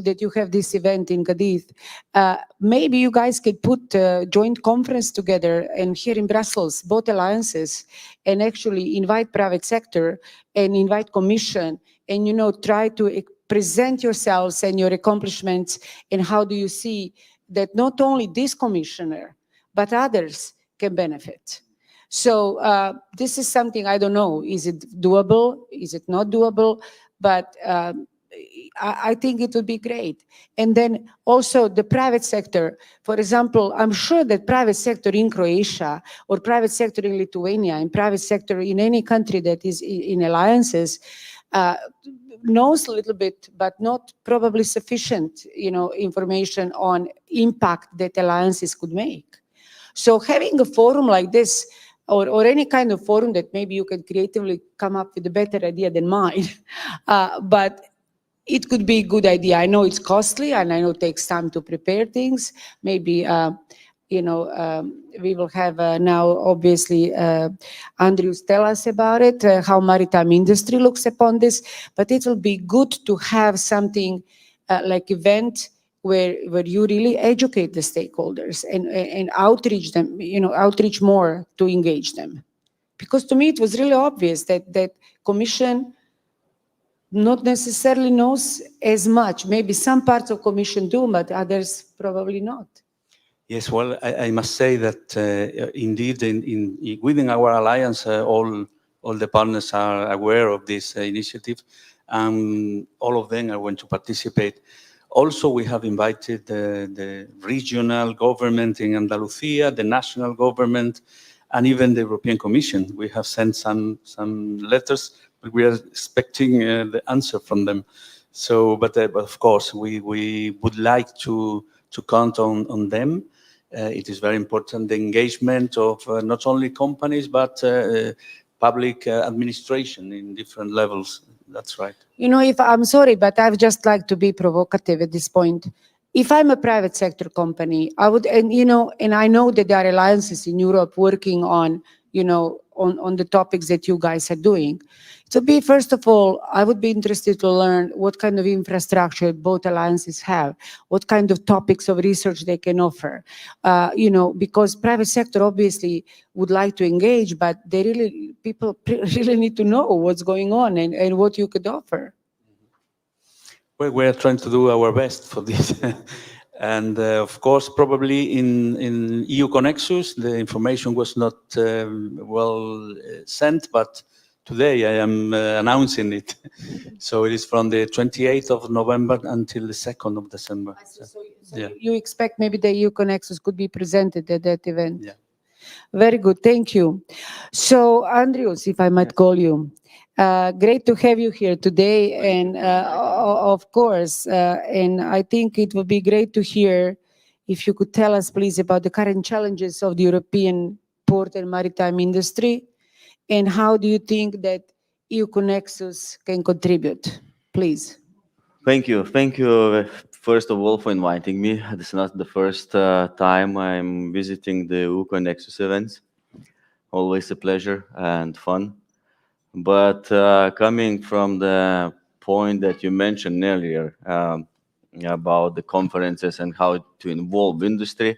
that you have this event in Cadiz, maybe you guys could put a joint conference together, and here in Brussels, both alliances, and actually invite private sector and invite Commission, and try to present yourselves and your accomplishments, and how do you see that not only this commissioner, but others can benefit. So this is something, I don't know, is it doable? Is it not doable? But I think it would be great. And then also the private sector, for example, I'm sure that private sector in Croatia or private sector in Lithuania and private sector in any country that is in alliances knows a little bit, but not probably sufficient, information on impact that alliances could make. So having a forum like this, or any kind of forum that maybe you can creatively come up with a better idea than mine, but it could be a good idea. I know it's costly, and I know it takes time to prepare things. Maybe, we will have now, obviously, Andrews tell us about it, how maritime industry looks upon this. But it will be good to have something like event where you really educate the stakeholders and outreach them, outreach more to engage them. Because to me, it was really obvious that Commission not necessarily knows as much. Maybe some parts of Commission do, but others probably not. Yes, well, I must say that indeed, within our alliance, all the partners are aware of this initiative. All of them are going to participate. Also, we have invited the regional government in Andalusia, the national government, and even the European Commission. We have sent some letters, but we are expecting the answer from them. So, but of course, we would like to count on them. It is very important, the engagement of not only companies, but public administration in different levels. That's right. If I'm sorry, but I'd just like to be provocative at this point. If I'm a private sector company, I would, and I know that there are alliances in Europe working on, on the topics that you guys are doing. To be, first of all, I would be interested to learn what kind of infrastructure both alliances have, what kind of topics of research they can offer, because private sector obviously would like to engage, but people really need to know what's going on and what you could offer. Well, we're trying to do our best for this. And of course, probably in EU-CONEXUS, the information was not well sent, but today I am announcing it. So it is from the 28th of November until the 2nd of December. So you expect maybe the EU-CONEXUS could be presented at that event? Yeah. Very good, thank you. So Andrews, if I might call you, great to have you here today, and of course, and I think it would be great to hear if you could tell us, please, about the current challenges of the European port and maritime industry, and how do you think that EU-CONEXUS can contribute, please? Thank you. Thank you, first of all, for inviting me. This is not the first time I'm visiting the Uconnects events. Always a pleasure and fun. But coming from the point that you mentioned earlier about the conferences and how to involve industry,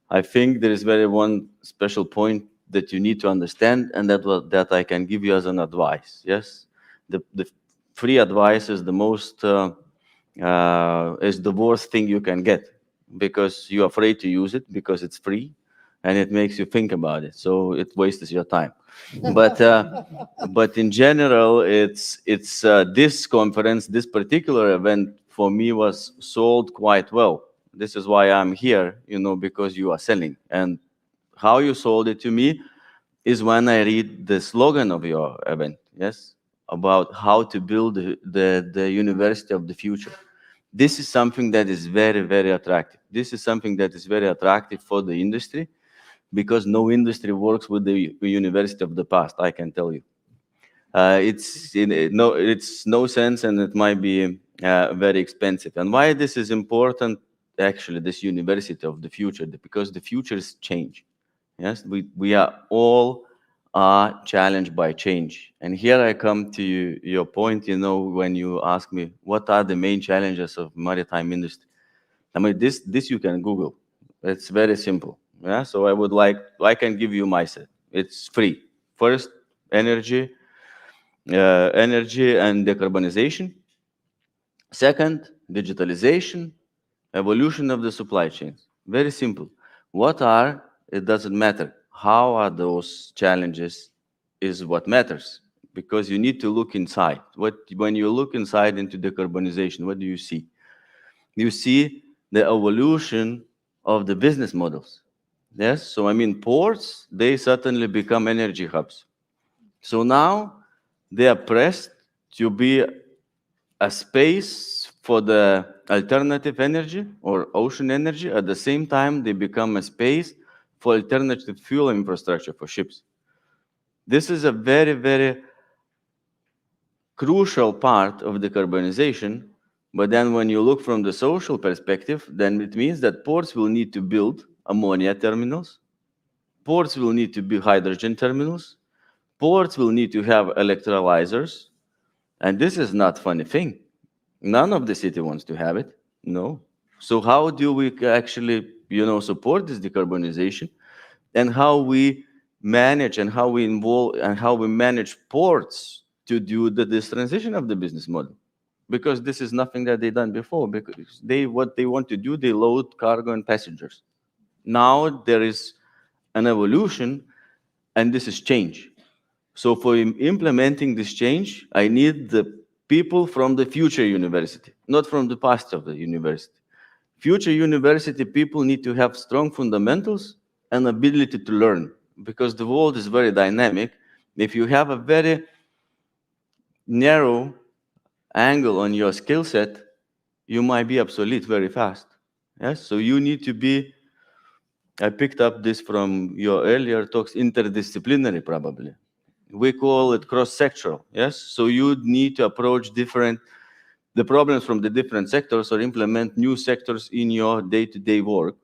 I think there is one special point that you need to understand, and that I can give you as an advice. Yes, the free advice is the most is the worst thing you can get, because you're afraid to use it because it's free, and it makes you think about it, so it wastes your time. But in general, it's this conference, this particular event for me was sold quite well. This is why I'm here, because you are selling. And how you sold it to me is when I read the slogan of your event, yes, about how to build the university of the future. This is something that is very, very attractive. This is something that is very attractive for the industry, because no industry works with the university of the past, I can tell you. It's no sense, and it might be very expensive. And why this is important, actually, this university of the future? Because the futures change. Yes, we are all challenged by change. And here I come to your point, when you ask me, what are the main challenges of maritime industry? I mean, this you can Google. It's very simple. Yeah, so I can give you my set. It's free. First, energy and decarbonization. Second, digitalization, evolution of the supply chains. Very simple. It doesn't matter. How are those challenges is what matters, because you need to look inside. When you look inside into decarbonization, what do you see? You see the evolution of the business models. Yes, so I mean, ports, they certainly become energy hubs. So now they are pressed to be a space for the alternative energy or ocean energy. At the same time, they become a space for alternative fuel infrastructure for ships. This is a very, very crucial part of decarbonization. But then when you look from the social perspective, then it means that ports will need to build ammonia terminals. Ports will need to build hydrogen terminals. Ports will need to have electrolyzers. And this is not a funny thing. None of the city wants to have it. No. So how do we actually, support this decarbonization, and how we manage and how we involve and how we manage ports to do this transition of the business model? Because this is nothing that they've done before. Because what they want to do, they load cargo and passengers. Now there is an evolution, and this is change. So for implementing this change, I need the people from the future university, not from the past of the university. Future university people need to have strong fundamentals and ability to learn, because the world is very dynamic. If you have a very narrow angle on your skill set, you might be obsolete very fast. Yes, so you need to be, I picked up this from your earlier talks, interdisciplinary probably. We call it cross-sectoral, yes? So you need to approach the problems from the different sectors, or implement new sectors in your day-to-day work.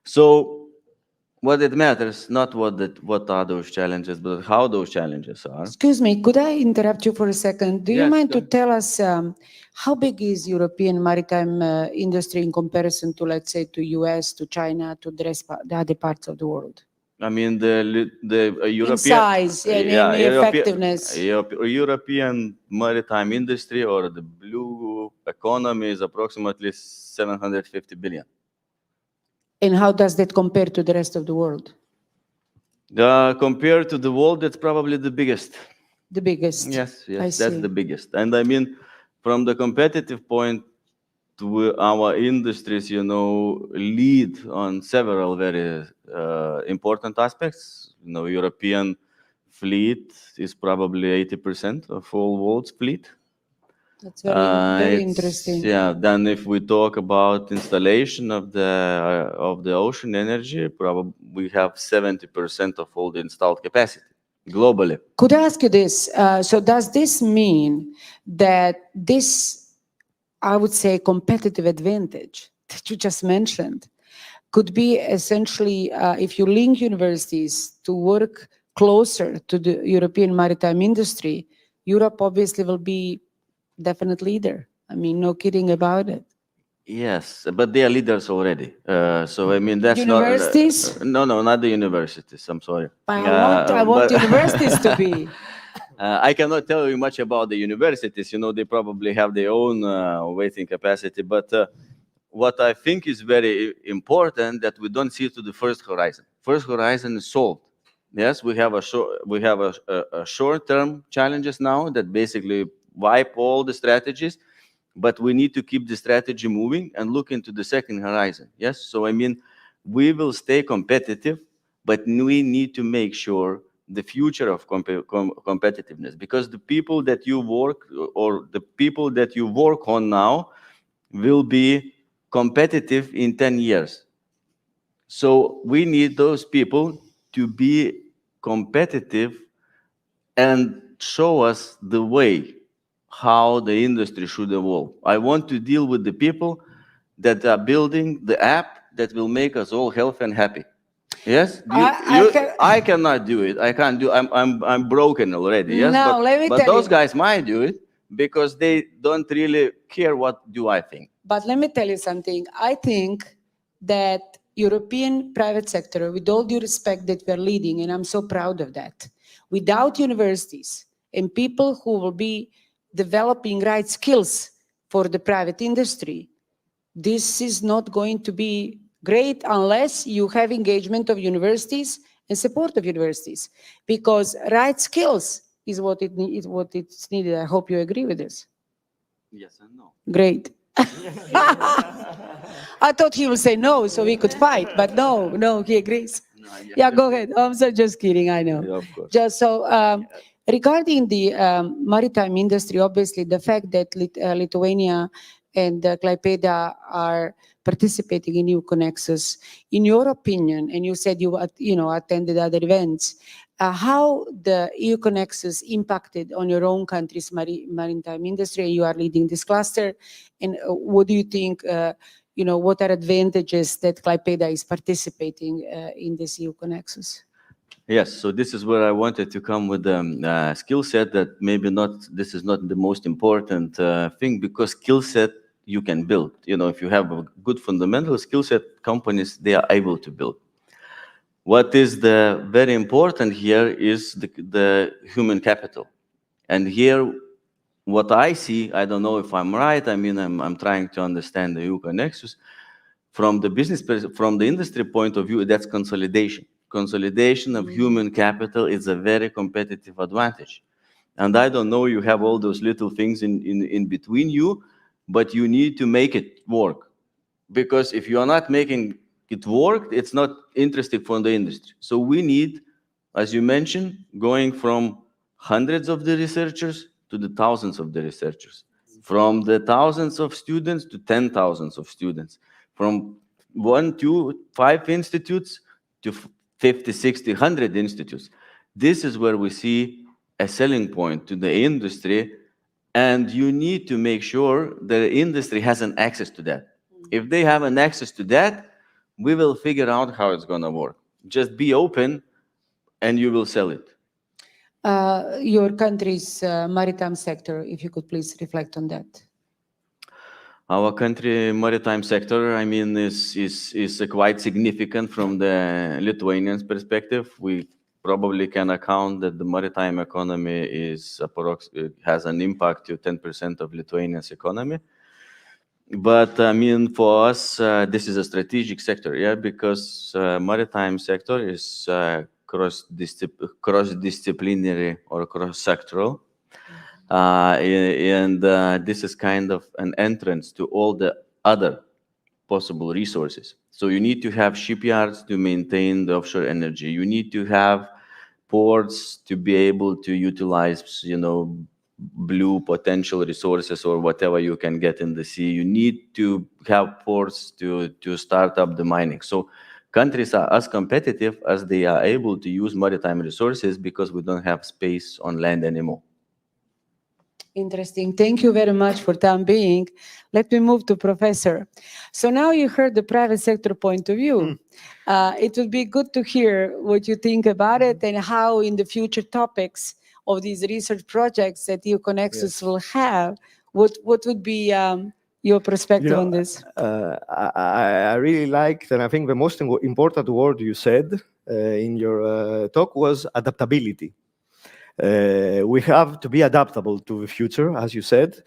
So what it matters, not what are those challenges, but how those challenges are. Excuse me, could I interrupt you for a second? Do you Yes, mind go to tell us how big is European maritime industry in comparison to, let's say, to US, to China, to the other parts of the world? I mean, the European... In size and in effectiveness. European maritime industry, or the blue economy, is approximately 750 billion. And how does that compare to the rest of the world? Compared to the world, that's probably the biggest. The biggest. Yes, I that's see. the biggest. And I mean, from the competitive point, our industries, lead on several very important aspects. European fleet is probably 80% of all world's fleet. That's very interesting. Yeah. Then, if we talk about installation of the ocean energy, probably we have 70% of all the installed capacity globally. Could I ask you this? So does this mean that this, I would say, competitive advantage that you just mentioned could be essentially, if you link universities to work closer to the European maritime industry, Europe obviously will be definite leader. I mean, no kidding about it. Yes, but they are leaders already. So I mean, that's universities? No, not the universities. I'm sorry. I want universities to be. I cannot tell you much about the universities. They probably have their own waiting capacity. But what I think is very important, that we don't see to the first horizon. First horizon is solved. Yes, we have a short-term challenges now that basically wipe all the strategies. but we need to keep the strategy moving and look into the second horizon. Yes, so I mean, we will stay competitive, but we need to make sure the future of competitiveness, because the people that you work or the people that you work on now will be competitive in 10 years. So we need those people to be competitive and show us the way how the industry should evolve. I want to deal with the people that are building the app that will make us all healthy and happy. Yes, I cannot do it. I can't do. I'm broken already. Yes, Now, let me but tell those you. guys might do it because they don't really care what do I think. But let me tell you something. I think that European private sector, with all due respect that we're leading, and I'm so proud of that, without universities and people who will be developing right skills for the private industry, this is not going to be great unless you have engagement of universities and support of universities, because right skills is what it's needed. I hope you agree with this. Yes and no. Great. I thought he would say no so we could fight, but no, he agrees. Yeah, go ahead. I'm just kidding, I know. Yeah, of course. Just so, regarding the maritime industry, obviously the fact that Lithuania and Klaipėda are participating in Uconnects, in your opinion, and you said you attended other events, how the EU-CONEXUS impacted on your own country's maritime industry? You are leading this cluster, and what do you think? What are advantages that Klaipėda is participating in this EU-CONEXUS? Yes, so this is where I wanted to come with the skill set that maybe this is not the most important thing, because skill set you can build. If you have a good fundamental skill set, companies, they are able to build. What is the very important here is the human capital. And here, what I see, I don't know if I'm right, I mean, I'm trying to understand the Uconnects. From the industry point of view, that's consolidation. Consolidation of human capital is a very competitive advantage. And I don't know, you have all those little things in between you, but you need to make it work. Because if you are not making it work, it's not interesting for the industry. So we need, as you mentioned, going from hundreds of the researchers to the thousands of the researchers, from the thousands of students to 10,000s of students, from 1, 2, 5 institutes to 50, 60, 100 institutes. This is where we see a selling point to the industry, and you need to make sure the industry has an access to that. If they have an access to that, we will figure out how it's going to work. Just be open and you will sell it. Your country's maritime sector, if you could please reflect on that. Our country maritime sector, I mean, is quite significant from the Lithuanian perspective. We probably can account that the maritime economy has an impact to 10% of Lithuania's economy. But I mean, for us, this is a strategic sector, yeah, because maritime sector is cross-disciplinary or cross-sectoral. And this is kind of an entrance to all the other possible resources. So you need to have shipyards to maintain the offshore energy. You need to have ports to be able to utilize, blue potential resources or whatever you can get in the sea. You need to have ports to start up the mining. So countries are as competitive as they are able to use maritime resources, because we don't have space on land anymore. Interesting. Thank you very much for time being. Let me move to Professor. So now you heard the private sector point of view. It would be good to hear what you think about it and how in the future topics of these research projects that Uconnects will have, what would be your perspective on this? I really liked, and I think the most important word you said in your talk was adaptability. We have to be adaptable to the future, as you said,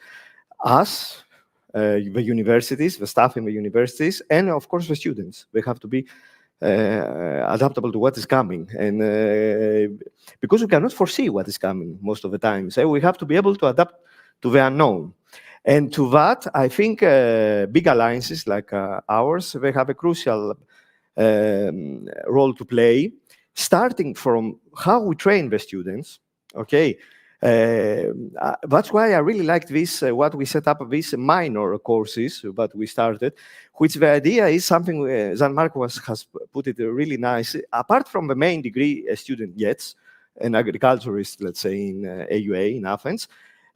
us, the universities, the staff in the universities, and of course the students. They have to be adaptable to what is coming, and because we cannot foresee what is coming most of the time, so we have to be able to adapt to the unknown. And to that, I think big alliances like ours, they have a crucial role to play, starting from how we train the students. Okay, that's why I really liked this, what we set up, these minor courses that we started, which the idea is something Gianmarco has put it really nice. Apart from the main degree a student gets, an agriculturist, let's say in AUA in Athens,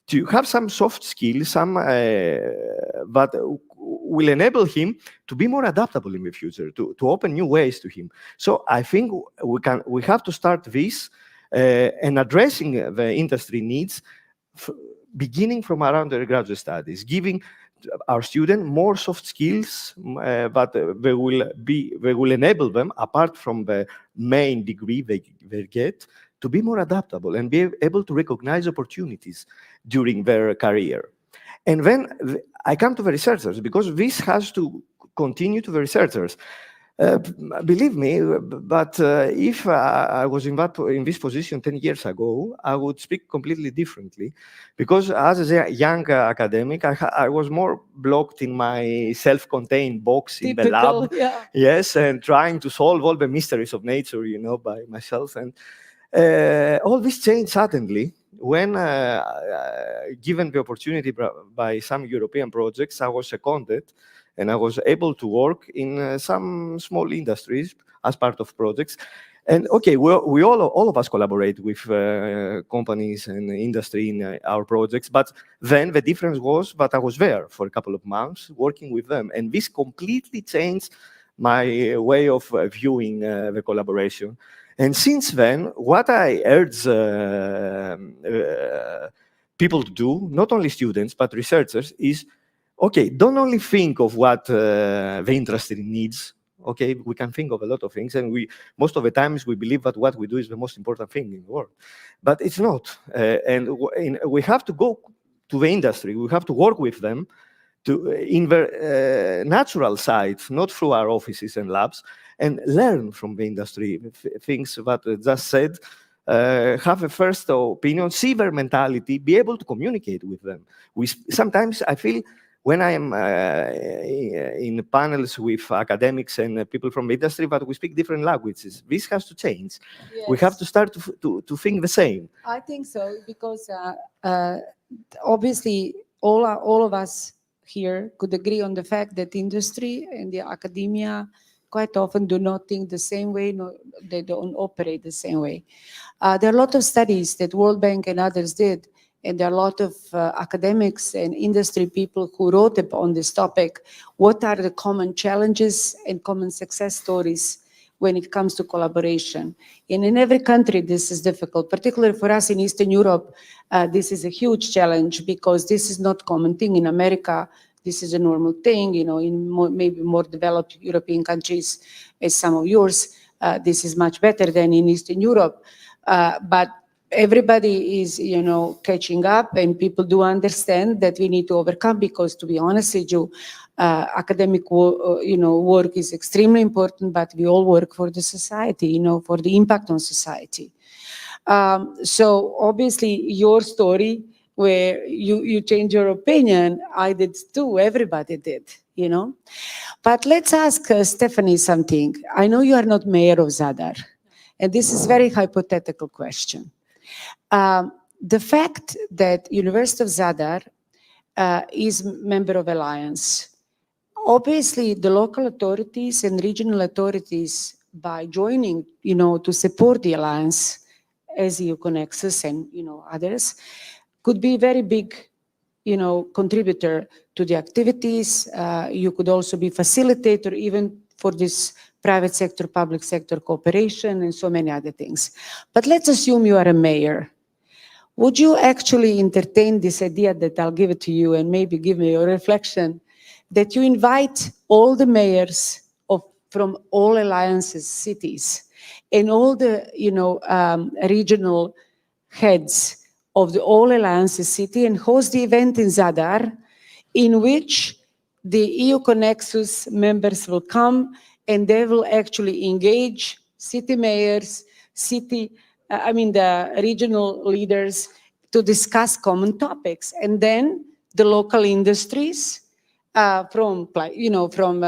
to have some soft skills, some that will enable him to be more adaptable in the future, to open new ways to him. So I think we have to start this and addressing the industry needs, beginning from our undergraduate studies, giving our students more soft skills that they will enable them, apart from the main degree they get, to be more adaptable and be able to recognize opportunities during their career. And then I come to the researchers, because this has to continue to the researchers. Believe me, but if I was in this position 10 years ago, I would speak completely differently, because as a young academic, I was more blocked in my self-contained box in the lab, yes, and trying to solve all the mysteries of nature, by myself. And all this changed suddenly when, given the opportunity by some European projects, I was seconded, and I was able to work in some small industries as part of projects. And okay, we all of us collaborate with companies and industry in our projects, but then the difference was that I was there for a couple of months working with them, and this completely changed my way of viewing the collaboration. And since then, what I urge people to do, not only students, but researchers, is, okay, don't only think of what the industry needs. Okay, we can think of a lot of things, and most of the times we believe that what we do is the most important thing in the world, but it's not. And we have to go to the industry. We have to work with them in the natural side, not through our offices and labs, and learn from the industry things that just said. Have a first opinion, see their mentality, be able to communicate with them. Sometimes I feel, when I am in panels with academics and people from the industry, that we speak different languages. This has to change. Yes. We have to start to think the same. I think so, because obviously all of us here could agree on the fact that industry and the academia quite often do not think the same way, they don't operate the same way. There are a lot of studies that World Bank and others did, and there are a lot of academics and industry people who wrote on this topic. What are the common challenges and common success stories when it comes to collaboration? And in every country, this is difficult, particularly for us in Eastern Europe. This is a huge challenge, because this is not a common thing in America. This is a normal thing, in maybe more developed European countries, as some of yours. This is much better than in Eastern Europe. But everybody is, catching up, and people do understand that we need to overcome, because, to be honest with you, academic work is extremely important, but we all work for the society, for the impact on society. So obviously your story, where you change your opinion, I did too, everybody did, But let's ask Stephanie something. I know you are not mayor of Zadar, and this is a very hypothetical question. The fact that University of Zadar is member of Alliance, obviously the local authorities and regional authorities, by joining, to support the Alliance as Uconnects and, others, could be very big, contributor to the activities. You could also be facilitator even for this private sector, public sector cooperation, and so many other things. But let's assume you are a mayor. Would you actually entertain this idea, that I'll give it to you and maybe give me your reflection, that you invite all the mayors from all alliances cities and all the regional heads of the all alliances city, and host the event in Zadar, in which the EU-CONEXUS members will come, and they will actually engage city mayors, the regional leaders, to discuss common topics. And then the local industries from, from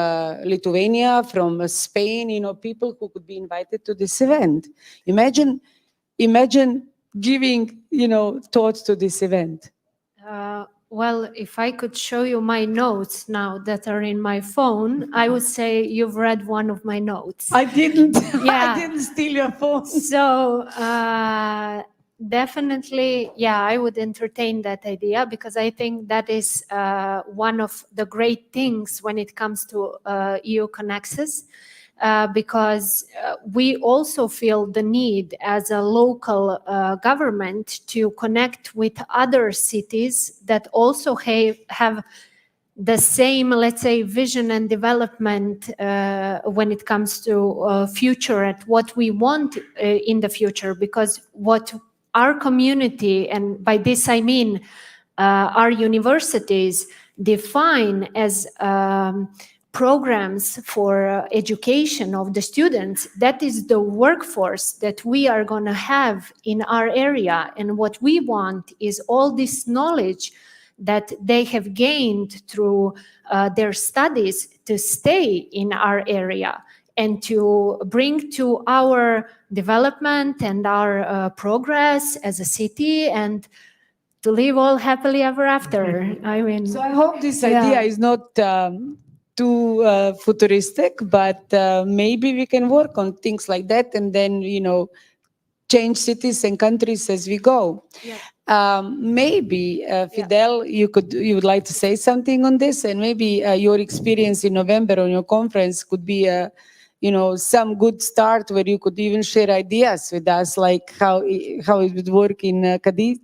Lithuania, from Spain, people who could be invited to this event. Imagine giving, thoughts to this event. Well, if I could show you my notes now that are in my phone, I would say you've read one of my notes. I didn't. Yeah. I didn't steal your phone. So definitely, yeah, I would entertain that idea because I think that is one of the great things when it comes to EU-CONEXUS. Because we also feel the need as a local government to connect with other cities that also have the same, let's say, vision and development when it comes to future and what we want in the future. Because what our community, and by this I mean our universities, define as programs for education of the students, that is the workforce that we are going to have in our area. And what we want is all this knowledge that they have gained through their studies to stay in our area and to bring to our development and our progress as a city, and to live all happily ever after. I mean, so I hope this idea is not too futuristic, but maybe we can work on things like that and then, change cities and countries as we go. Yeah. Maybe, Fidel, you would like to say something on this, and maybe your experience in November on your conference could be some good start where you could even share ideas with us, like how it would work in Cadiz.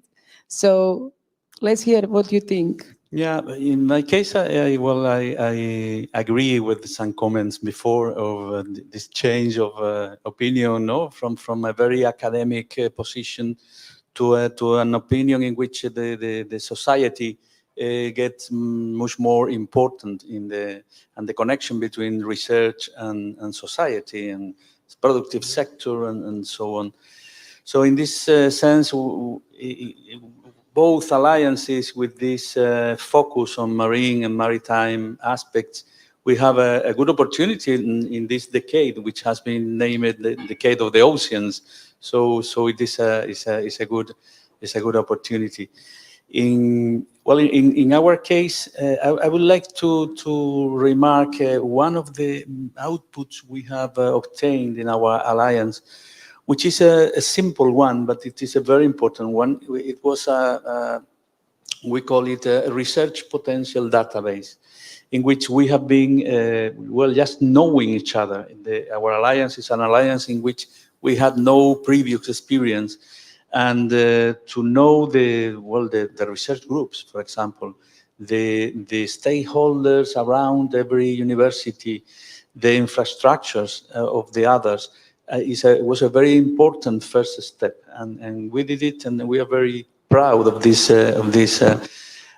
So let's hear what you think. Yeah, in my case, I agree with some comments before of this change of opinion, no, from a very academic position to an opinion in which the society gets much more important in the connection between research and society and productive sector and so on. So in this sense, both alliances with this focus on marine and maritime aspects, we have a good opportunity in this decade, which has been named the Decade of the Oceans. So it is a good opportunity. In our case, I would like to remark one of the outputs we have obtained in our alliance, which is a simple one, but it is a very important one. It was we call it a research potential database, in which we have been, just knowing each other. Our alliance is an alliance in which we had no previous experience. And to know the research groups, for example, the stakeholders around every university, the infrastructures of the others, was a very important first step, and we did it, and we are very proud of this.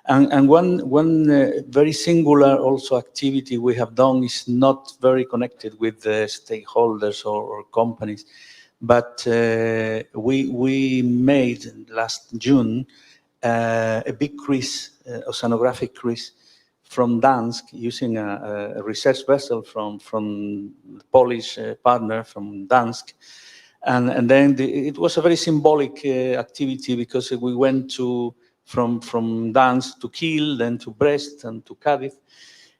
And one very singular also activity we have done is not very connected with the stakeholders or companies, but we made last June a big cruise, oceanographic cruise, from Dansk, using a research vessel from the Polish partner from Dansk. And then it was a very symbolic activity, because we went from Dansk to Kiel, then to Brest and to Cadiz.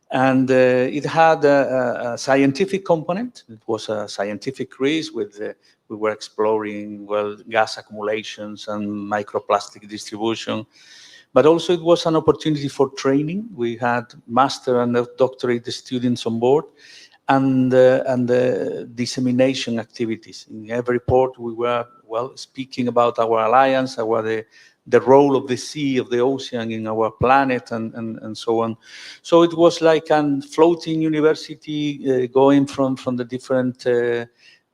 And it had a scientific component. It was a scientific cruise with, we were exploring, gas accumulations and microplastic distribution. But also it was an opportunity for training. We had master and doctorate students on board, and dissemination activities. In every port we were, speaking about our alliance, the role of the sea, of the ocean in our planet, and so on. So it was like a floating university going from the different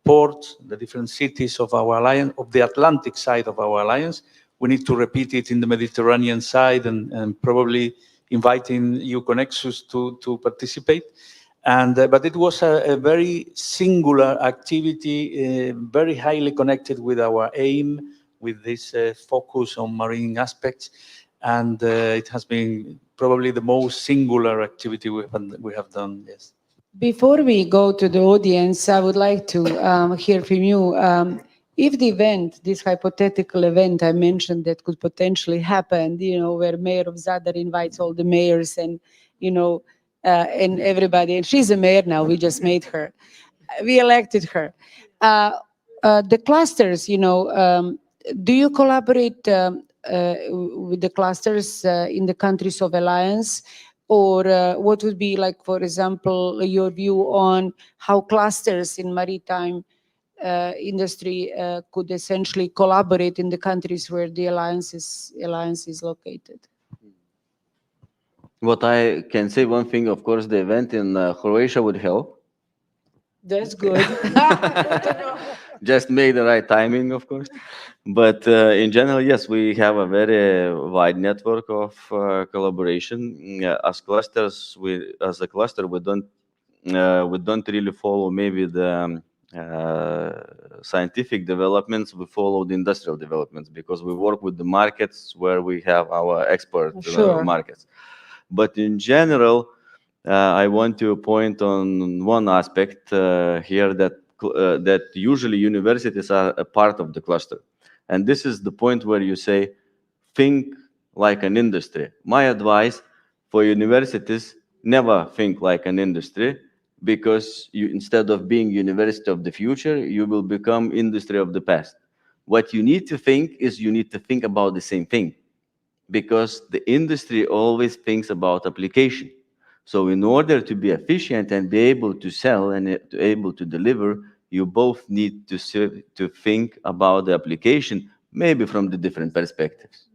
ports, the different cities of our alliance, of the Atlantic side of our alliance. We need to repeat it in the Mediterranean side, and probably inviting Uconnects to participate. But it was a very singular activity, very highly connected with our aim, with this focus on marine aspects. and it has been probably the most singular activity we have done. Yes. Before we go to the audience, I would like to hear from you. If the event, this hypothetical event I mentioned that could potentially happen, where Mayor of Zadar invites all the mayors and, and everybody, and she's a mayor now, we just made her, we elected her. The clusters, do you collaborate with the clusters in the countries of alliance? Or what would be, like, for example, your view on how clusters in maritime industry could essentially collaborate in the countries where the alliance is located? What I can say, one thing, of course, the event in Croatia would help. That's good. Just make the right timing, of course. But in general, yes, we have a very wide network of collaboration. As clusters, as a cluster, we don't really follow maybe the scientific developments. We follow the industrial developments because we work with the markets where we have our export markets. But in general, I want to point on one aspect here that usually universities are a part of the cluster. And this is the point where you say, think like an industry. My advice for universities, never think like an industry, because instead of being university of the future, you will become industry of the past. What you need to think is you need to think about the same thing, because the industry always thinks about application. So in order to be efficient and be able to sell and to able to deliver, you both need to think about the application, maybe from the different perspectives.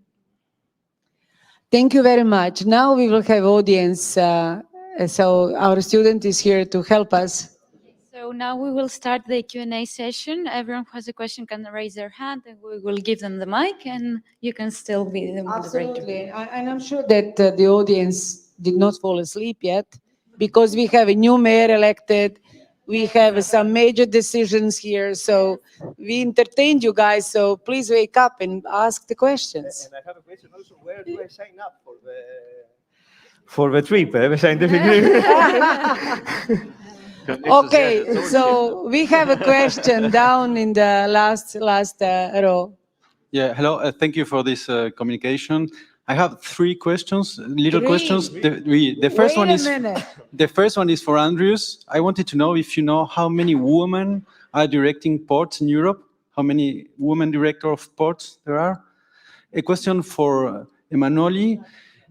Thank you very much. Now we will have audience. So our student is here to help us. So now we will start the Q&A session. Everyone who has a question can raise their hand and we will give them the mic and you can still be the moderator. Absolutely. And I'm sure that the audience did not fall asleep yet, because we have a new mayor elected. We have some major decisions here. So we entertained you guys. So please wake up and ask the questions. And I have a question also. Where do I sign up for the trip, the scientific trip? Okay, so we have a question down in the last row. Yeah, hello. Thank you for this communication. I have three questions, little questions. The first one is for Andrews. I wanted to know if you know how many women are directing ports in Europe. How many women director of ports there are? A question for Emanuele.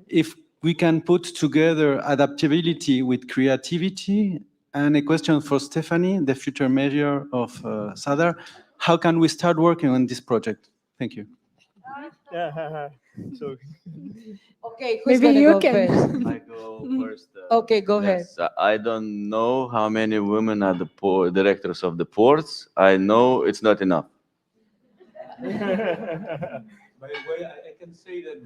If we can put together adaptability with creativity. And a question for Stephanie, the future mayor of Zadar. How can we start working on this project? Thank you. So, okay, who's maybe you go can. First? I go first. Okay, go ahead. I don't know how many women are the directors of the ports. I know it's not enough. By the way, I can say that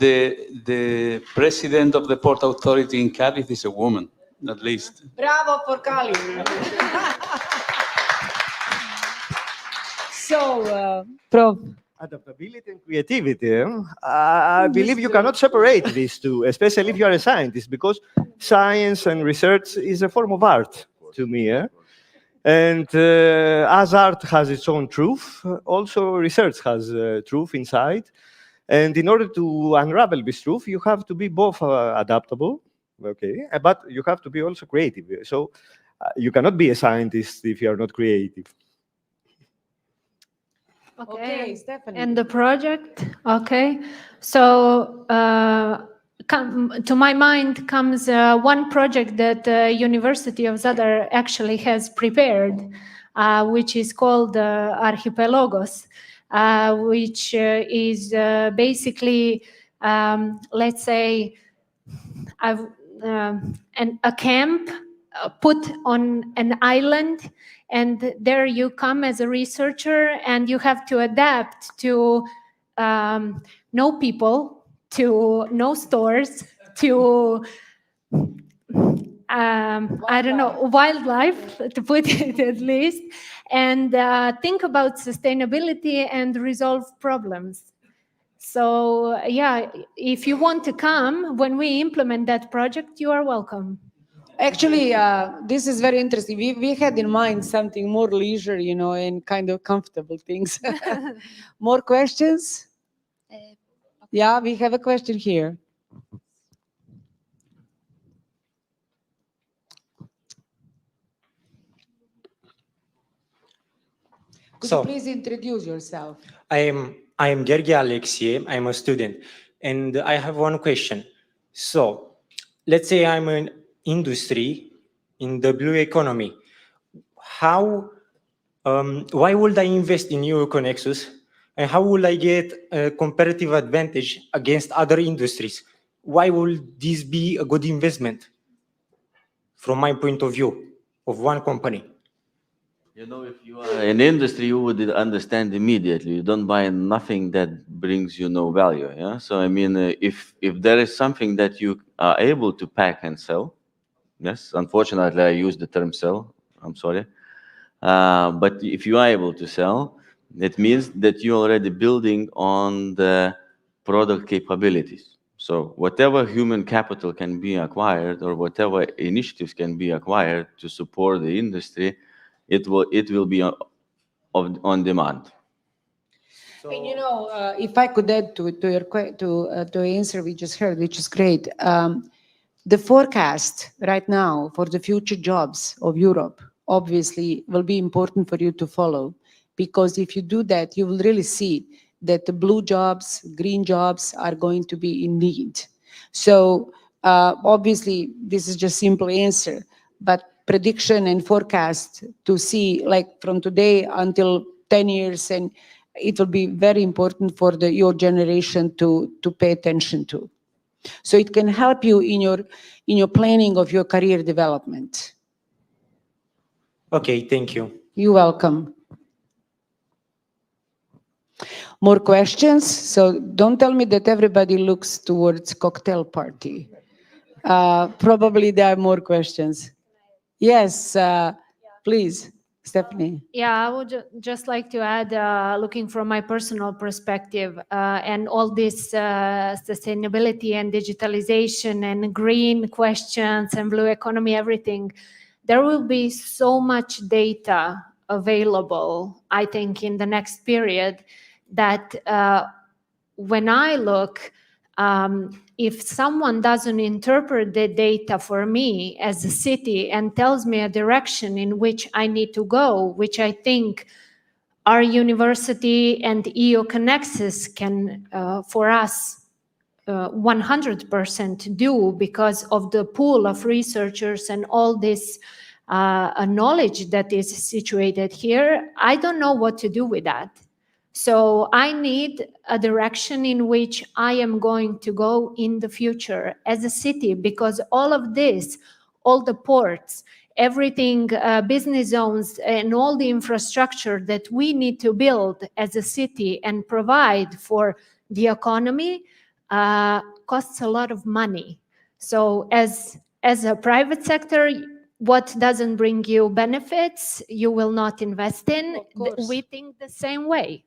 the president of the port authority in Cadiz is a woman, at least. Bravo for Cali. So, Prof. Adaptability and creativity. I believe you cannot separate these two, especially if you are a scientist, because science and research is a form of art to me. And as art has its own truth, also research has truth inside. And in order to unravel this truth, you have to be both adaptable, okay, but you have to be also creative. So you cannot be a scientist if you are not creative. Okay, Stephanie. And the project, okay. So to my mind comes one project that University of Zadar actually has prepared, which is called Archipelagos, which is basically, let's say, a camp put on an island, and there you come as a researcher and you have to adapt to no people, to no stores, to I don't know, wildlife, to put it at least, and think about sustainability and resolve problems. So yeah, if you want to come when we implement that project, you are welcome. Actually, this is very interesting. We had in mind something more leisure, and kind of comfortable things. More questions? Yeah, we have a question here. Could you please introduce yourself? I am Gheorghe Alexie. I'm a student, and I have one question. So, let's say I'm in industry in the blue economy. Why would I invest in EU-CONEXUS, and how will I get a comparative advantage against other industries? Why will this be a good investment from my point of view of one company? You know, if you are in industry, you would understand immediately. You don't buy nothing that brings you no value. Yeah. So I mean, if there is something that you are able to pack and sell, yes. Unfortunately, I use the term sell. I'm sorry. But if you are able to sell, it means that you're already building on the product capabilities. So whatever human capital can be acquired, or whatever initiatives can be acquired to support the industry, it will be on demand. And if I could add to the answer we just heard, which is great. The forecast right now for the future jobs of Europe obviously will be important for you to follow, because if you do that, you will really see that the blue jobs, green jobs are going to be in need. So obviously, this is just simple answer, but prediction and forecast to see, like from today until 10 years, and it will be very important for your generation to pay attention to. So it can help you in your planning of your career development. Okay, thank you. You're welcome. More questions? So don't tell me that everybody looks towards cocktail party. Probably there are more questions. Yes, please, Stephanie. Yeah, I would just like to add, looking from my personal perspective, and all this sustainability and digitalization and green questions and blue economy, everything, there will be so much data available, I think, in the next period that when I look, if someone doesn't interpret the data for me as a city and tells me a direction in which I need to go, which I think our university and EU-CONEXUS can, for us, 100% do, because of the pool of researchers and all this knowledge that is situated here, I don't know what to do with that. So I need a direction in which I am going to go in the future as a city, because all of this, all the ports, everything, business zones, and all the infrastructure that we need to build as a city and provide for the economy costs a lot of money. So as a private sector, what doesn't bring you benefits, you will not invest in. We think the same way.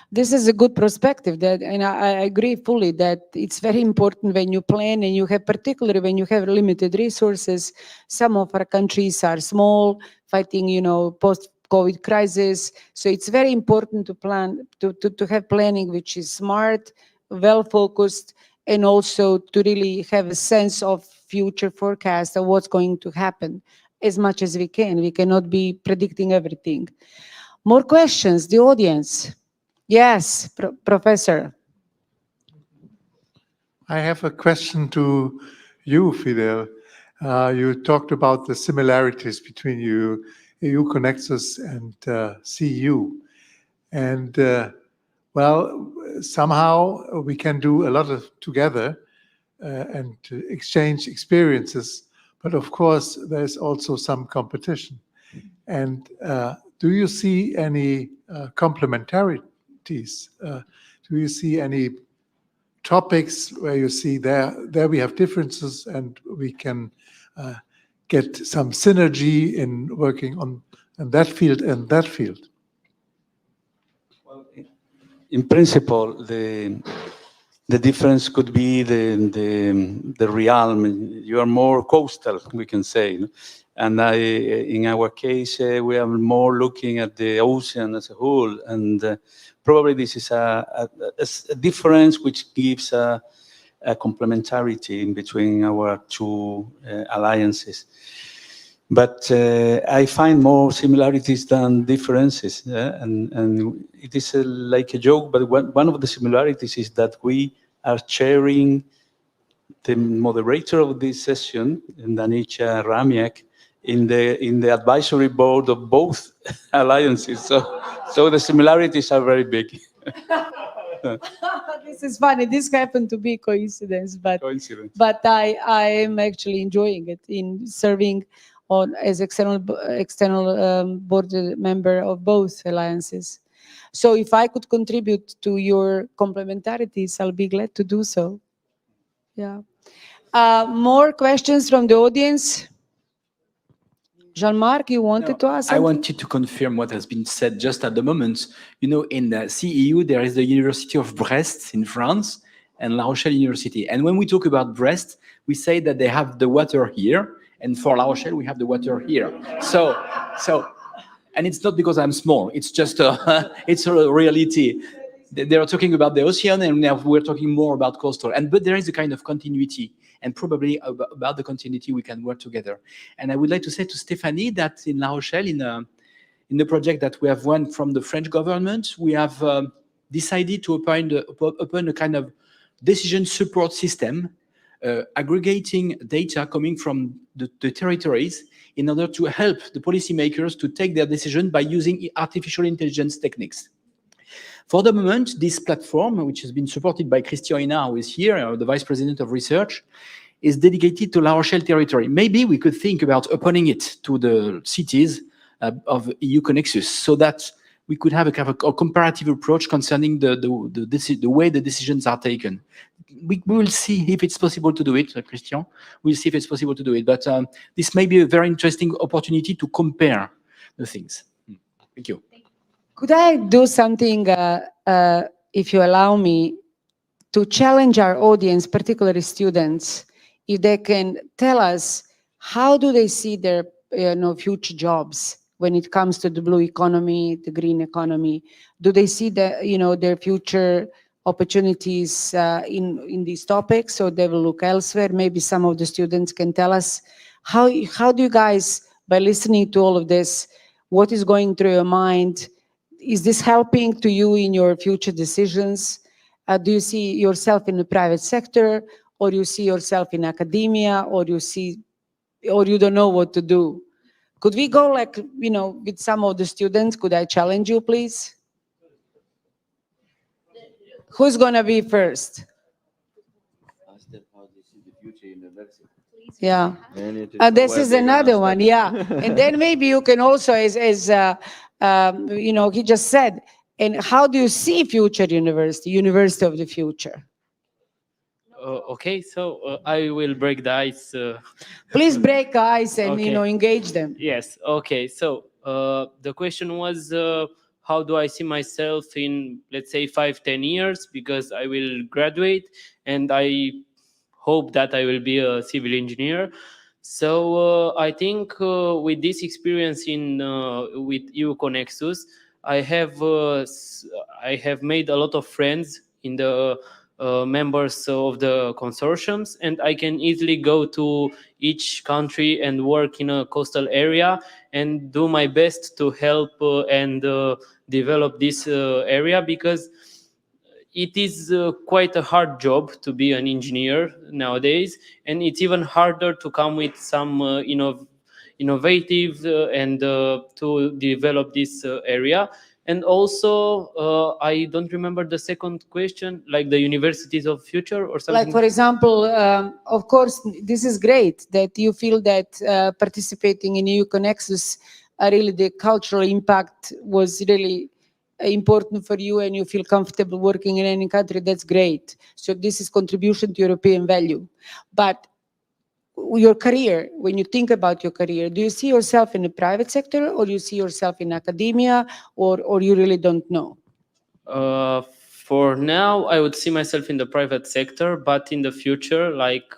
This is a good perspective, and I agree fully that it's very important when you plan, and you have, particularly when you have limited resources. Some of our countries are small, fighting, post-COVID crisis. So it's very important to plan, to have planning which is smart, well-focused, and also to really have a sense of future forecast of what's going to happen as much as we can. We cannot be predicting everything. More questions, the audience. Yes, Professor. I have a question to you, Fidel. You talked about the similarities between EU-CONEXUS and CU. And well, somehow we can do a lot of together and exchange experiences. But of course, there's also some competition. And do you see any complementarities? Do you see any topics where you see there we have differences and we can get some synergy in working on that field and that field? Well, in principle, the difference could be the realm. You are more coastal, we can say. And in our case, we are more looking at the ocean as a whole. And probably this is a difference which gives a complementarity in between our two alliances. But I find more similarities than differences. And it is like a joke, but one of the similarities is that we are sharing the moderator of this session, Danica Ramiak, in the advisory board of both alliances. So the similarities are very big. This is funny. This happened to be coincidence, but I am actually enjoying it in serving as external board member of both alliances. So if I could contribute to your complementarities, I'll be glad to do so. Yeah. More questions from the audience? Jean-Marc, you wanted to ask something? I wanted to confirm what has been said just at the moment. You know, in the CEU, there is the University of Brest in France and La Rochelle University. And when we talk about Brest, we say that they have the water here. And for La Rochelle, we have the water here. And it's not because I'm small. It's just it's a reality. They are talking about the ocean, and now we're talking more about coastal. But there is a kind of continuity, and probably about the continuity we can work together. And I would like to say to Stéphanie that in La Rochelle, in the project that we have won from the French government, we have decided to open a kind of decision support system, aggregating data coming from the territories in order to help the policymakers to take their decision by using artificial intelligence techniques. For the moment, this platform, which has been supported by Christian Hénard, who is here, the Vice President of Research, is dedicated to La Rochelle territory. Maybe we could think about opening it to the cities of EU-CONEXUS so that we could have a kind of a comparative approach concerning the way the decisions are taken. We will see if it's possible to do it, Christian. We'll see if it's possible to do it. But this may be a very interesting opportunity to compare the things. Thank you. Could I do something, if you allow me, to challenge our audience, particularly students, if they can tell us how do they see their future jobs when it comes to the blue economy, the green economy? Do they see their future opportunities in these topics, or they will look elsewhere? Maybe some of the students can tell us how do you guys, by listening to all of this, what is going through your mind? Is this helping to you in your future decisions? Do you see yourself in the private sector, or you see yourself in academia, or you don't know what to do? Could we go with some of the students? Could I challenge you, please? Who's going to be first? Yeah. This is another one, yeah. And then maybe you can also, as he just said, and how do you see future university of the future? Okay, so I will break the ice. Please break ice and Okay. Engage them. Yes. Okay. So the question was, how do I see myself in, let's say, 5-10 years? Because I will graduate, and I hope that I will be a civil engineer. So I think with this experience with EU-CONEXUS, I have made a lot of friends in the members of the consortiums, and I can easily go to each country and work in a coastal area and do my best to help and develop this area, because it is quite a hard job to be an engineer nowadays, and it's even harder to come with some innovative and to develop this area. And also, I don't remember the second question, like the universities of future or something. Like, for example, of course, this is great that you feel that participating in EU-CONEXUS, really the cultural impact was really important for you, and you feel comfortable working in any country. That's great. So this is contribution to European value. But your career, when you think about your career, do you see yourself in the private sector, or do you see yourself in academia, or you really don't know? For now, I would see myself in the private sector, but in the future, like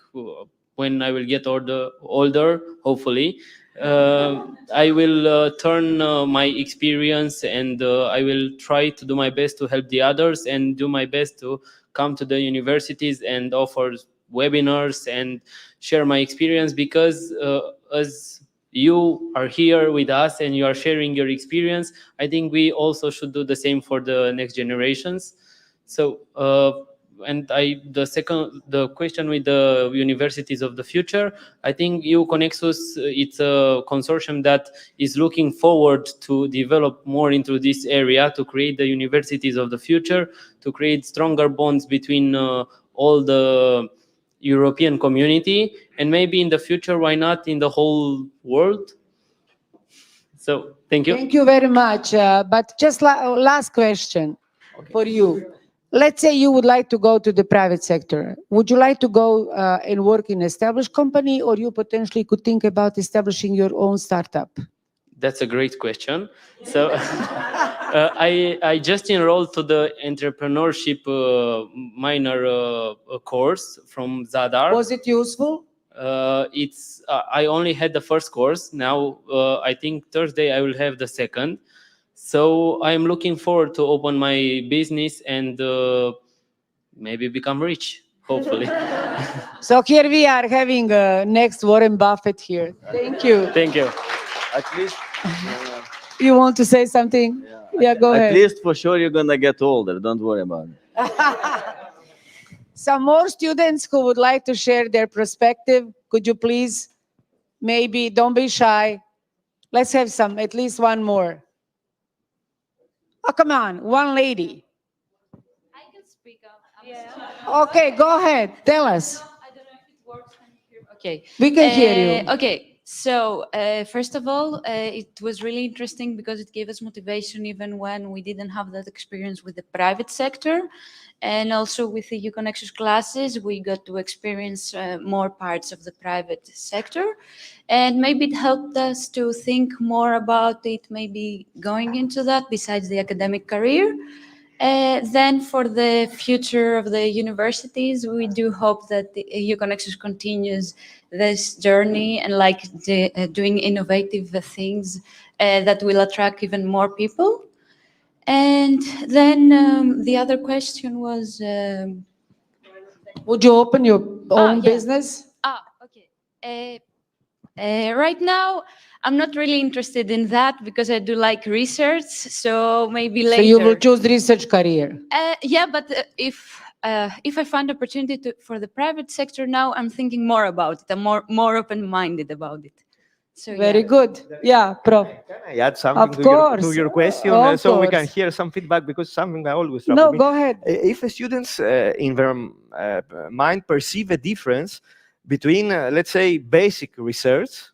when I will get older, hopefully, I will turn my experience and I will try to do my best to help the others and do my best to come to the universities and offer webinars and share my experience, because as you are here with us and you are sharing your experience, I think we also should do the same for the next generations. So the question with the universities of the future, I think EU-CONEXUS, it's a consortium that is looking forward to develop more into this area, to create the universities of the future, to create stronger bonds between all the European community, and maybe in the future, why not in the whole world? So thank you. Thank you very much. But just last question for you. Let's say you would like to go to the private sector. Would you like to go and work in an established company, or you potentially could think about establishing your own startup? That's a great question. So I just enrolled to the entrepreneurship minor course from Zadar. Was it useful? I only had the first course. Now I think Thursday I will have the second. So I'm looking forward to open my business and maybe become rich, hopefully. So here we are having next Warren Buffett here. Thank you. Thank you. At least, You want to say something? Yeah, go ahead. at least for sure you're gonna get older. Don't worry about it. Some more students who would like to share their perspective. Could you please, maybe, don't be shy. Let's have at least one more. Oh, come on, one lady. I can speak up. Okay, go ahead, tell us. I don't know if it works when you hear. Okay. We can hear you. Okay, so first of all, it was really interesting because it gave us motivation even when we didn't have that experience with the private sector. And also with the Uconnects classes, we got to experience more parts of the private sector. And maybe it helped us to think more about it, maybe going into that besides the academic career. Then for the future of the universities, we do hope that the Uconnects continues this journey and doing innovative things that will attract even more people. And then the other question was, would you open your own business? Okay. Right now, I'm not really interested in that because I do like research. So maybe later. So you will choose the research career? Yeah, but if I find opportunity for the private sector now, I'm thinking more about it. I'm more open-minded about it. So, Very good. Yeah, Prof. Can I add something to your question so we can hear some feedback, because something I always trouble No, me. go ahead. If the students in their mind perceive a difference between, let's say, basic research,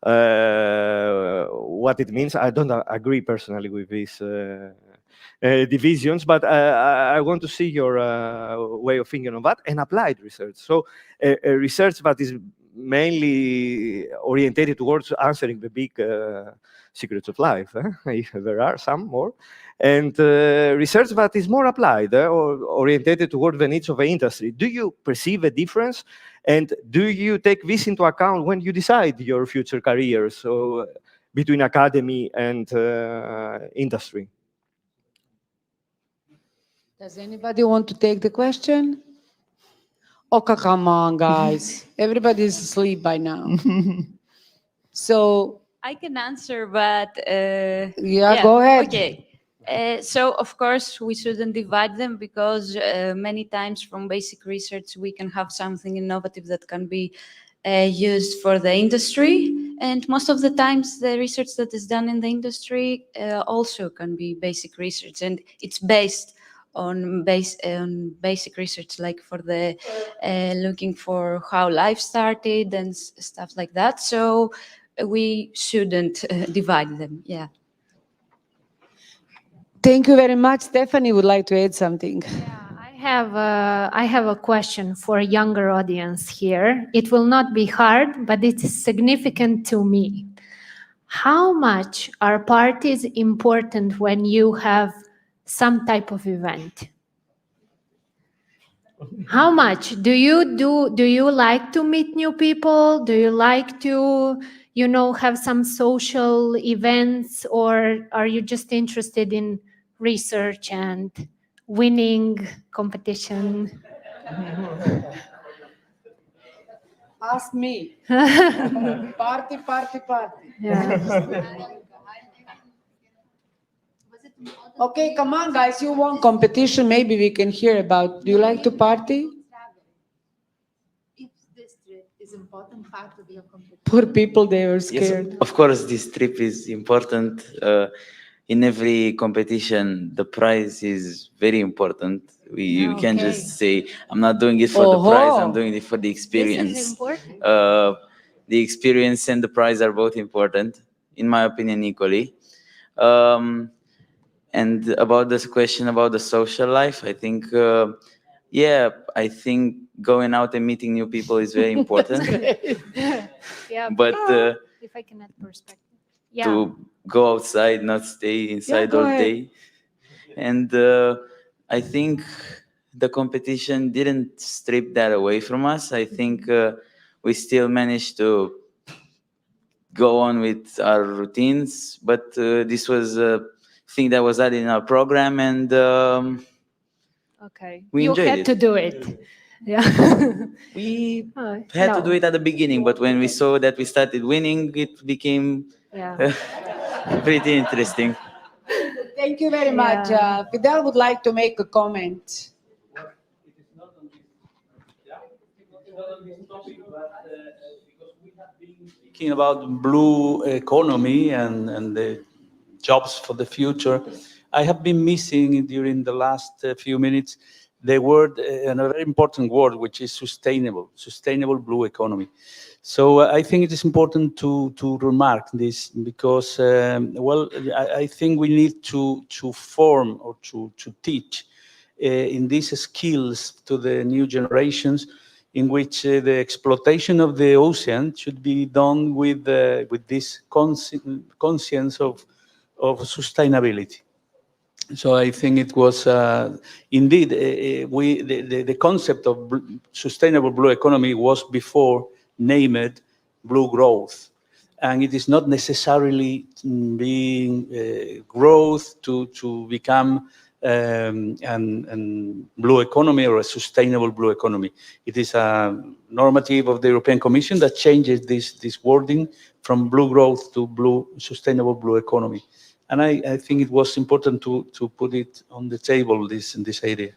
what it means, I don't agree personally with these divisions, but I want to see your way of thinking on that, and applied research. So research that is mainly orientated towards answering the big secrets of life, if there are some more, and research that is more applied or orientated toward the needs of the industry. Do you perceive a difference, and do you take this into account when you decide your future career, so between academy and industry? Does anybody want to take the question? Oh, come on, guys. Everybody's asleep by now. So I can answer, but yeah, go ahead. Okay. So of course we shouldn't divide them, because many times from basic research we can have something innovative that can be used for the industry, and most of the times the research that is done in the industry also can be basic research, and it's based on basic research, like for the looking for how life started and stuff like that. So we shouldn't divide them. Yeah. Thank you very much. Stephanie would like to add something. I have a question for a younger audience here. It will not be hard, but it is significant to me. How much are parties important when you have some type of event? How much do you like to meet new people? Do you like to, have some social events, or are you just interested in research and winning competition? Ask me. Party, party, party. Yeah. Okay, come on, guys. You want competition? Maybe we can hear about. Do you like to party? If this trip is important part of your competition. Poor people, they were Yes, scared. of course, this trip is important. In every competition, the prize is very important. You can't just say, I'm not doing it for the prize, I'm doing it for the experience. important. The experience and the prize are both important, in my opinion, equally. And about this question about the social life, I think, I think going out and meeting new people is very important. Yeah. But If I can add perspective. Yeah. to go outside, not stay inside go all ahead. day. And I think the competition didn't strip that away from us. I think we still managed to go on with our routines, but this was a thing that was added in our program, and Okay. we You enjoyed had it. to do it. Yeah. We had to do it at the beginning, but when we saw that we started winning, it became Yeah. pretty interesting. Thank you very much. Fidel would like to make a comment. Speaking about blue economy and the jobs for the future, I have been missing during the last few minutes the word, and a very important word, which is sustainable blue economy. So I think it is important to remark this because, I think we need to form or to teach in these skills to the new generations, in which the exploitation of the ocean should be done with this conscience of sustainability. So I think it was indeed the concept of sustainable blue economy was before named blue growth, and it is not necessarily being growth to become an blue economy or a sustainable blue economy. It is a normative of the European Commission that changes this wording from blue growth to sustainable blue economy. And I think it was important to put it on the table, in this area.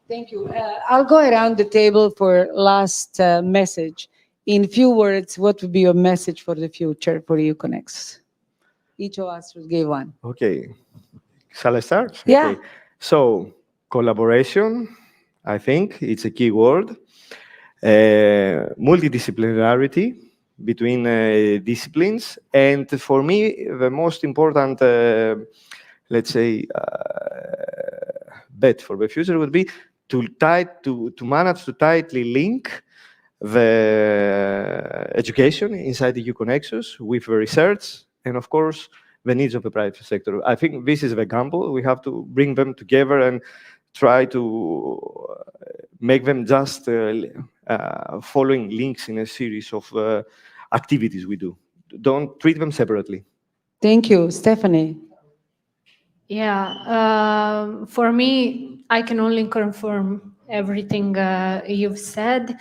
Thank you. I'll go around the table for last message. In few words, what would be your message for the future for Uconnects? Each of us will give one. Okay. Shall I start? Yeah. Okay. So, collaboration, I think it's a key word. Multidisciplinarity between disciplines. And for me, the most important, let's say, bet for the future would be to manage to tightly link the education inside the Uconnexus with the research and, of course, the needs of the private sector. I think this is the gamble. We have to bring them together and try to make them just following links in a series of activities we do. Don't treat them separately. Thank you. Stephanie. Yeah, for me, I can only confirm everything you've said.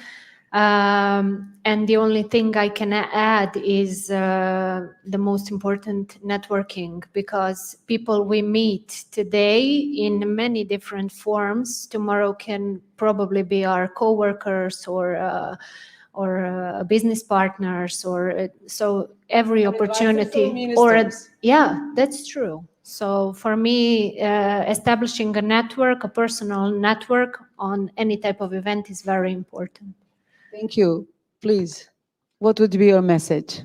And the only thing I can add is the most important, networking, because people we meet today in many different forms, tomorrow can probably be our co-workers or business partners, or so every opportunity. Yeah, that's true. So for me, establishing a network, a personal network on any type of event is very important. Thank you. Please, what would be your message?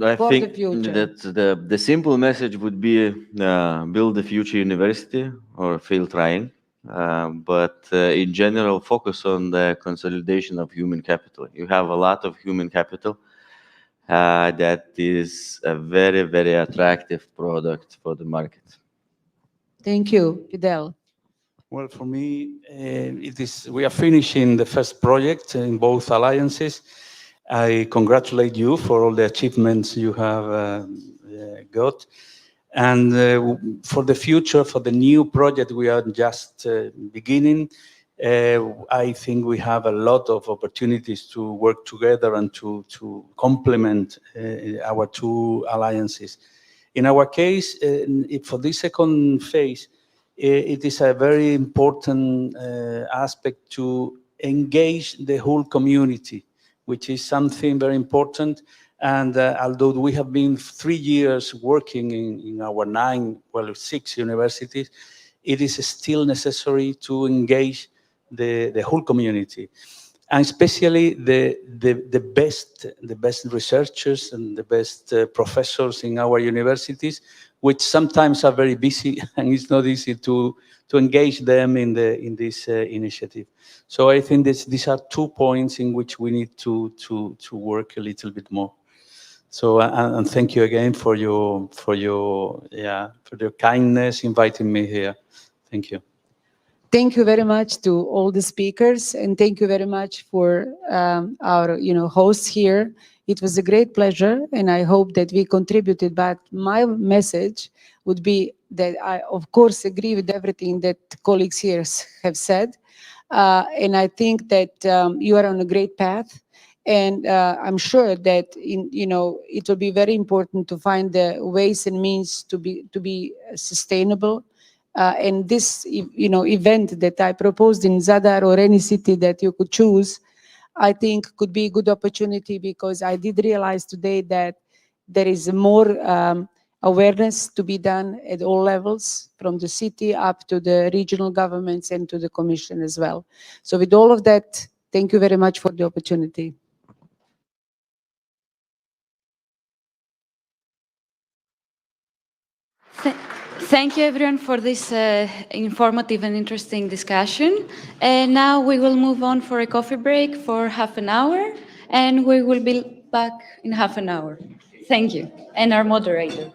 I For think the future. that the simple message would be build a future university or fail trying. But in general, focus on the consolidation of human capital. You have a lot of human capital that is a very, very attractive product for the market. Thank you, Fidel. Well, for me, it is. We are finishing the first project in both alliances. I congratulate you for all the achievements you have got. And for the future, for the new project we are just beginning, I think we have a lot of opportunities to work together and to complement our two alliances. In our case, for this second phase, it is a very important aspect to engage the whole community, which is something very important. And although we have been 3 years working in our 6 universities, it is still necessary to engage the whole community, and especially the best researchers and the best professors in our universities, which sometimes are very busy, and it's not easy to engage them in this initiative. So I think these are 2 points in which we need to work a little bit more. So and thank you again for your kindness inviting me here. Thank you. Thank you very much to all the speakers, and thank you very much for our hosts here. It was a great pleasure, and I hope that we contributed. But my message would be that I, of course, agree with everything that colleagues here have said, and I think that you are on a great path. And I'm sure that it will be very important to find the ways and means to be sustainable. And this, event that I proposed in Zadar or any city that you could choose, I think could be a good opportunity, because I did realize today that there is more awareness to be done at all levels, from the city up to the regional governments and to the Commission as well. So with all of that, thank you very much for the opportunity. Thank you, everyone, for this informative and interesting discussion. And now we will move on for a coffee break for half an hour, and we will be back in half an hour. Thank you, and our moderator.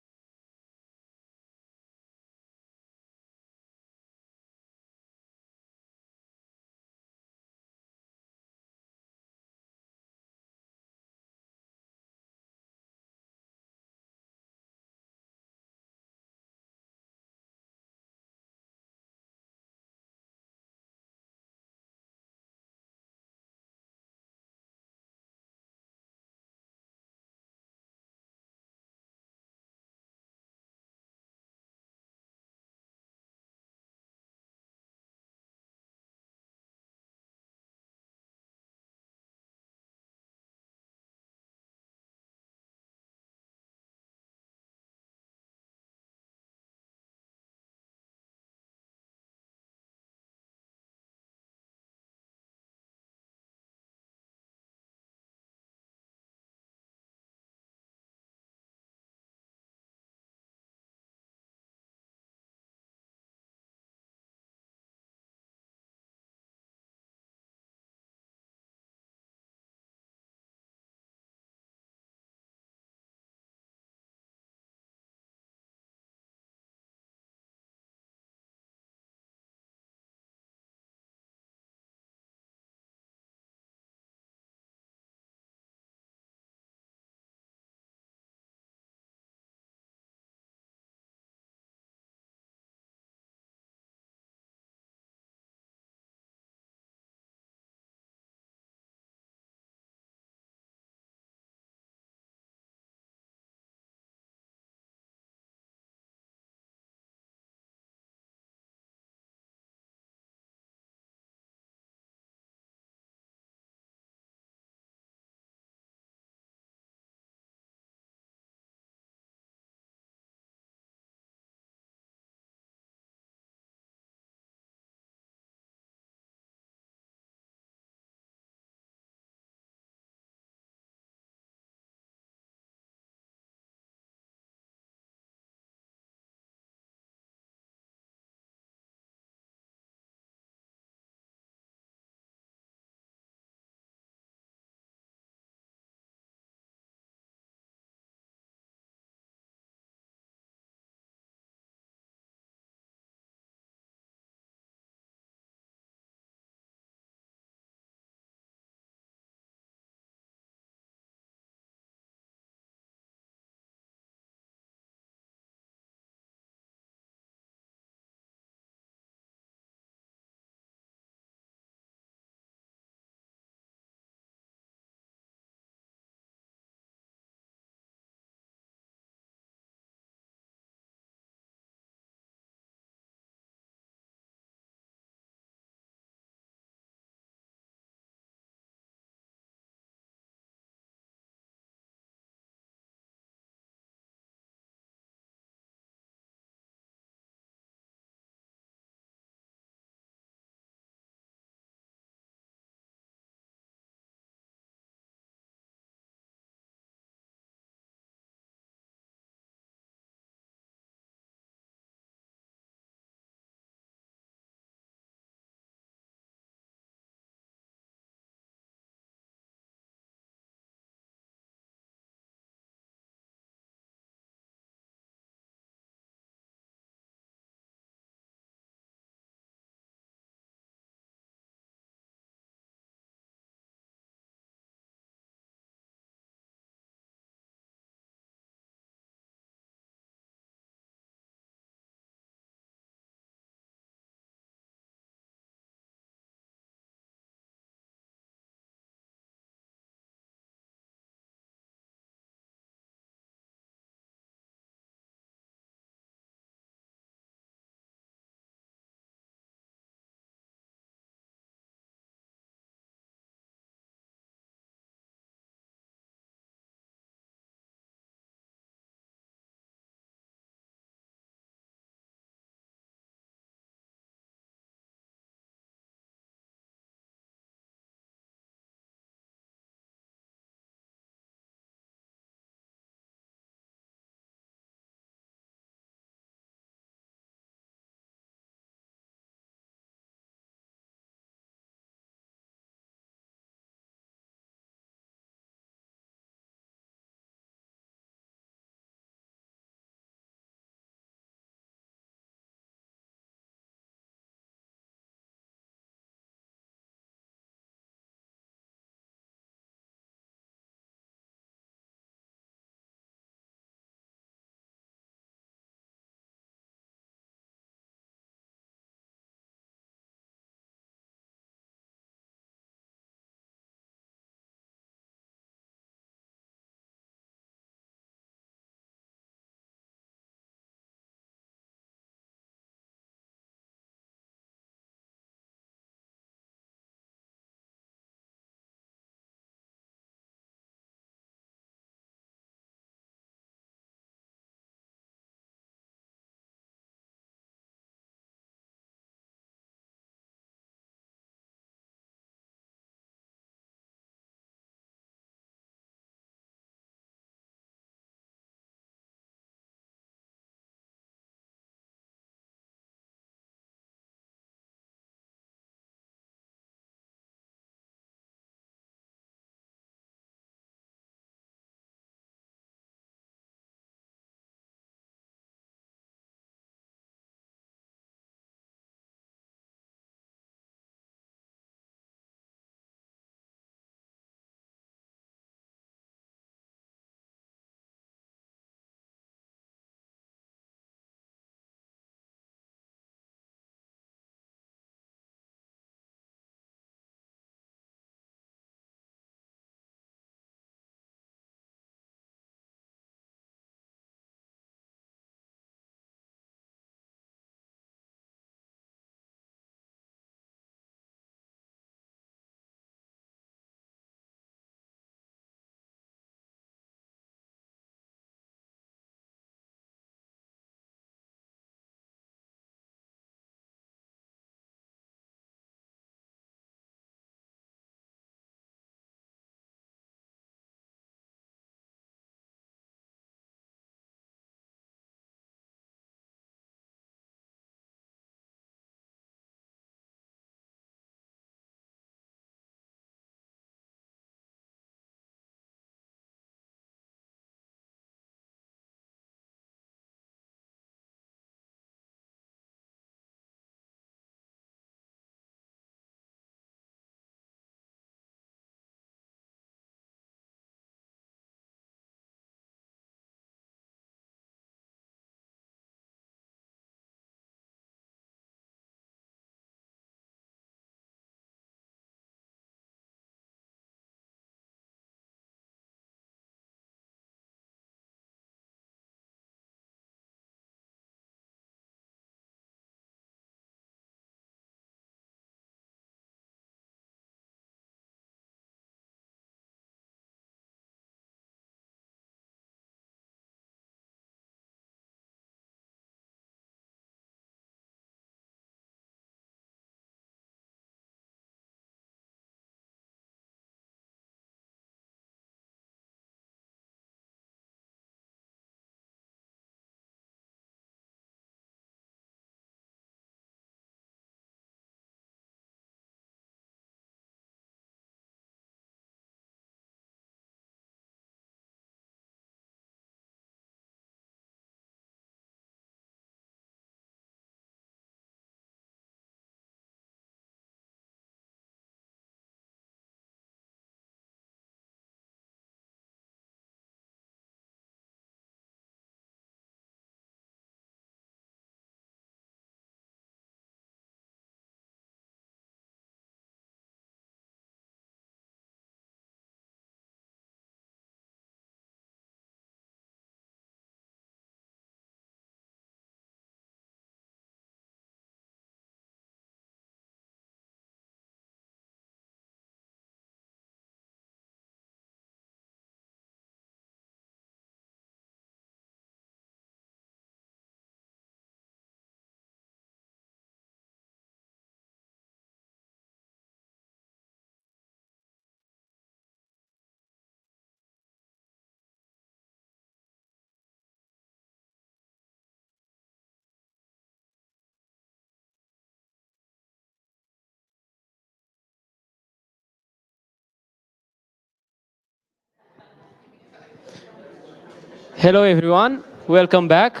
Hello, everyone. Welcome back.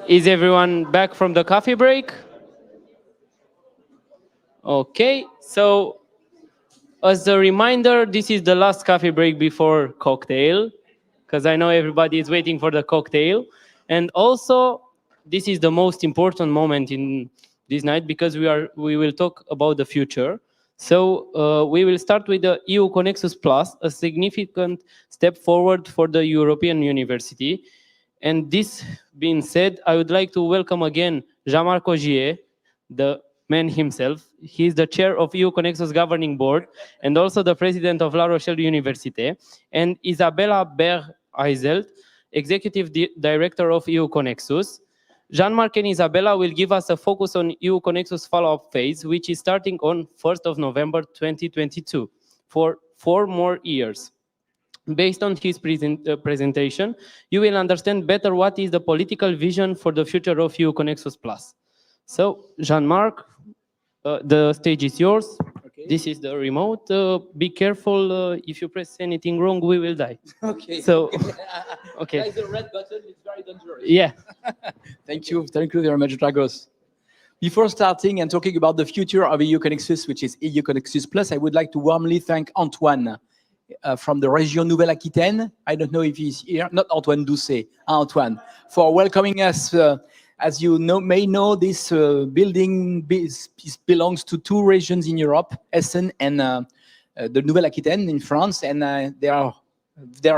Is everyone back from the coffee break? Okay, so as a reminder, this is the last coffee break before cocktail, because I know everybody is waiting for the cocktail. And also, this is the most important moment in this night because we will talk about the future. So we will start with the EU-CONEXUS Plus, a significant step forward for the European University. And this being said, I would like to welcome again Jean-Marc Augier, the man himself. He is the chair of EU-CONEXUS Governing Board and also the president of La Rochelle Université, and Isabella Berg-Eiselt, executive director of EU-CONEXUS. Jean-Marc and Isabella will give us a focus on EU-CONEXUS follow-up phase, which is starting on 1st of November 2022 for 4 more years. Based on his presentation, you will understand better what is the political vision for the future of EU-CONEXUS Plus. So, Jean-Marc, the stage is yours. Okay. This is the remote. Be careful. If you press anything wrong, we will die. Okay. So, okay. Like the red button, it's very dangerous. Yeah. Thank you very much, Dragos. Before starting and talking about the future of EU-CONEXUS, which is EU-CONEXUS Plus, I would like to warmly thank Antoine from the Région Nouvelle-Aquitaine. I don't know if he's here. Not Antoine Doucet, Antoine, for welcoming us. As you may know, this building belongs to 2 regions in Europe, Essen and the Nouvelle-Aquitaine in France, and they are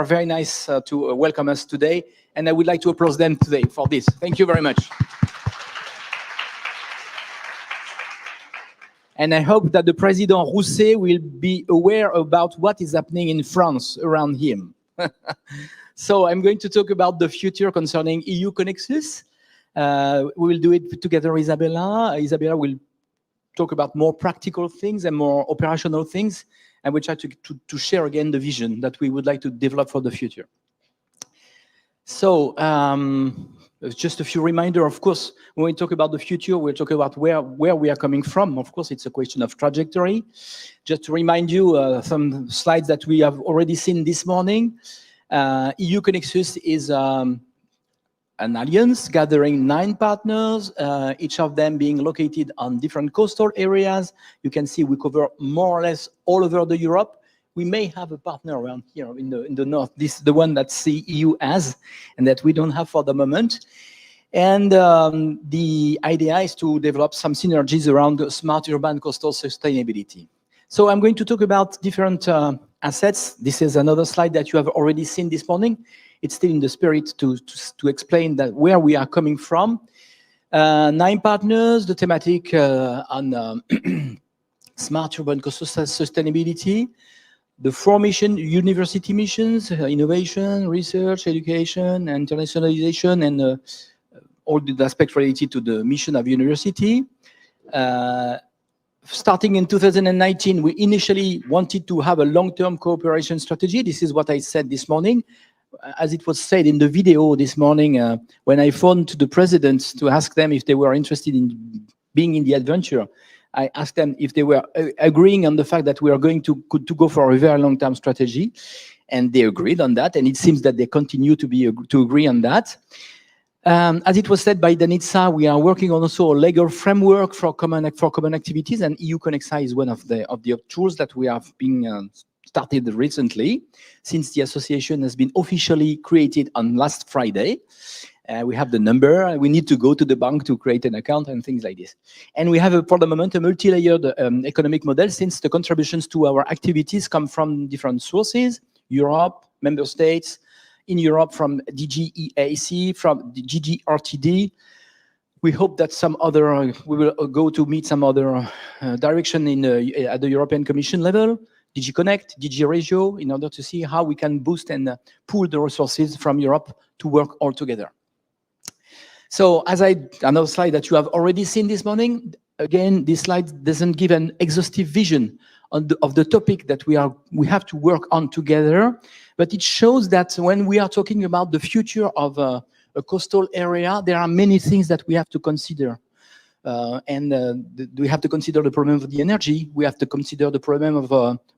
very nice to welcome us today. And I would like to applaud them today for this. Thank you very much. And I hope that the President Rousset will be aware about what is happening in France around him. So I'm going to talk about the future concerning EU-CONEXUS. We will do it together with Isabella. Isabella will talk about more practical things and more operational things. And we try to share again the vision that we would like to develop for the future. So just a few reminders, of course, when we talk about the future, we're talking about where we are coming from. Of course, it's a question of trajectory. Just to remind you some slides that we have already seen this morning. EU-CONEXUS is an alliance gathering 9 partners, each of them being located on different coastal areas. You can see we cover more or less all over the Europe. We may have a partner around here in the north. This is the one that the EU has and that we don't have for the moment. And the idea is to develop some synergies around smart urban coastal sustainability. So I'm going to talk about different assets. This is another slide that you have already seen this morning. It's still in the spirit to explain that where we are coming from. 9 partners, the thematic on smart urban coastal sustainability. The 4 university missions, innovation, research, education, internationalization, and all the aspects related to the mission of university. Starting in 2019, we initially wanted to have a long-term cooperation strategy. This is what I said this morning. As it was said in the video this morning, when I phoned to the presidents to ask them if they were interested in being in the adventure, I asked them if they were agreeing on the fact that we are going to go for a very long-term strategy, and they agreed on that, and it seems that they continue to agree on that. As it was said by Danica, we are working on also a legal framework for common activities, and EU-CONEXUS is one of the tools that we have been started recently, since the association has been officially created on last Friday. We have the number. We need to go to the bank to create an account and things like this. And we have, for the moment, a multi-layered economic model, since the contributions to our activities come from different sources: Europe, member states, in Europe from DG EAC, from the DG RTD. We hope that we will go to meet some other direction at the European Commission level, DG Connect, DG Regio, in order to see how we can boost and pool the resources from Europe to work all together. So another slide that you have already seen this morning. Again, this slide doesn't give an exhaustive vision of the topic that we have to work on together, but it shows that when we are talking about the future of a coastal area, there are many things that we have to consider. We have to consider the problem of the energy. We have to consider the problem of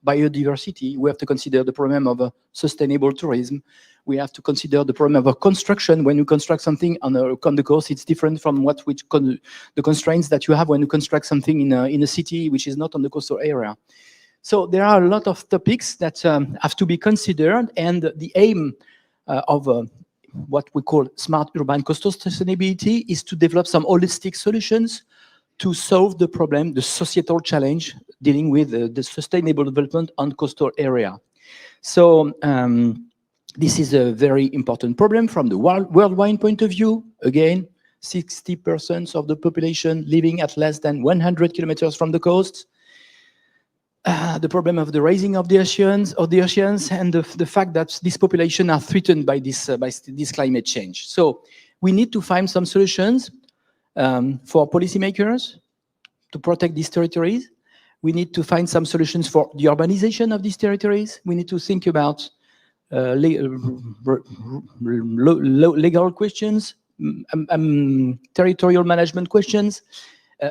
biodiversity. We have to consider the problem of sustainable tourism. We have to consider the problem of construction. When you construct something on the coast, it's different from the constraints that you have when you construct something in a city which is not on the coastal area. So there are a lot of topics that have to be considered, and the aim of what we call smart urban coastal sustainability is to develop some holistic solutions to solve the problem, the societal challenge dealing with the sustainable development on coastal area. So this is a very important problem from the worldwide point of view. Again, 60% of the population living at less than 100 kilometers from the coast. The problem of the raising of the oceans, and the fact that this population are threatened by this climate change. So we need to find some solutions for policymakers to protect these territories. We need to find some solutions for the urbanization of these territories. We need to think about legal questions, territorial management questions,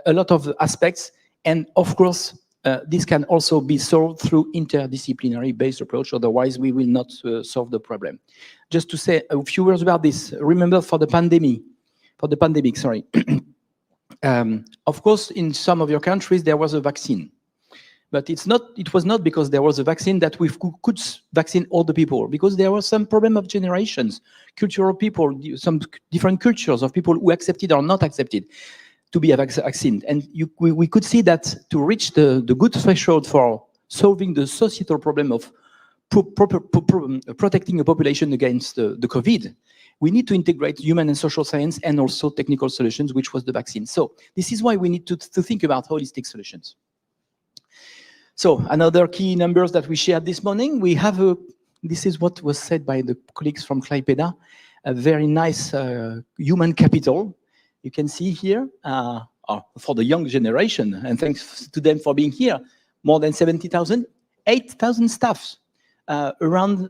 a lot of aspects, and of course, this can also be solved through interdisciplinary-based approach. Otherwise, we will not solve the problem. Just to say a few words about this. Remember, for the pandemic, sorry. Of course, in some of your countries there was a vaccine, but it was not because there was a vaccine that we could vaccine all the people, because there was some problem of generations, cultural people, some different cultures of people who accepted or not accepted to be vaccinated. And we could see that to reach the good threshold for solving the societal problem of protecting a population against the COVID, we need to integrate human and social science and also technical solutions, which was the vaccine. So this is why we need to think about holistic solutions. So another key numbers that we shared this morning, we have this is what was said by the colleagues from Klaipeda, a very nice human capital. You can see here, for the young generation, and thanks to them for being here, more than 70,000, 8,000 staffs, around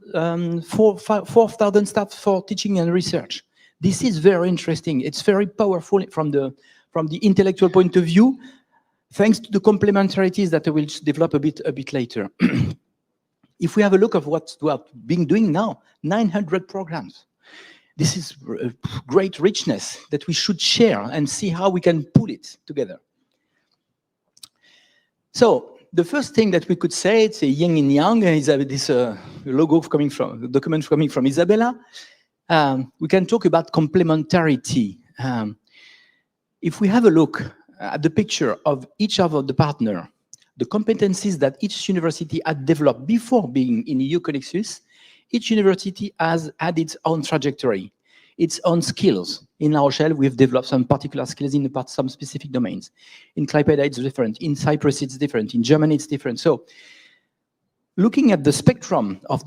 4,000 staff for teaching and research. This is very interesting. It's very powerful from the intellectual point of view, thanks to the complementarities that I will develop a bit later. If we have a look at what we are doing now, 900 programs. This is great richness that we should share and see how we can pull it together. So the first thing that we could say, it's a yin and yang, is this logo coming from, document coming from Isabella. We can talk about complementarity. If we have a look at the picture of each of the partner, the competencies that each university had developed before being in EU-CONEXUS, each university has had its own trajectory, its own skills. In La Rochelle, we've developed some particular skills in some specific domains. In Klaipeda, it's different. In Cyprus, it's different. In Germany, it's different. So looking at the spectrum of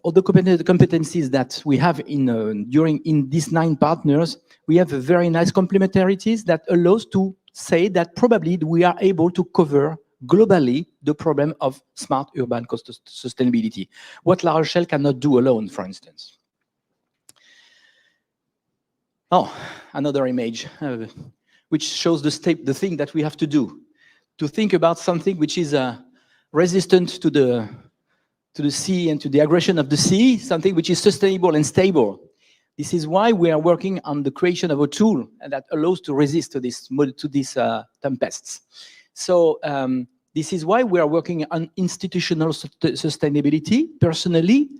all the competencies that we have in these 9 partners, we have a very nice complementarities that allows to say that probably we are able to cover globally the problem of smart urban coastal sustainability, what La Rochelle cannot do alone, for instance. Oh, another image, which shows the thing that we have to do, to think about something which is resistant to the sea and to the aggression of the sea, something which is sustainable and stable. This is why we are working on the creation of a tool that allows to resist to these tempests. So this is why we are working on institutional sustainability. Personally,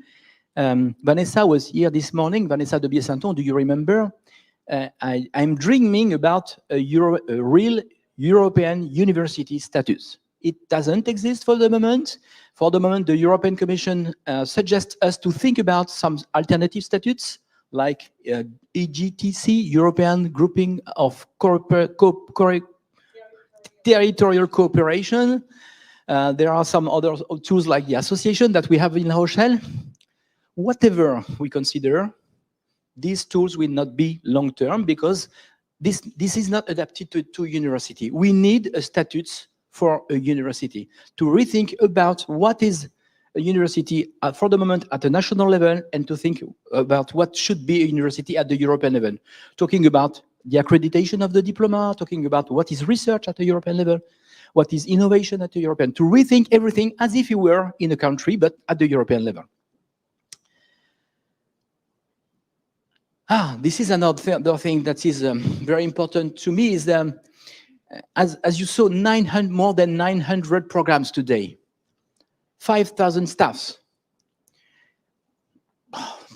Vanessa was here this morning, Vanessa de Biessanton, do you remember? I'm dreaming about a real European university status. It doesn't exist for the moment. For the moment, the European Commission suggests us to think about some alternative statutes, like EGTC, European Grouping of Territorial Cooperation. There are some other tools like the association that we have in La Rochelle. Whatever we consider, these tools will not be long-term because this is not adapted to university. We need a statute for a university to rethink about what is a university for the moment at a national level and to think about what should be a university at the European level. Talking about the accreditation of the diploma, talking about what is research at the European level, what is innovation at the European, to rethink everything as if you were in a country, but at the European level. This is another thing that is very important to me is, as you saw, more than 900 programs today, 5,000 staffs.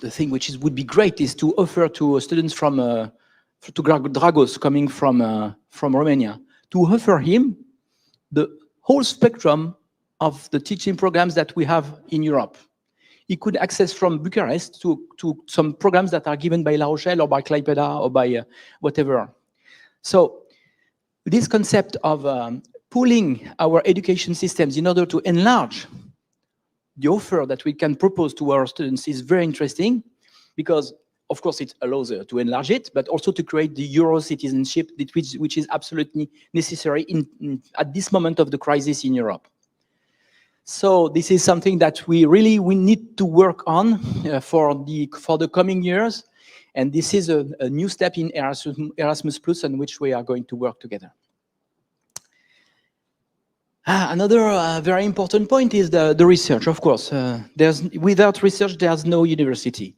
The thing which would be great is to offer to students from to Dragos coming from Romania, to offer him the whole spectrum of the teaching programs that we have in Europe. He could access from Bucharest to some programs that are given by La Rochelle or by Klaipeda or by whatever. So this concept of pooling our education systems in order to enlarge the offer that we can propose to our students is very interesting, because of course it allows to enlarge it, but also to create the Euro citizenship, which is absolutely necessary at this moment of the crisis in Europe. So this is something that we need to work on for the coming years, and this is a new step in Erasmus Plus on which we are going to work together. Another very important point is the research. Of course, without research there's no university,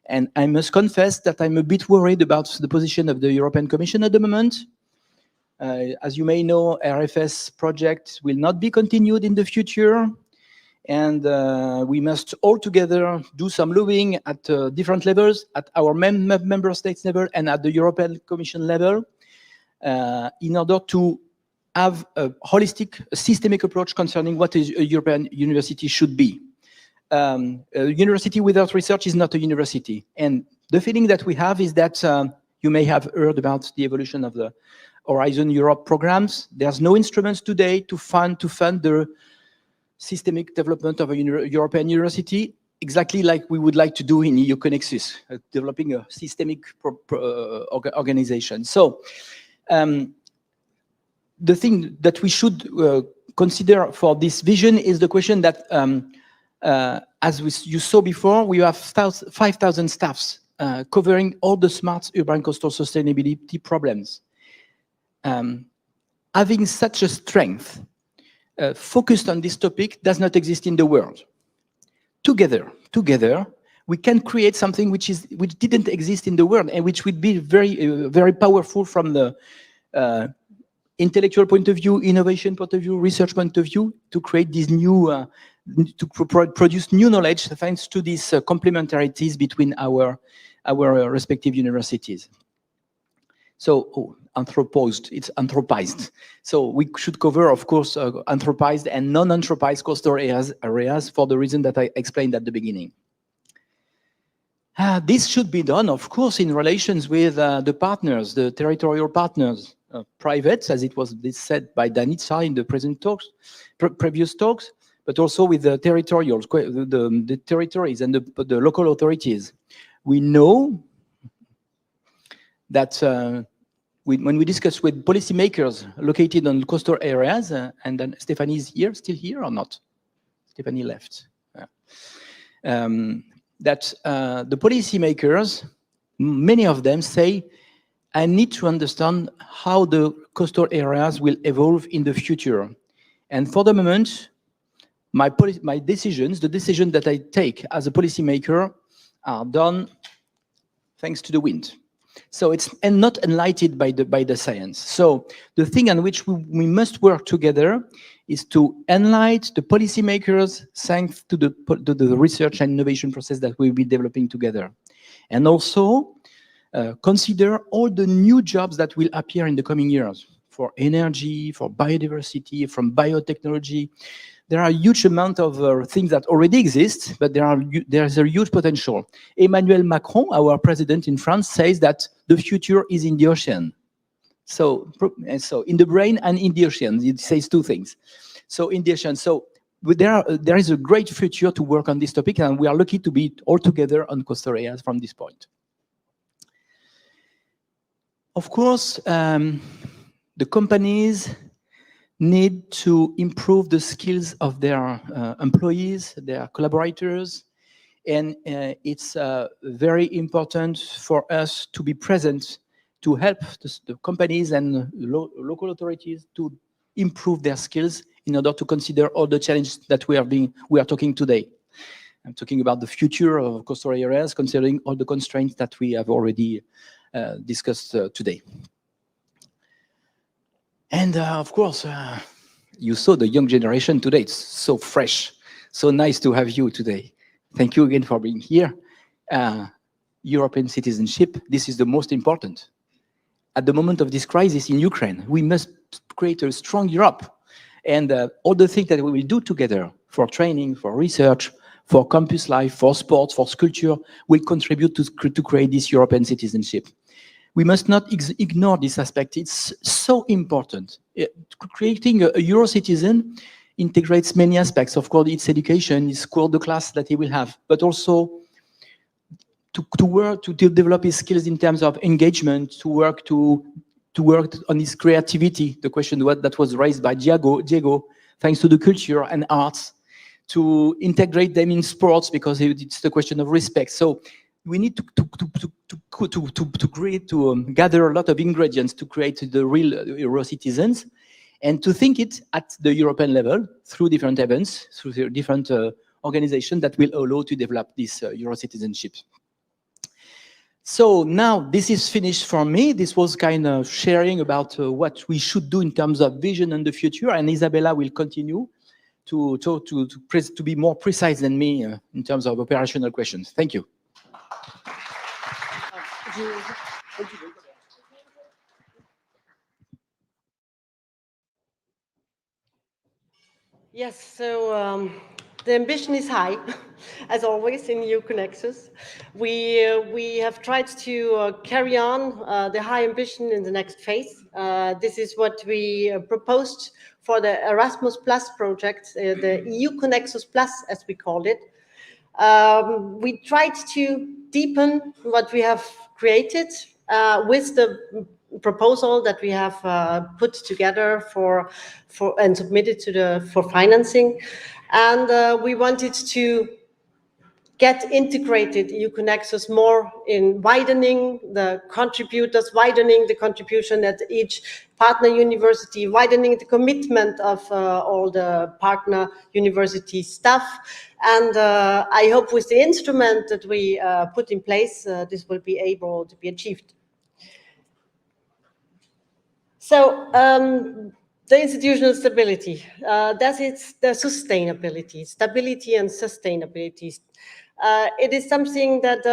and I must confess that I'm a bit worried about the position of the European Commission at the moment. As you may know, RFS project will not be continued in the future, and we must all together do some lobbying at different levels, at our member states level and at the European Commission level, in order to have a holistic, systemic approach concerning what a European university should be. A university without research is not a university, and the feeling that we have is that you may have heard about the evolution of the Horizon Europe programs. There's no instruments today to fund the systemic development of a European university, exactly like we would like to do in EU-CONEXUS, developing a systemic organization. So the thing that we should consider for this vision is the question that, as you saw before, we have 5,000 staffs covering all the smart urban coastal sustainability problems. Having such a strength focused on this topic does not exist in the world. Together, we can create something which didn't exist in the world, and which would be very powerful from the intellectual point of view, innovation point of view, research point of view, to create these new, to produce new knowledge thanks to these complementarities between our respective universities. So, it's anthropized. So we should cover, of course, anthropized and non-anthropized coastal areas for the reason that I explained at the beginning. This should be done, of course, in relations with the partners, the territorial partners, private, as it was said by Danica in the previous talks, but also with the territorials, the territories and the local authorities. We know that when we discuss with policymakers located on coastal areas, and then Stephanie is still here or not? Stephanie left. That the policymakers, many of them say, I need to understand how the coastal areas will evolve in the future. And for the moment, my decisions, the decision that I take as a policymaker, are done thanks to the wind. So it's not enlightened by the science. So the thing on which we must work together is to enlighten the policymakers thanks to the research and innovation process that we'll be developing together. And also consider all the new jobs that will appear in the coming years for energy, for biodiversity, from biotechnology. There are a huge amount of things that already exist, but there's a huge potential. Emmanuel Macron, our president in France, says that the future is in the ocean. So in the brain and in the ocean, it says two things. So in the ocean, so there is a great future to work on this topic, and we are lucky to be all together on coastal areas from this point. Of course, the companies need to improve the skills of their employees, their collaborators, and it's very important for us to be present to help the companies and local authorities to improve their skills in order to consider all the challenges that we are talking today. I'm talking about the future of coastal areas, considering all the constraints that we have already discussed today. And of course, you saw the young generation today. It's so fresh, so nice to have you today. Thank you again for being here. European citizenship, this is the most important. At the moment of this crisis in Ukraine, we must create a strong Europe. And all the things that we will do together for training, for research, for campus life, for sports, for culture, will contribute to create this European citizenship. We must not ignore this aspect. It's so important. Creating a Euro citizen integrates many aspects. Of course, its education, its core the class that he will have, but also to work to develop his skills in terms of engagement, to work on his creativity. The question that was raised by Diego, thanks to the culture and arts, to integrate them in sports because it's the question of respect. So we need to gather a lot of ingredients to create the real Euro citizens, and to think it at the European level through different events, through different organizations that will allow to develop this Euro citizenship. So now this is finished for me. This was kind of sharing about what we should do in terms of vision and the future, and Isabella will continue to be more precise than me in terms of operational questions. Thank you. Yes, so the ambition is high, as always in EU-CONEXUS. We have tried to carry on the high ambition in the next phase. This is what we proposed for the Erasmus Plus project, the EU-CONEXUS Plus, as we called it. We tried to deepen what we have created with the proposal that we have put together and submitted for financing, and we wanted to get integrated EU-CONEXUS more in widening the contribution at each partner university, widening the commitment of all the partner university staff. And I hope with the instrument that we put in place, this will be able to be achieved. So the institutional stability, that's the sustainability, stability and sustainability. It is something that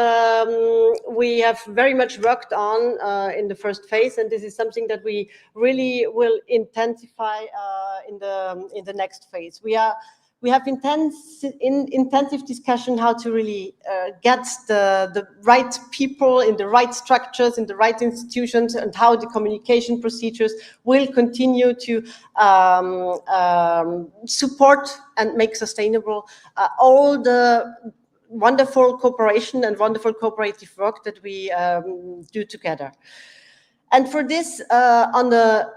we have very much worked on in the first phase, and this is something that we really will intensify in the next phase. We have intensive discussion how to really get the right people in the right structures, in the right institutions, and how the communication procedures will continue to support and make sustainable all the wonderful cooperation and wonderful cooperative work that we do together. And for this, on the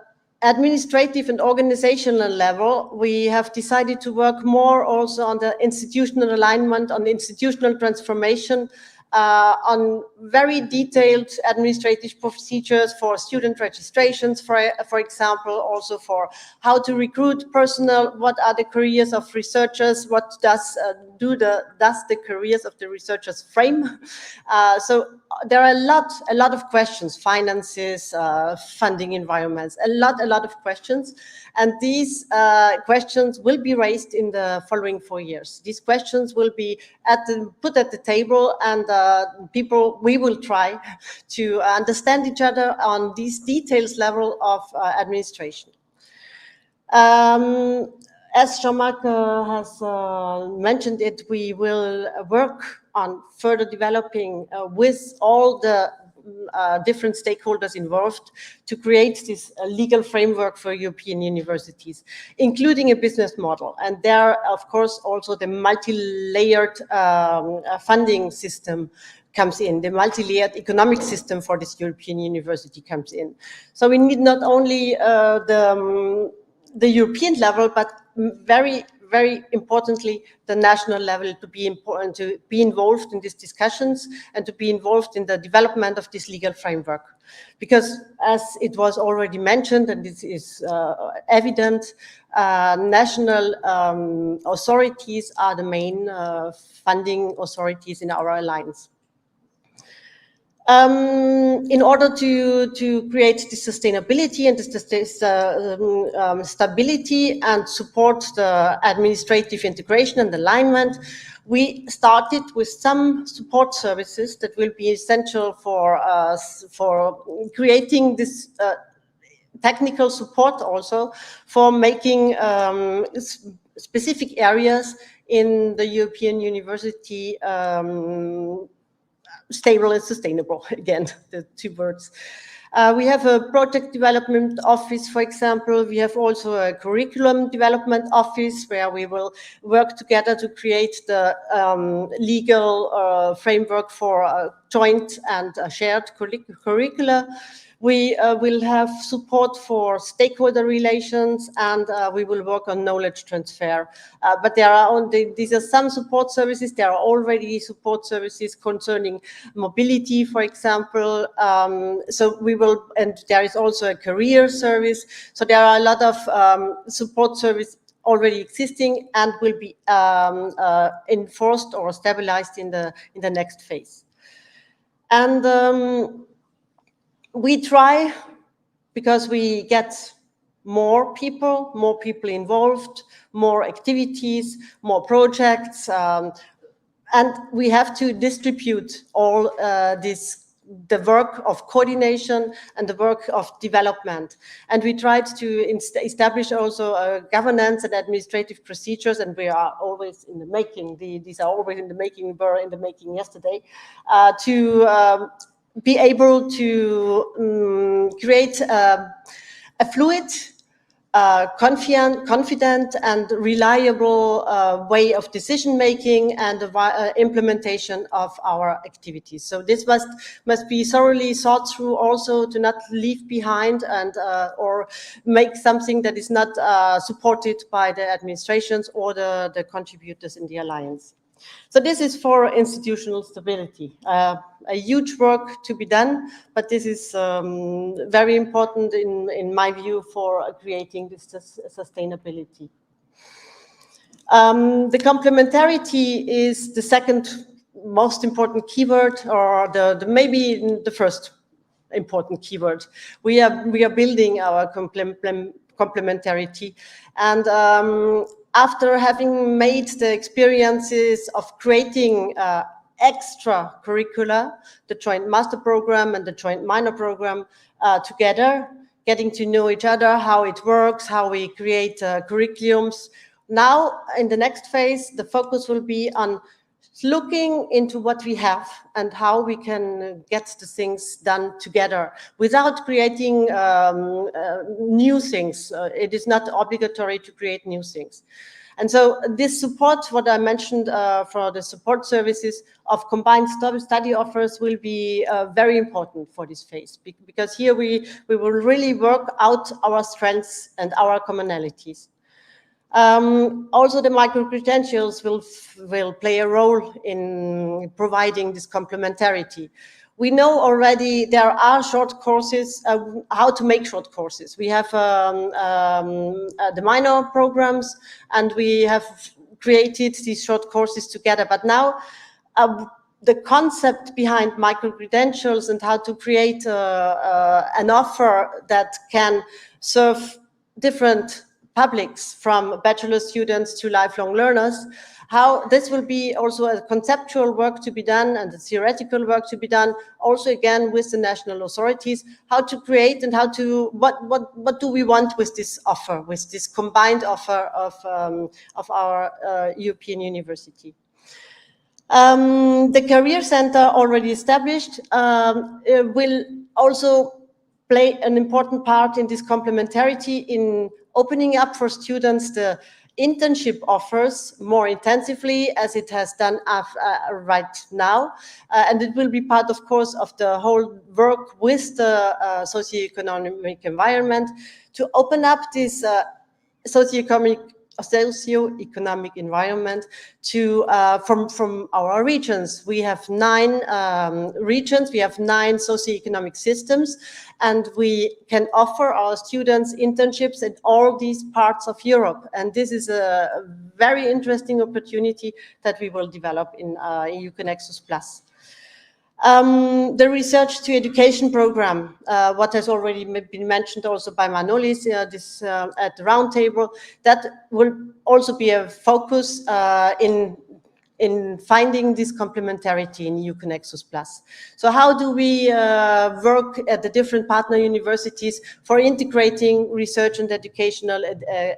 administrative and organizational level, we have decided to work more also on the institutional alignment, on the institutional transformation, on very detailed administrative procedures for student registrations, for example, also for how to recruit personnel, what are the careers of researchers, what does the careers of the researchers frame. So there are a lot of questions, finances, funding environments, a lot of questions. And these questions will be raised in the following 4 years. These questions will be put at the table, and we will try to understand each other on these details level of administration. As Jean-Marc has mentioned it, we will work on further developing with all the different stakeholders involved to create this legal framework for European universities, including a business model. And there, of course, also the multi-layered funding system comes in, the multi-layered economic system for this European university comes in. So we need not only the European level, but very very importantly, the national level to be important, to be involved in these discussions and to be involved in the development of this legal framework. Because as it was already mentioned, and this is evident, national authorities are the main funding authorities in our alliance. In order to create the sustainability and the stability and support the administrative integration and alignment, we started with some support services that will be essential for creating this technical support also for making specific areas in the European University stable and sustainable, again, the two words. We have a project development office, for example. We have also a curriculum development office where we will work together to create the legal framework for joint and shared curricula. We will have support for stakeholder relations, and we will work on knowledge transfer. But these are some support services. There are already support services concerning mobility, for example. So we will, and there is also a career service. So there are a lot of support services already existing and will be enforced or stabilized in the next phase. And we try, because we get more people involved, more activities, more projects, and we have to distribute all the work of coordination and the work of development. And we tried to establish also governance and administrative procedures, and we are always in the making. These are always in the making, were in the making yesterday, to be able to create a fluid, confident and reliable way of decision making and implementation of our activities. So this must be thoroughly thought through also, to not leave behind and or make something that is not supported by the administrations or the contributors in the alliance. So this is for institutional stability. A huge work to be done, but this is very important in my view for creating this sustainability. The complementarity is the second most important keyword, or maybe the first important keyword. We are building our complementarity, and after having made the experiences of creating extra curricula, the joint master program and the joint minor program together, getting to know each other, how it works, how we create curriculums. Now, in the next phase, the focus will be on looking into what we have and how we can get the things done together without creating new things. It is not obligatory to create new things. And so this support, what I mentioned for the support services of combined study offers, will be very important for this phase, because here we will really work out our strengths and our commonalities. Also, the micro-credentials will play a role in providing this complementarity. We know already there are short courses, how to make short courses. We have the minor programs, and we have created these short courses together. But now the concept behind micro-credentials and how to create an offer that can serve different publics, from bachelor students to lifelong learners, how this will be also a conceptual work to be done and a theoretical work to be done, also again with the national authorities, how to create and how to, what do we want with this offer, with this combined offer of our European university. The Career Center, already established, will also play an important part in this complementarity, in opening up for students the internship offers more intensively, as it has done right now. And it will be part, of course, of the whole work with the socioeconomic environment to open up this socioeconomic socio-economic environment to from our regions. We have 9 regions, we have 9 socio-economic systems, and we can offer our students internships in all these parts of Europe. And this is a very interesting opportunity that we will develop in EU-CONEXUS Plus. The research to education program, what has already been mentioned also by Manolis at the roundtable, that will also be a focus in finding this complementarity in EU-CONEXUS Plus. So how do we work at the different partner universities for integrating research and educational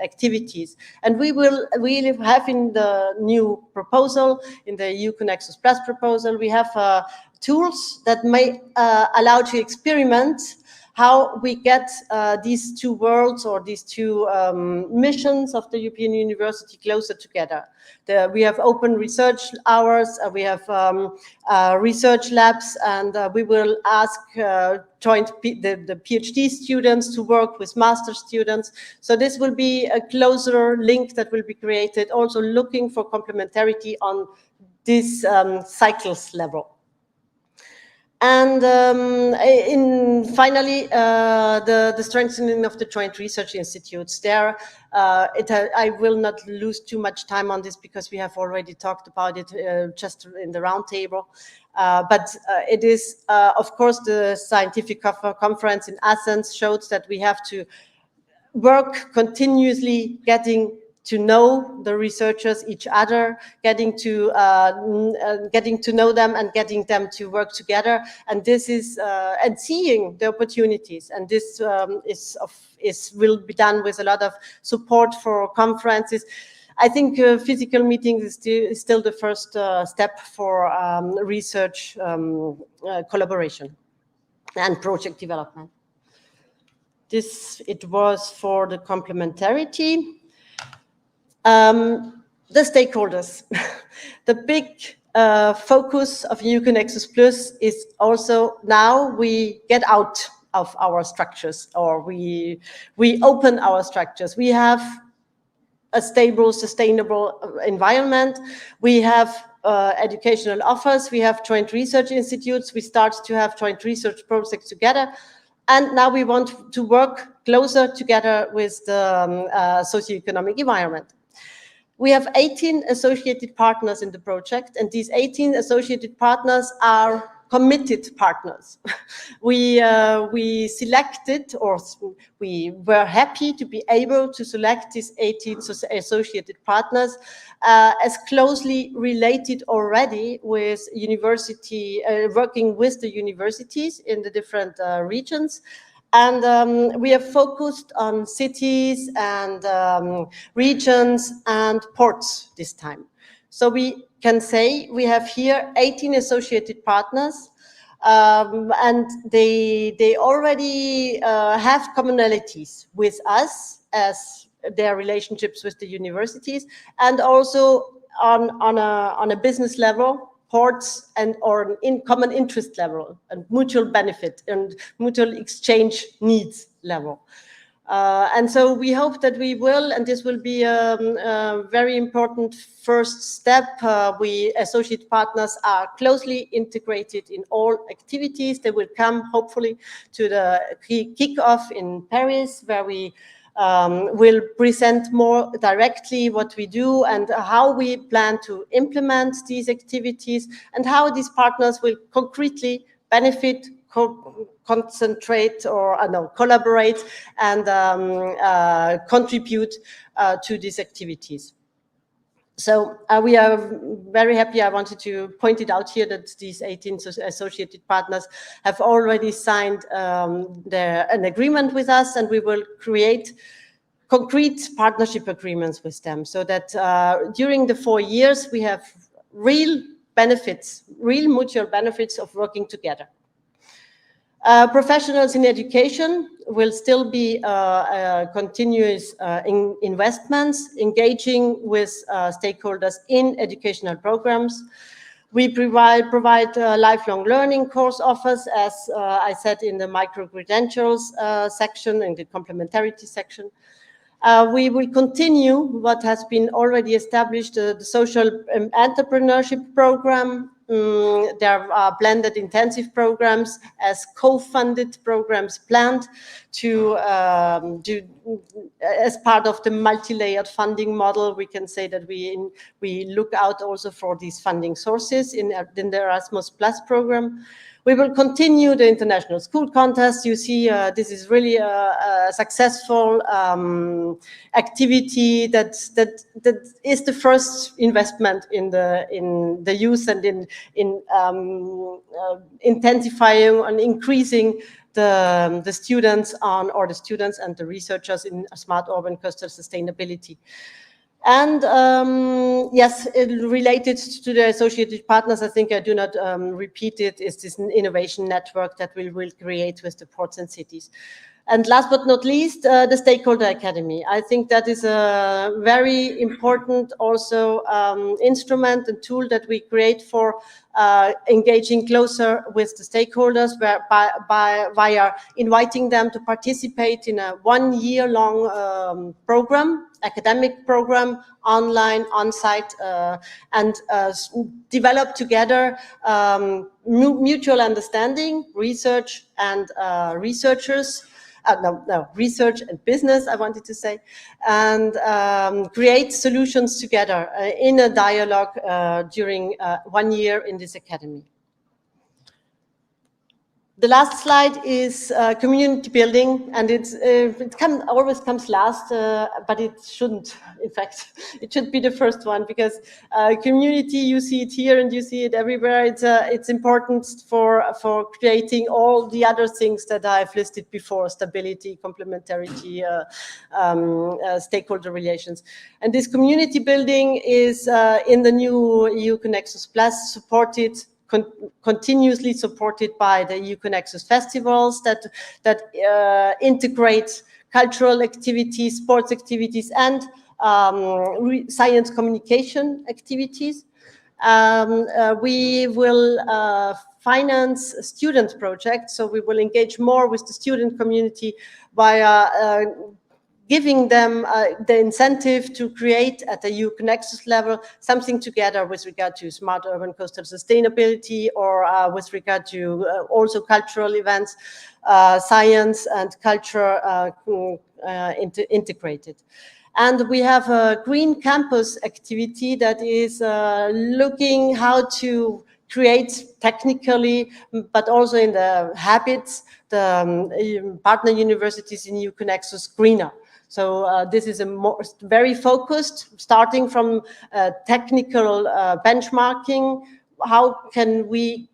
activities? And we have in the new proposal, in the EU-CONEXUS Plus proposal, we have tools that may allow to experiment how we get these two worlds or these two missions of the European University closer together. We have open research hours, we have research labs, and we will ask the PhD students to work with master students. So this will be a closer link that will be created, also looking for complementarity on this cycles level. And finally, the strengthening of the joint research institutes. There, I will not lose too much time on this because we have already talked about it just in the roundtable. But it is, of course, the scientific conference in Athens showed that we have to work continuously getting to know the researchers, each other, getting to know them and getting them to work together. And this is and seeing the opportunities. And this will be done with a lot of support for conferences. I think physical meetings is still the first step for research collaboration and project development. It was for the complementarity. The stakeholders. The big focus of EU-CONEXUS Plus is also now we get out of our structures, or we open our structures. We have a stable, sustainable environment. We have educational offers. We have joint research institutes. We start to have joint research projects together. And now we want to work closer together with the socioeconomic environment. We have 18 associated partners in the project, and these 18 associated partners are committed partners. We selected, or we were happy to be able to select these 18 associated partners as closely related already with university, working with the universities in the different regions. And we have focused on cities and regions and ports this time. So we can say we have here 18 associated partners, and they already have commonalities with us as their relationships with the universities, and also on a business level, ports, and or in common interest level, and mutual benefit and mutual exchange needs level. And so we hope that we will, and this will be a very important first step. We associate partners are closely integrated in all activities. They will come hopefully to the kickoff in Paris, where we will present more directly what we do and how we plan to implement these activities, and how these partners will concretely benefit, concentrate, or collaborate and contribute to these activities. So we are very happy. I wanted to point it out here that these 18 associated partners have already signed an agreement with us, and we will create concrete partnership agreements with them, so that during the 4 years we have real benefits, real mutual benefits of working together. Professionals in education will still be continuous investments, engaging with stakeholders in educational programs. We provide lifelong learning course offers, as I said in the micro-credentials section, in the complementarity section. We will continue what has been already established, the social entrepreneurship program. There are blended intensive programs as co-funded programs planned to as part of the multi-layered funding model. We can say that we look out also for these funding sources in the Erasmus Plus program. We will continue the international school contest. You see, this is really a successful activity that is the first investment in the youth and in intensifying and increasing the students and the researchers in smart urban coastal sustainability. And yes, related to the associated partners, I think I do not repeat it, is this innovation network that we will create with the ports and cities. And last but not least, the Stakeholder Academy. I think that is a very important also instrument and tool that we create for engaging closer with the stakeholders via inviting them to participate in a 1-year-long program, academic program, online, on-site, and develop together mutual understanding, research and researchers, research and business, I wanted to say, and create solutions together in a dialogue during 1 year in this academy. The last slide is community building, and it always comes last, but it shouldn't. In fact, it should be the first one, because community, you see it here and you see it everywhere. It's important for creating all the other things that I've listed before: stability, complementarity, stakeholder relations. And this community building is in the new EU-CONEXUS Plus supported. Continuously supported by the EU-CONEXUS festivals that integrate cultural activities, sports activities, and science communication activities. We will finance student projects, so we will engage more with the student community via giving them the incentive to create at the EU-CONEXUS level something together with regard to smart urban coastal sustainability, or with regard to also cultural events, science and culture integrated. And we have a green campus activity that is looking how to create technically, but also in the habits, the partner universities in EU-CONEXUS greener. So this is very focused, starting from technical benchmarking. What can we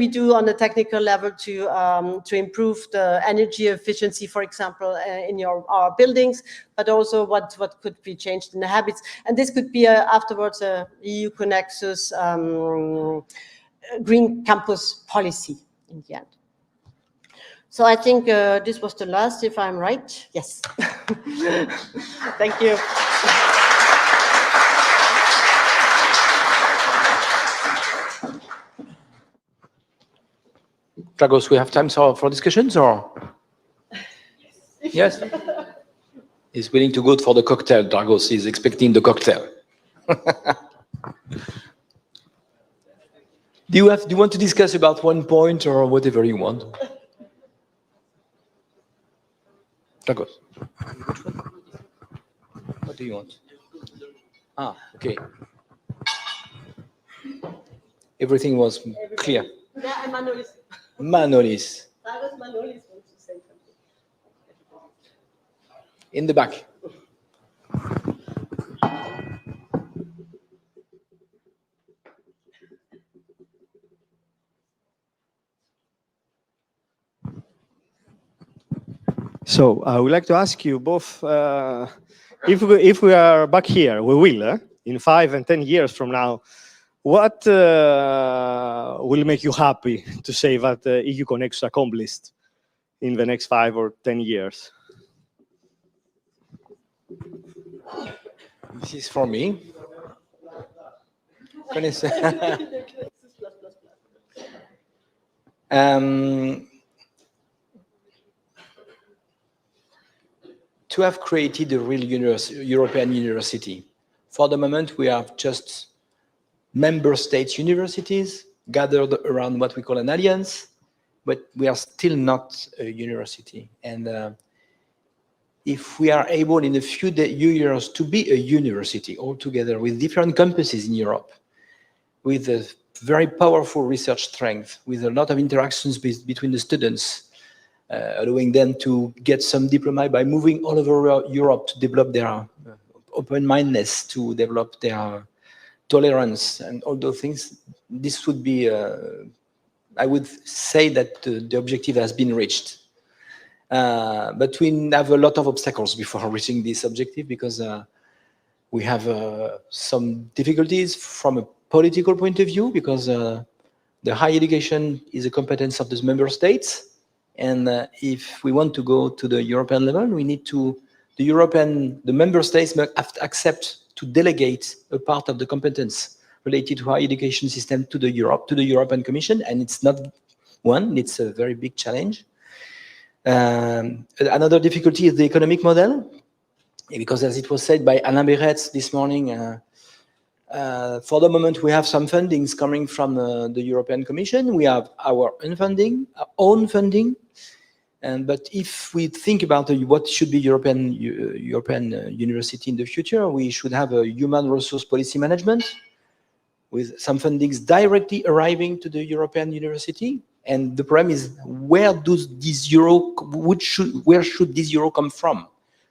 do on the technical level to improve the energy efficiency, for example, in our buildings, but also what could be changed in the habits. And this could be afterwards a EU-CONEXUS green campus policy in the end. So I think this was the last, if I'm right. Yes. Thank you. Dragos, we have time for discussions, or? Yes? He's willing to go for the cocktail. Dragos is expecting the cocktail. Do you want to discuss about one point or whatever you want? Dragos. What do you want? Ah, okay. Everything was clear. Yeah, Manolis. Manolis. Dragos Manolis wants to say something. In the back. So I would like to ask you both, if we are back here, we will, in 5 and 10 years from now, what will make you happy to say that EU-CONEXUS accomplished in the next 5 or 10 years? This is for me. To to have created a real European university. For the moment, we have just member states universities gathered around what we call an alliance, but we are still not a university. And if we are able in a few years to be a university altogether with different campuses in Europe, with a very powerful research strength, with a lot of interactions between the students, allowing them to get some diploma by moving all over Europe to develop their open-mindedness, to develop their tolerance and all those things, this would be, I would say that the objective has been reached. But we have a lot of obstacles before reaching this objective because we have some difficulties from a political point of view because the higher education is a competence of the member states. And if we want to go to the European level, we need to, the member states have to accept to delegate a part of the competence related to higher education system to the European Commission. And it's not one, it's a very big challenge. Another difficulty is the economic model, because as it was said by Alain Beretz this morning, for the moment we have some fundings coming from the European Commission. We have our own funding, but if we think about what should be European university in the future, we should have a human resource policy management with some fundings directly arriving to the European university. And the problem is, where should this euro come from?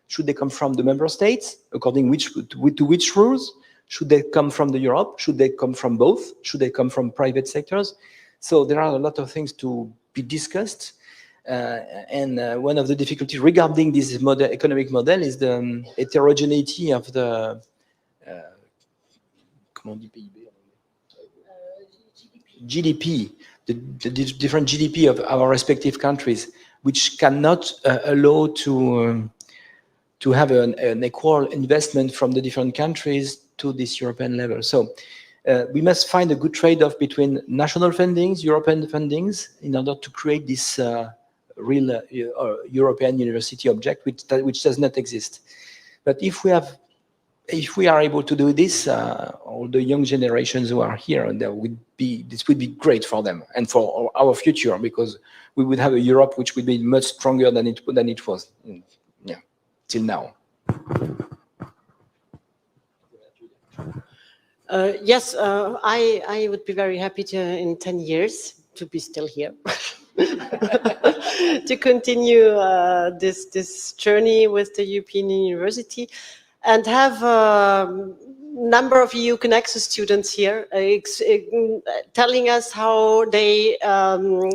Should they come from the member states, according to which rules? Should they come from the Europe? Should they come from both? Should they come from private sectors? So there are a lot of things to be discussed. And one of the difficulties regarding this economic model is the heterogeneity of the GDP, the different GDP of our respective countries, which cannot allow to have an equal investment from the different countries to this European level. So we must find a good trade-off between national fundings, European fundings, in order to create this real European university object, which does not exist. But if we are able to do this, all the young generations who are here, this would be great for them and for our future, because we would have a Europe which would be much stronger than it was, till now. Yes, I would be very happy to, in 10 years, to be still here. To continue this journey with the European University and have a number of EU-CONEXUS students here telling us how they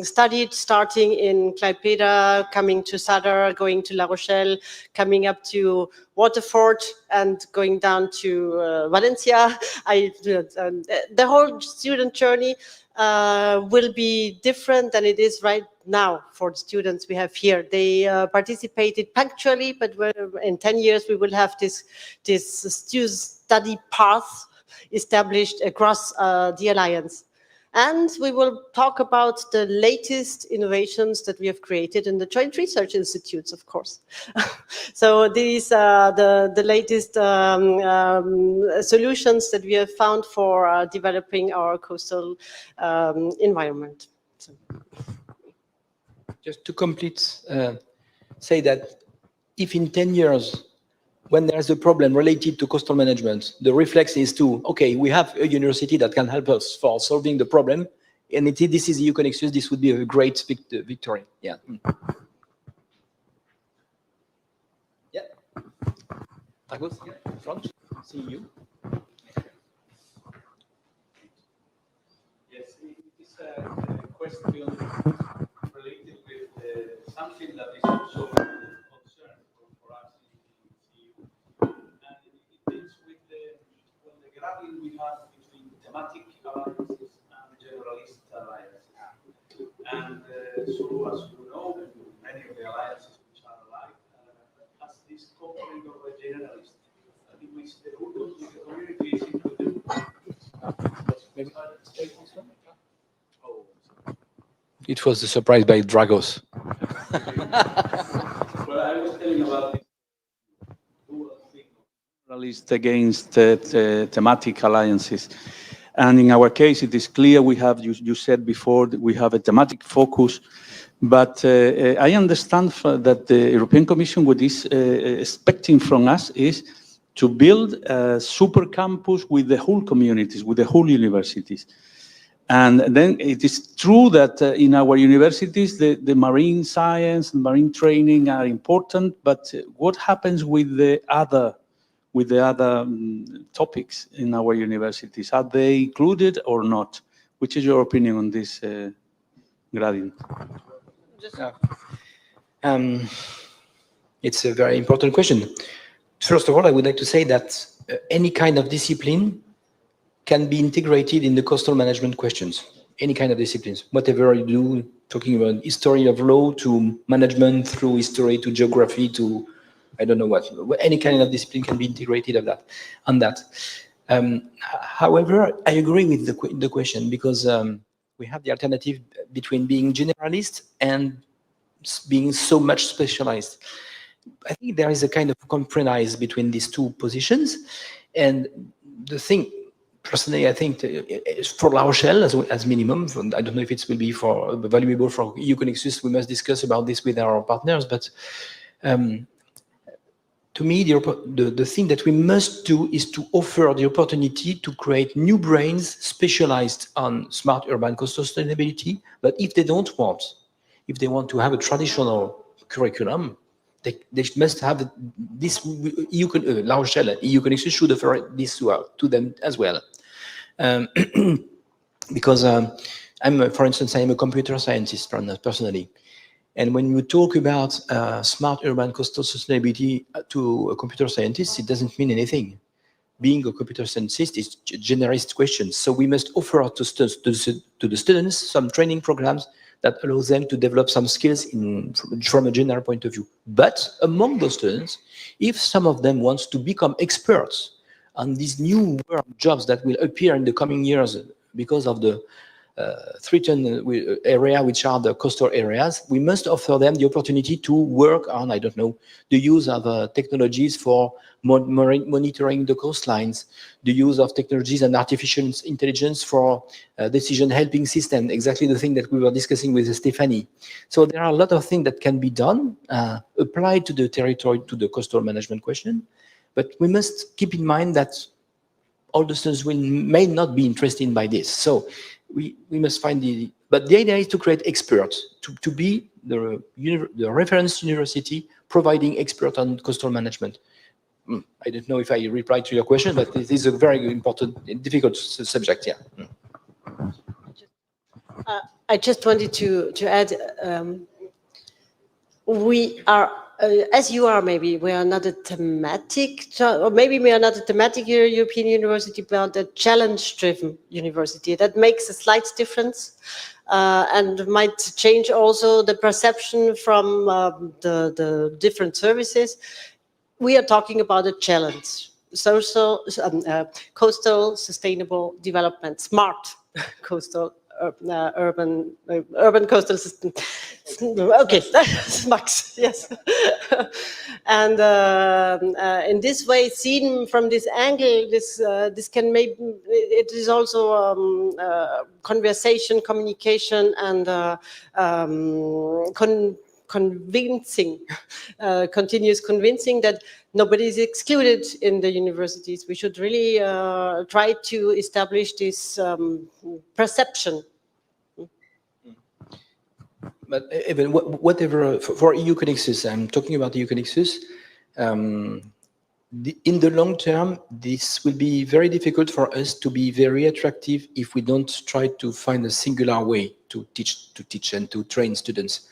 studied, starting in Klaipeda, coming to Sadar, going to La Rochelle, coming up to Waterford and going down to Valencia. The whole student journey will be different than it is right now for the students we have here. They participated punctually, but in 10 years we will have this study path established across the Alliance. And we will talk about the latest innovations that we have created in the Joint Research Institutes, of course. So these are the latest solutions that we have found for developing our coastal environment. So. Just to complete, say that if in 10 years, when there's a problem related to coastal management, the reflex is to, okay, we have a university that can help us for solving the problem, and this is EU-CONEXUS, this would be a great victory. Yeah. Yeah. Dragos, here in front. See you. Yes, it's a question related with something that is also a concern for us in EU. And it deals with the grappling we have between thematic alliances and generalist alliances. And so, as you know, many of the alliances which are alike has this component of a generalist, in which the rule of the community is included. Maybe take this one? Oh. It was a surprise by Dragos. Well, I was telling about this. generalist against thematic alliances. And in our case, it is clear we have, you said before, that we have a thematic focus. But I understand that the European Commission, what is expecting from us is to build a super campus with the whole communities, with the whole universities. And then it is true that in our universities, the marine science and marine training are important, but what happens with the other topics in our universities? Are they included or not? Which is your opinion on this gradient? It's a very important question. First of all, I would like to say that any kind of discipline can be integrated in the coastal management questions, any kind of disciplines, whatever you do, talking about history of law to management through history to geography to, I don't know what, any kind of discipline can be integrated on that. However, I agree with the question because we have the alternative between being generalist and being so much specialized. I think there is a kind of compromise between these two positions. And the thing, personally, I think for La Rochelle as minimum, I don't know if it will be valuable for EU-CONEXUS, we must discuss about this with our partners, but to me, the thing that we must do is to offer the opportunity to create new brains specialized on smart urban coastal sustainability, but if they don't want, if they want to have a traditional curriculum, they must have this. La Rochelle, EU-CONEXUS should offer this to them as well, because for instance, I am a computer scientist personally, and when you talk about smart urban coastal sustainability to a computer scientist, it doesn't mean anything. Being a computer scientist is a generalist question, so we must offer to the students some training programs that allows them to develop some skills from a general point of view. But among those students, if some of them wants to become experts on these new jobs that will appear in the coming years because of the threatened area, which are the coastal areas, we must offer them the opportunity to work on, I don't know, the use of technologies for monitoring the coastlines, the use of technologies and artificial intelligence for decision helping system, exactly the thing that we were discussing with Stephanie. So there are a lot of things that can be done, applied to the territory, to the coastal management question, but we must keep in mind that all the students may not be interested by this. So we must find but the idea is to create experts, to be the reference university providing expert on coastal management. I don't know if I replied to your question, but it is a very important and difficult subject, yeah. I just wanted to add, we are, as you are maybe, we are not a thematic, or maybe we are not a thematic European university, but a challenge-driven university. That makes a slight difference and might change also the perception from the different services. We are talking about a challenge, social, coastal sustainable development, smart coastal urban coastal system. Okay, Max, yes. And in this way, seen from this angle, this can maybe, it is also conversation, communication, and convincing, continuous convincing that nobody is excluded in the universities. We should really try to establish this perception. But even whatever, for EU-CONEXUS, I'm talking about EU-CONEXUS, in the long term, this will be very difficult for us to be very attractive if we don't try to find a singular way to teach and to train students.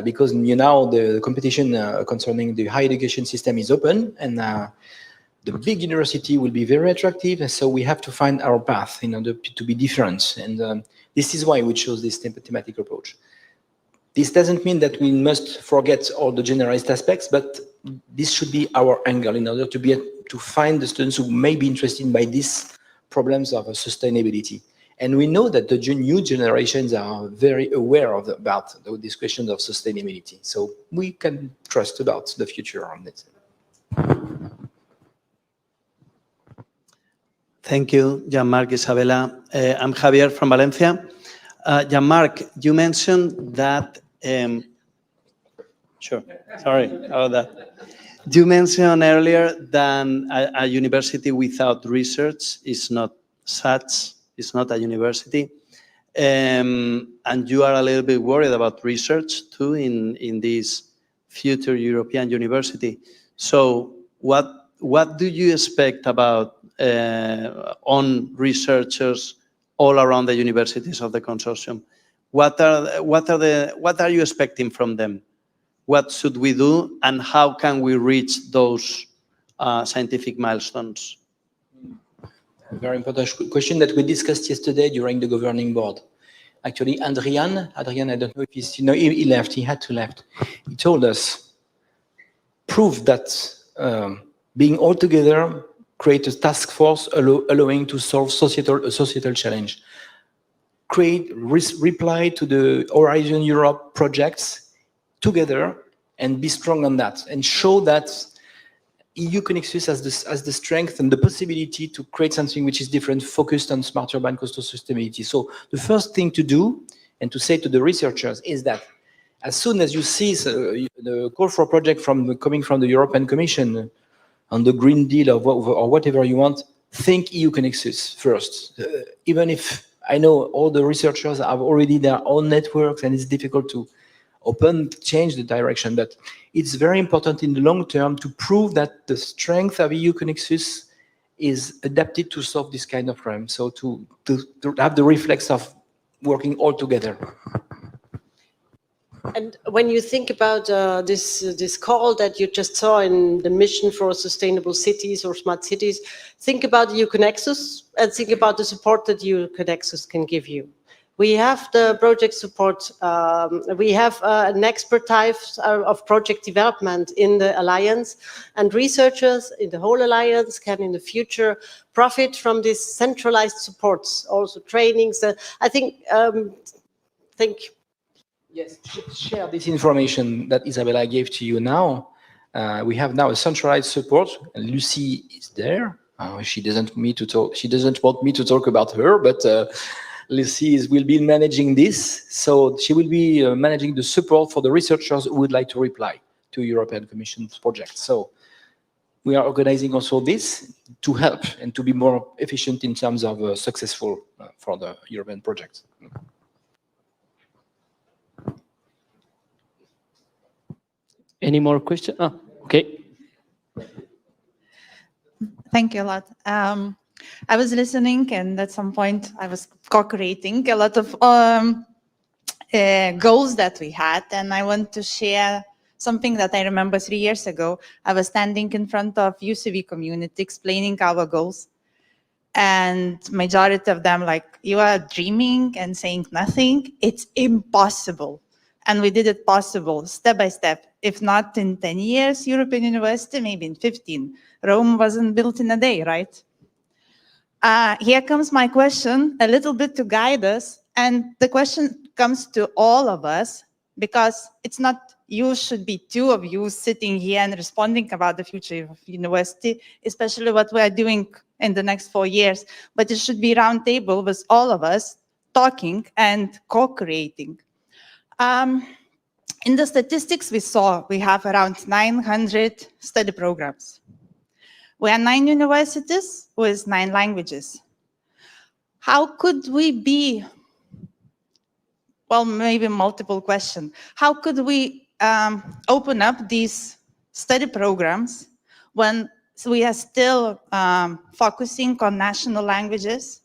Because the competition concerning the higher education system is open, and the big university will be very attractive, and so we have to find our path in order to be different. And this is why we chose this thematic approach. This doesn't mean that we must forget all the generalized aspects, but this should be our angle in order to find the students who may be interested by these problems of sustainability. And we know that the new generations are very aware about these questions of sustainability. So we can trust about the future on this. Thank you, Jean-Marc, Isabella. I'm Javier from Valencia. Jean-Marc, you mentioned that, sure, sorry about that. You mentioned earlier that a university without research is not such, it's not a university. And you are a little bit worried about research too in this future European university. So what do you expect about on researchers all around the universities of the consortium? What are you expecting from them? What should we do, and how can we reach those scientific milestones? A very important question that we discussed yesterday during the governing board. Actually, Adrian, I don't know if he's, he left, he had to left. He told us, prove that being all together, create a task force allowing to solve a societal challenge. Reply to the Horizon Europe projects together and be strong on that, and show that EU-CONEXUS has the strength and the possibility to create something which is different, focused on smart urban coastal sustainability. So the first thing to do and to say to the researchers is that as soon as you see the call for a project coming from the European Commission on the Green Deal or whatever you want, think EU-CONEXUS first. Even if I know all the researchers have already their own networks and it's difficult to change the direction, but it's very important in the long term to prove that the strength of EU-CONEXUS is adapted to solve this kind of problem. So to have the reflex of working all together. And when you think about this call that you just saw in the mission for sustainable cities or smart cities, think about EU-CONEXUS and think about the support that EU-CONEXUS can give you. We have the project support. We have an expert type of project development in the Alliance, and researchers in the whole Alliance can in the future profit from these centralized supports, also trainings. I think, yes, share this information that Isabella gave to you now. We have now a centralized support, and Lucy is there. She doesn't want me to talk about her, but Lucy will be managing this. So she will be managing the support for the researchers who would like to reply to European Commission projects. So we are organizing also this to help and to be more efficient in terms of successful for the European projects. Any more questions? Oh, okay. Thank you a lot. I was listening, and at some point I was co-creating a lot of goals that we had, and I want to share something that I remember 3 years ago. I was standing in front of UCV community explaining our goals, and majority of them like, you are dreaming and saying nothing. It's impossible. And we did it possible, step by step. If not in 10 years, European University, maybe in 15. Rome wasn't built in a day, right? Here comes my question, a little bit to guide us. And the question comes to all of us, because it's not you should be two of you sitting here and responding about the future of university, especially what we are doing in the next 4 years. But it should be round table with all of us talking and co-creating. In the statistics we saw, we have around 900 study programs. We are 9 universities with 9 languages. How could we be, well, maybe multiple questions. How could we open up these study programs when we are still focusing on national languages?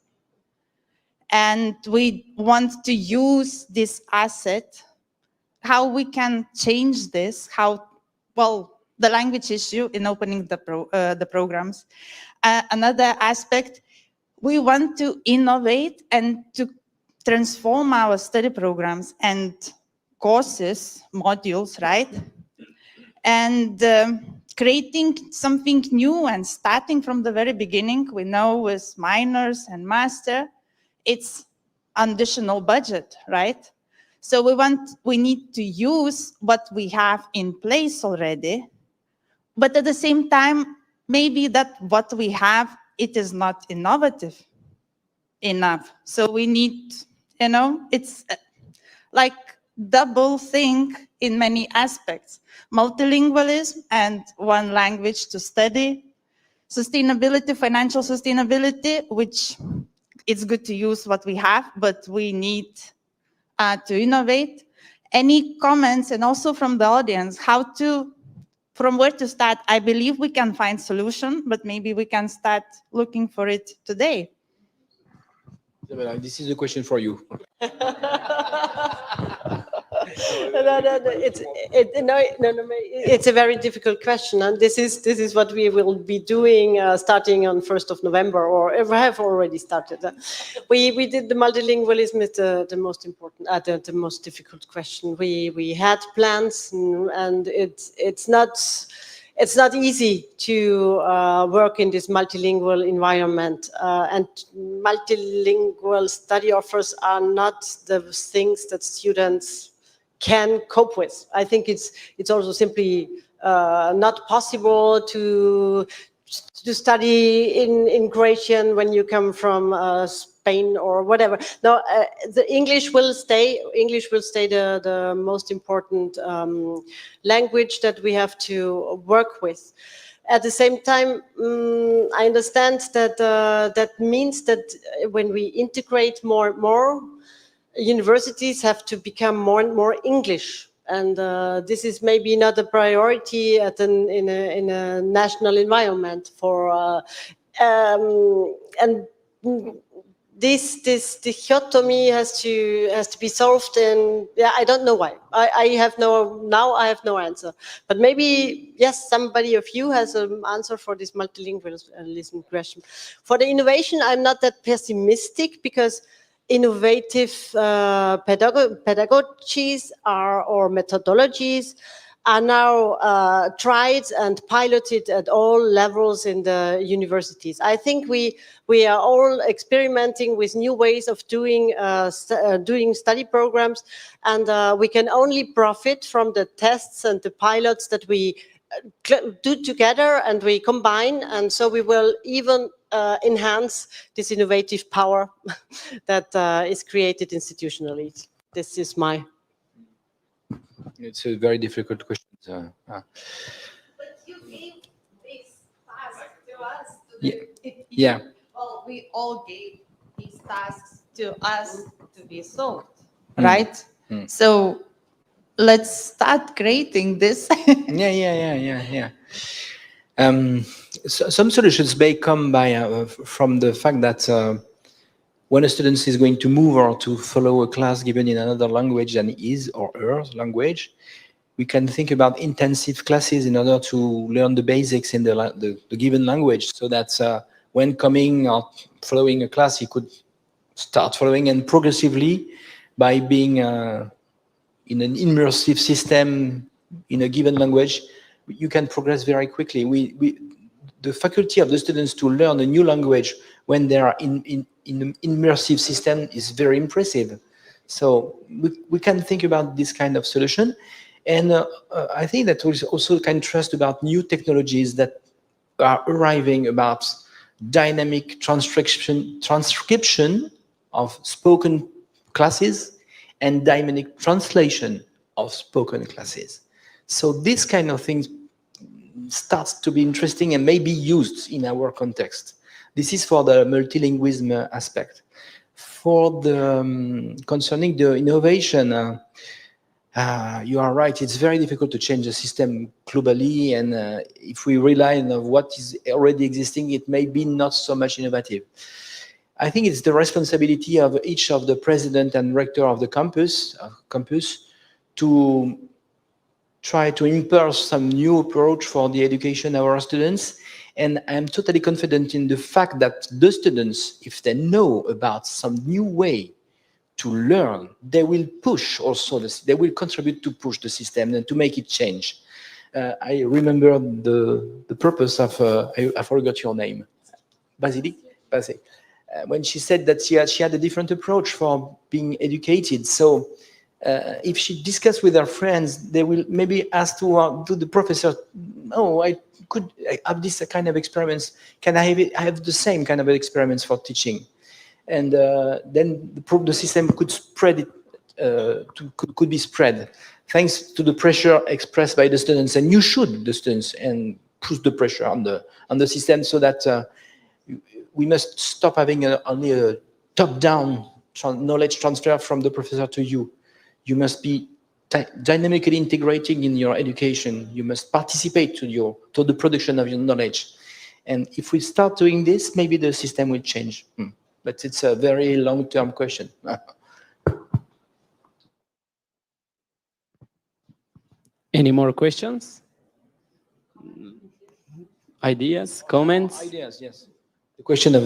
And we want to use this asset, how we can change this, how, well, the language issue in opening the programs. Another aspect, we want to innovate and to transform our study programs and courses, modules, right? And creating something new and starting from the very beginning. We know with minors and master, it's additional budget, right? So we need to use what we have in place already, but at the same time, maybe that what we have it is not innovative enough. So we need, it's like double thing in many aspects. Multilingualism and one language to study. Sustainability, financial sustainability, which it's good to use what we have, but we need to innovate. Any comments, and also from the audience, from where to start? I believe we can find solution, but maybe we can start looking for it today. This is a question for you. It's a very difficult question, and this is what we will be doing starting on 1st of November, or have already started. We did the multilingualism is the most important, the most difficult question. We had plans, and it's not easy to work in this multilingual environment, and multilingual study offers are not the things that students can cope with. I think it's also simply not possible to study in Croatian when you come from Spain or whatever. No, the English will stay. English will stay the most important language that we have to work with. At the same time, I understand that that means that when we integrate more, universities have to become more and more English, and this is maybe not a priority in a national environment for and this dichotomy has to be solved, and I don't know why. I have no answer, but maybe yes, somebody of you has an answer for this multilingualism question. For the innovation, I'm not that pessimistic, because innovative pedagogies or methodologies are now tried and piloted at all levels in the universities. I think we are all experimenting with new ways of doing study programs, and we can only profit from the tests and the pilots that we do together and we combine, and so we will even enhance this innovative power that is created institutionally. This is my... It's a very difficult question. But you gave this task to us. Yeah. Well, we all gave these tasks to us to be solved, right? So let's start creating this. Yeah. Some solutions may come from the fact that when a student is going to move or to follow a class given in another language than his or her language, we can think about intensive classes in order to learn the basics in the given language, so that when coming or following a class, he could start following, and progressively, by being in an immersive system in a given language, you can progress very quickly. The faculty of the students to learn a new language when they are in an immersive system is very impressive. So we can think about this kind of solution. And I think that we also can trust about new technologies that are arriving, about dynamic transcription of spoken classes and dynamic translation of spoken classes. So this kind of things starts to be interesting and may be used in our context. This is for the multilingualism aspect. For the concerning the innovation, you are right. It's very difficult to change the system globally, and if we rely on what is already existing, it may be not so much innovative. I think it's the responsibility of each of the president and rector of the campus to try to impose some new approach for the education of our students. And I'm totally confident in the fact that the students, if they know about some new way to learn, they will push also this, they will contribute to push the system and to make it change. I remember the purpose of, I forgot your name, Basile, when she said that she had a different approach for being educated. So if she discussed with her friends, they will maybe ask to the professor, "Oh, I could have this kind of experiments. Can I have the same kind of experiments for teaching? And then the system could spread it, could be spread thanks to the pressure expressed by the students. And you should, the students, and push the pressure on the system so that we must stop having only a top-down knowledge transfer from the professor to you. You must be dynamically integrating in your education. You must participate to the production of your knowledge. And if we start doing this, maybe the system will change. But it's a very long-term question. Any more questions? Ideas, comments? Ideas, yes. The question of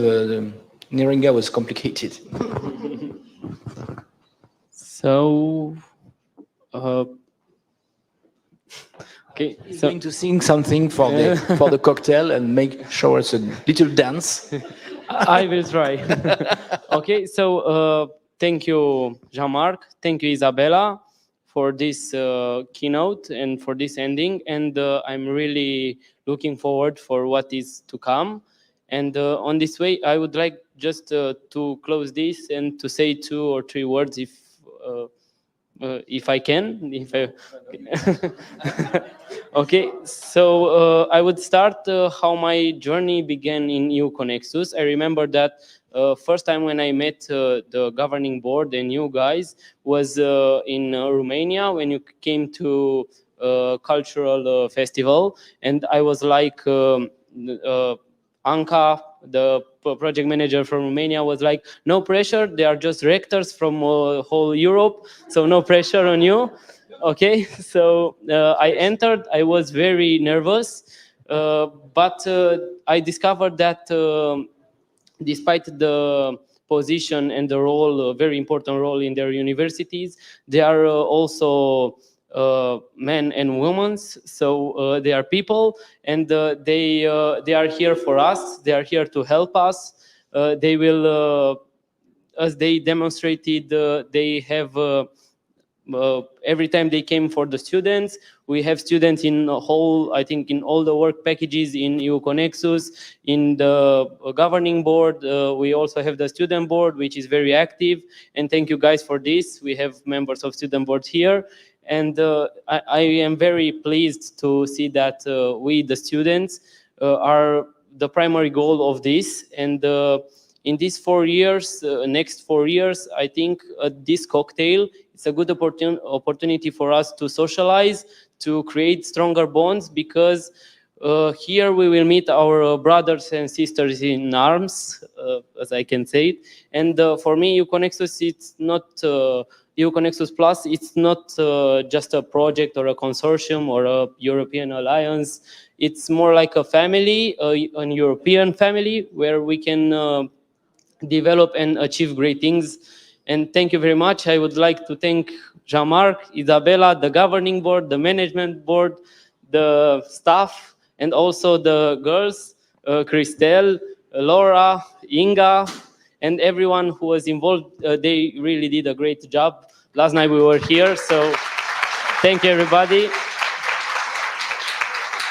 Neringa was complicated. So, okay. He's going to sing something for the cocktail and make sure it's a little dance. I will try. Okay, so thank you, Jean-Marc. Thank you, Isabella, for this keynote and for this ending. And I'm really looking forward for what is to come. And on this way, I would like just to close this and to say 2 or 3 words if I can. Okay, so I would start how my journey began in EU-CONEXUS. I remember that first time when I met the governing board and you guys was in Romania when you came to cultural festival, and I was like Anca, the project manager from Romania, was like, no pressure, they are just rectors from whole Europe, so no pressure on you. Okay, so I entered, I was very nervous, but I discovered that despite the position and the role, a very important role in their universities, they are also men and women, so they are people, and they are here for us. They are here to help us. They will, as they demonstrated, they have every time they came for the students. We have students in whole, I think, in all the work packages in EU-CONEXUS, in the governing board. We also have the student board, which is very active. And thank you guys for this. We have members of student board here. And I am very pleased to see that we, the students, are the primary goal of this. And in these 4 years, next 4 years, I think this cocktail, it's a good opportunity for us to socialize, to create stronger bonds, because here we will meet our brothers and sisters in arms, as I can say it. And for me, EU-CONEXUS, it's not EU-CONEXUS Plus, it's not just a project or a consortium or a European alliance. It's more like a family, an European family, where we can develop and achieve great things. And thank you very much. I would like to thank Jean-Marc, Isabella, the governing board, the management board, the staff, and also the girls, Christelle, Laura, Inga, and everyone who was involved. They really did a great job. Last night we were here, so thank you, everybody.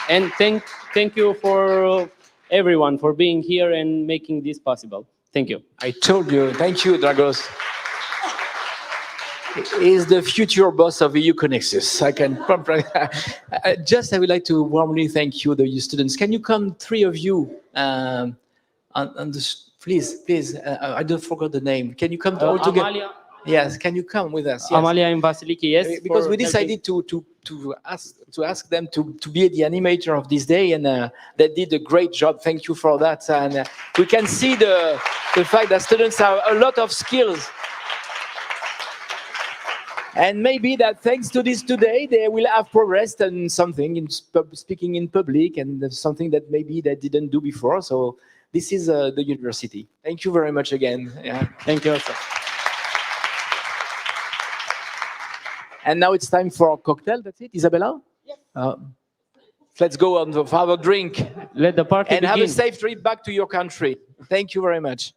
And thank you for everyone for being here and making this possible. Thank you. I told you. Thank you, Dragos. He is the future boss of EU-CONEXUS. I can I would like to warmly thank you, the students. Can you come, 3 of you, please, I don't forget the name. Can you come all together? Amalia. Yes, can you come with us? Yes. Amalia and Vasiliki, yes. Because we decided to ask them to be the animator of this day, and they did a great job. Thank you for that. And we can see the fact that students have a lot of skills. And maybe that thanks to this today, they will have progressed in something, in speaking in public, and something that maybe they didn't do before. So this is the university. Thank you very much again. Yeah. Thank you also. And now it's time for a cocktail. That's it, Isabella? Yes. Let's go on have a drink. Let the party begin. Have a safe trip back to your country. Thank you very much.